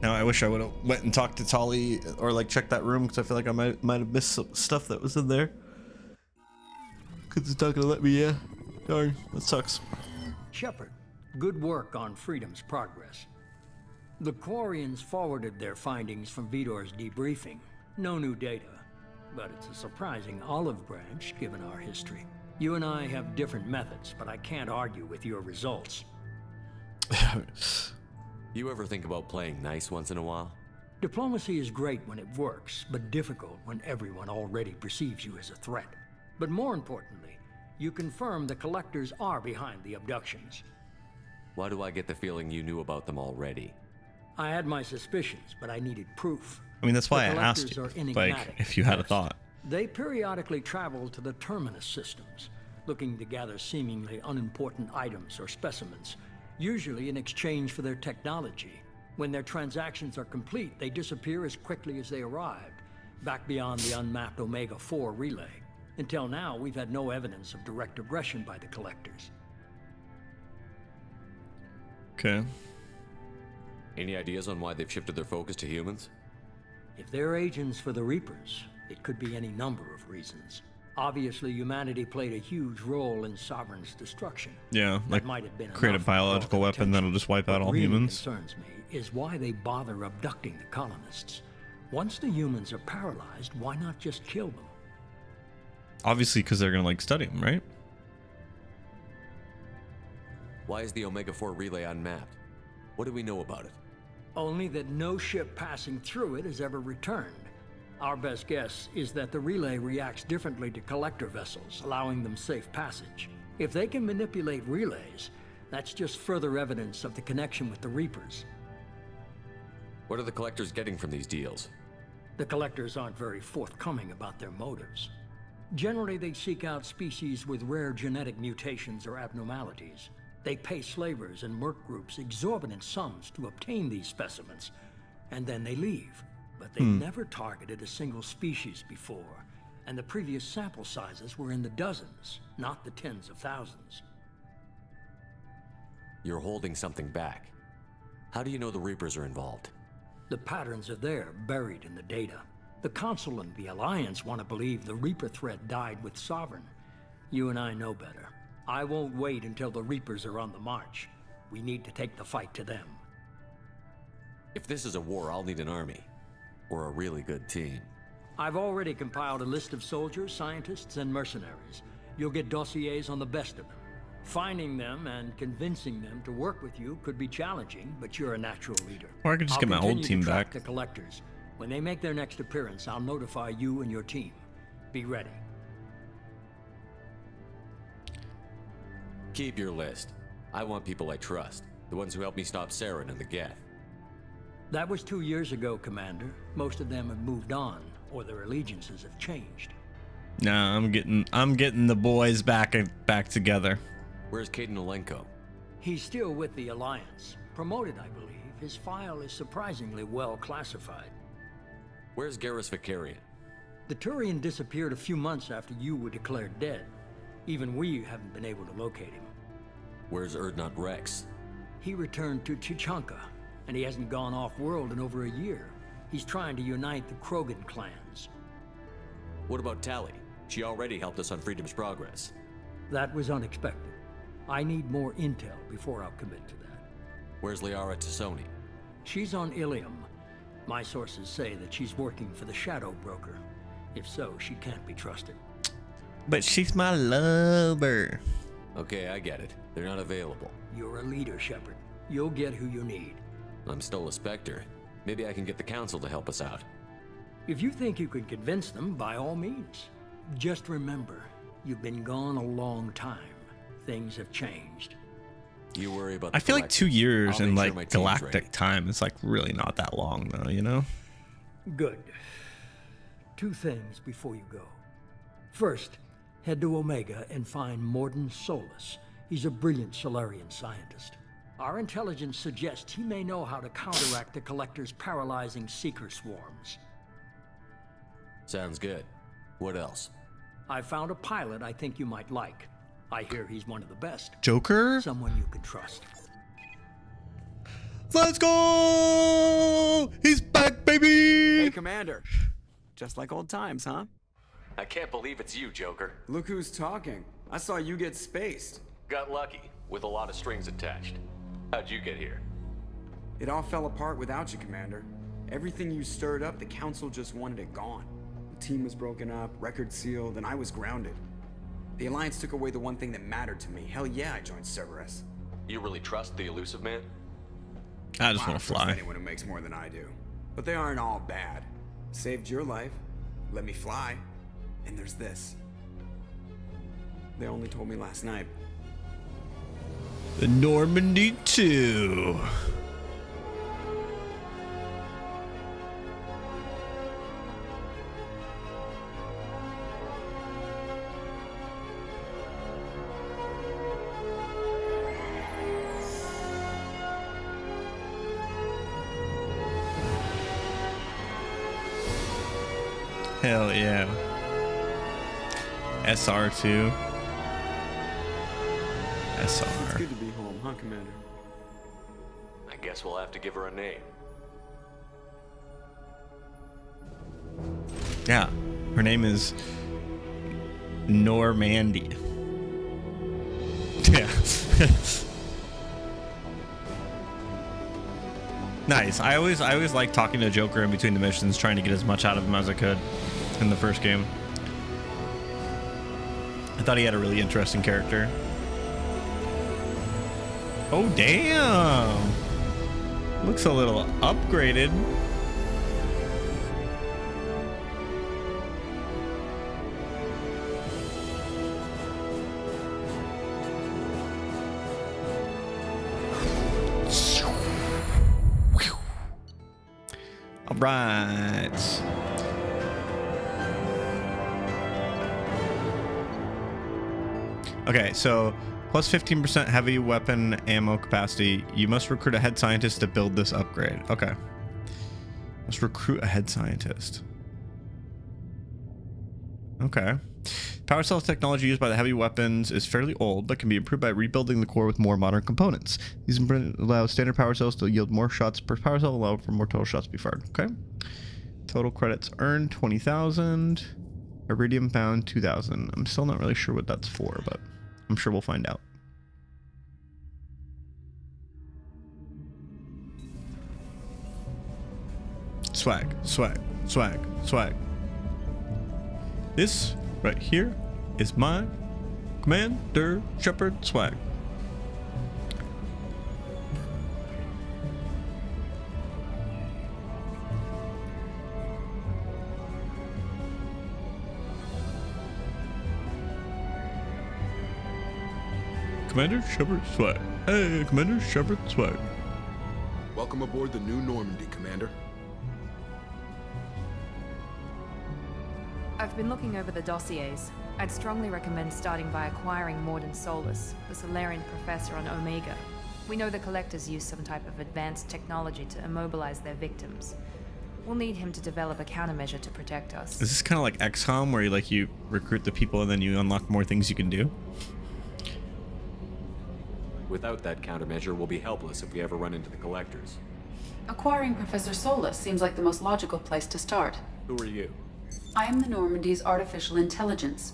Speaker 1: Now I wish I would have went and talked to Tali or like checked that room because I feel like I might have missed some stuff that was in there. Cause it's not gonna let me. Yeah, darn, that sucks.
Speaker 3: Shepard, good work on Freedom's progress. The Quarians forwarded their findings from Vidor's debriefing. No new data, but it's a surprising olive branch given our history. You and I have different methods, but I can't argue with your results.
Speaker 9: You ever think about playing nice once in a while?
Speaker 3: Diplomacy is great when it works, but difficult when everyone already perceives you as a threat. But more importantly, you confirm the Collectors are behind the abductions.
Speaker 9: Why do I get the feeling you knew about them already?
Speaker 3: I had my suspicions, but I needed proof.
Speaker 1: I mean, that's why I
Speaker 3: The
Speaker 1: asked
Speaker 3: Collectors
Speaker 1: you,
Speaker 3: are
Speaker 1: like,
Speaker 3: enigmatic
Speaker 1: if you had a
Speaker 3: first.
Speaker 1: thought.
Speaker 3: They periodically travel to the Terminus systems, looking to gather seemingly unimportant items or specimens, usually in exchange for their technology. When their transactions are complete, they disappear as quickly as they arrived, back beyond the unmapped Omega-4 relay. Until now, we've had no evidence of direct aggression by the Collectors.
Speaker 1: Okay.
Speaker 9: Any ideas on why they've shifted their focus to humans?
Speaker 3: If they're agents for the Reapers, it could be any number of reasons. Obviously, humanity played a huge role in Sovereign's destruction.
Speaker 1: Yeah,
Speaker 3: That
Speaker 1: like
Speaker 3: might have been
Speaker 1: create a
Speaker 3: enough to draw
Speaker 1: biological
Speaker 3: their
Speaker 1: weapon that'll just wipe out
Speaker 3: What
Speaker 1: all
Speaker 3: really
Speaker 1: humans.
Speaker 3: concerns me is why they bother abducting the colonists. Once the humans are paralyzed, why not just kill them?
Speaker 1: Obviously, because they're gonna like study them, right?
Speaker 9: Why is the Omega-4 relay unmapped? What do we know about it?
Speaker 3: Only that no ship passing through it has ever returned. Our best guess is that the relay reacts differently to collector vessels, allowing them safe passage. If they can manipulate relays, that's just further evidence of the connection with the Reapers.
Speaker 9: What are the Collectors getting from these deals?
Speaker 3: The Collectors aren't very forthcoming about their motives. Generally, they seek out species with rare genetic mutations or abnormalities. They pay slavers and merc groups exorbitant sums to obtain these specimens, and then they leave. But they've never targeted a single species before, and the previous sample sizes were in the dozens, not the tens of thousands.
Speaker 9: You're holding something back. How do you know the Reapers are involved?
Speaker 3: The patterns are there, buried in the data. The Council and the Alliance want to believe the Reaper threat died with Sovereign. You and I know better. I won't wait until the Reapers are on the march. We need to take the fight to them.
Speaker 9: If this is a war, I'll need an army. Or a really good team.
Speaker 3: I've already compiled a list of soldiers, scientists, and mercenaries. You'll get dossiers on the best of them. Finding them and convincing them to work with you could be challenging, but you're a natural leader.
Speaker 1: Or I could just get my old
Speaker 3: continue
Speaker 1: team
Speaker 3: to track
Speaker 1: back.
Speaker 3: the Collectors. When they make their next appearance, I'll notify you and your team. Be ready.
Speaker 9: Keep your list. I want people I trust. The ones who helped me stop Saren and the Geth.
Speaker 3: That was 2 years ago, Commander. Most of them have moved on, or their allegiances have changed.
Speaker 1: Nah, I'm getting the boys back together.
Speaker 9: Where's Caden Olenko?
Speaker 3: He's still with the Alliance. Promoted, I believe. His file is surprisingly well classified.
Speaker 9: Where's Garrus Vicarian?
Speaker 3: The Turian disappeared a few months after you were declared dead. Even we haven't been able to locate him.
Speaker 9: Where's Erdnot Rex?
Speaker 3: He returned to Chichanka, and he hasn't gone off-world in over a year. He's trying to unite the Krogan clans.
Speaker 9: What about Tali? She already helped us on Freedom's Progress.
Speaker 3: That was unexpected. I need more intel before I'll commit to that.
Speaker 9: Where's Liara Tassoni?
Speaker 3: She's on Ilium. My sources say that she's working for the Shadow Broker. If so, she can't be trusted.
Speaker 1: But she's my lover.
Speaker 9: Okay, I get it. They're not available.
Speaker 3: You're a leader, Shepard. You'll get who you need.
Speaker 9: I'm still a Spectre. Maybe I can get the Council to help us out.
Speaker 3: If you think you can convince them, by all means. Just remember, you've been gone a long time. Things have changed.
Speaker 9: You worry about
Speaker 1: I feel like 2 years
Speaker 9: I'll
Speaker 1: in
Speaker 9: make sure my
Speaker 1: like
Speaker 9: team's
Speaker 1: galactic
Speaker 9: ready.
Speaker 1: time is like really not that long though, you know?
Speaker 3: Good. 2 things before you go. First, head to Omega and find Morden Solus. He's a brilliant Solarian scientist. Our intelligence suggests he may know how to counteract the Collector's paralyzing Seeker swarms.
Speaker 9: Sounds good. What else?
Speaker 3: I found a pilot I think you might like. I hear he's one of the best.
Speaker 1: Joker?
Speaker 3: Someone you can trust.
Speaker 1: Let's go! He's back, baby!
Speaker 4: Hey, Commander. Just like old times, huh?
Speaker 9: I can't believe it's you, Joker.
Speaker 4: Look who's talking. I saw you get spaced.
Speaker 9: Got lucky, with a lot of strings attached. How'd you get here?
Speaker 4: It all fell apart without you, Commander. Everything you stirred up, the Council just wanted it gone. The team was broken up, record sealed, and I was grounded. The Alliance took away the one thing that mattered to me. Hell yeah, I joined Cerberus.
Speaker 9: You really trust the Elusive Man?
Speaker 1: I just
Speaker 4: Wow,
Speaker 1: want to
Speaker 4: trust
Speaker 1: fly.
Speaker 4: anyone who makes more than I do. But they aren't all bad. Saved your life, let me fly, and there's this. They only told me last night.
Speaker 1: The Normandy 2. Hell yeah. SR2.
Speaker 4: It's
Speaker 1: SR.
Speaker 4: good to be home, huh, Commander?
Speaker 9: I guess we'll have to give her a name.
Speaker 1: Yeah. Her name is Normandy. Yeah. Nice. I always like talking to Joker in between the missions, trying to get as much out of him as I could in the first game. I thought he had a really interesting character. Oh damn! Looks a little upgraded. All right. Okay, so plus 15% heavy weapon ammo capacity. You must recruit a head scientist to build this upgrade. Okay. Must recruit a head scientist. Okay. Power cell technology used by the heavy weapons is fairly old, but can be improved by rebuilding the core with more modern components. These allow standard power cells to yield more shots per power cell, allow for more total shots to be fired. Okay. Total credits earned 20,000. Iridium bound 2,000. I'm still not really sure what that's for, but I'm sure we'll find out. Swag, swag, swag, swag. This right here is my Commander Shepard swag. Commander Shepard swag. Hey, Commander Shepard swag.
Speaker 12: Welcome aboard the new Normandy, Commander.
Speaker 2: I've been looking over the dossiers. I'd strongly recommend starting by acquiring Morden Solus, the Solarian professor on Omega. We know the Collectors use some type of advanced technology to immobilize their victims. We'll need him to develop a countermeasure to protect us.
Speaker 1: Is this kind of like XCOM where you recruit the people and then you unlock more things you can do?
Speaker 9: Without that countermeasure, we'll be helpless if we ever run into the Collectors.
Speaker 16: Acquiring Professor Solus seems like the most logical place to start.
Speaker 9: Who are you?
Speaker 16: I am the Normandy's artificial intelligence.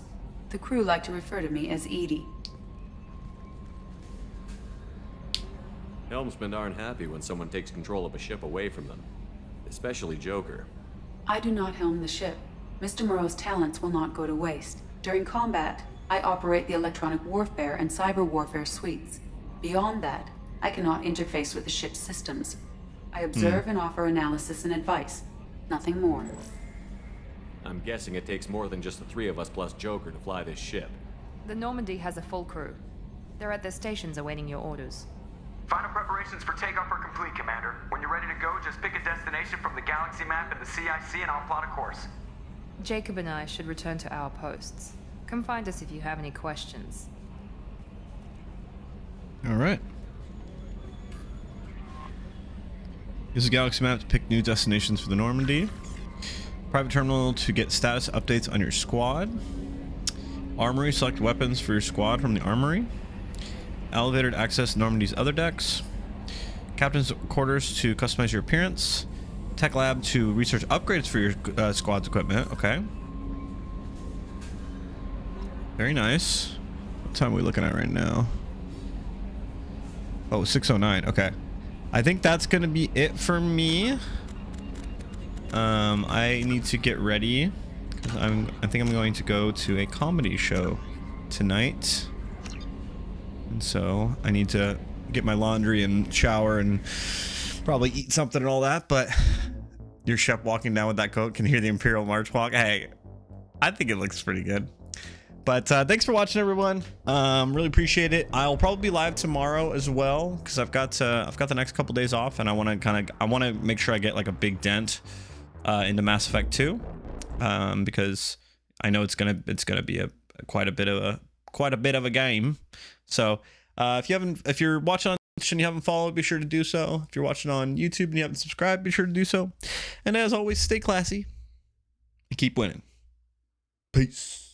Speaker 16: The crew like to refer to me as Edie.
Speaker 9: Helmsmen aren't happy when someone takes control of a ship away from them. Especially Joker.
Speaker 16: I do not helm the ship. Mr. Moreau's talents will not go to waste. During combat, I operate the electronic warfare and cyber warfare suites. Beyond that, I cannot interface with the ship's systems. I observe and offer analysis and advice. Nothing more.
Speaker 9: I'm guessing it takes more than just the three of us plus Joker to fly this ship.
Speaker 2: The Normandy has a full crew. They're at their stations awaiting your orders.
Speaker 17: Final preparations for takeoff are complete, Commander. When you're ready to go, just pick a destination from the galaxy map and the CIC and I'll plot a course.
Speaker 2: Jacob and I should return to our posts. Come find us if you have any questions.
Speaker 1: All right. Use the galaxy map to pick new destinations for the Normandy. Private terminal to get status updates on your squad. Armory, select weapons for your squad from the armory. Elevator to access Normandy's other decks. Captain's quarters to customize your appearance. Tech lab to research upgrades for your squad's equipment. Okay. Very nice. What time are we looking at right now? Oh, 6:09. Okay. I think that's gonna be it for me. I need to get ready because I think I'm going to go to a comedy show tonight, and so I need to get my laundry and shower and probably eat something and all that. But your Shep walking down with that coat, can hear the Imperial March walk. Hey, I think it looks pretty good. But thanks for watching, everyone. Really appreciate it. I'll probably be live tomorrow as well because I've got the next couple days off, and I want to make sure I get like a big dent into Mass Effect 2, because I know it's gonna be quite a bit of a game. So if you're watching on Twitch and you haven't followed, be sure to do so. If you're watching on YouTube and you haven't subscribed, be sure to do so. And as always, stay classy and keep winning. Peace.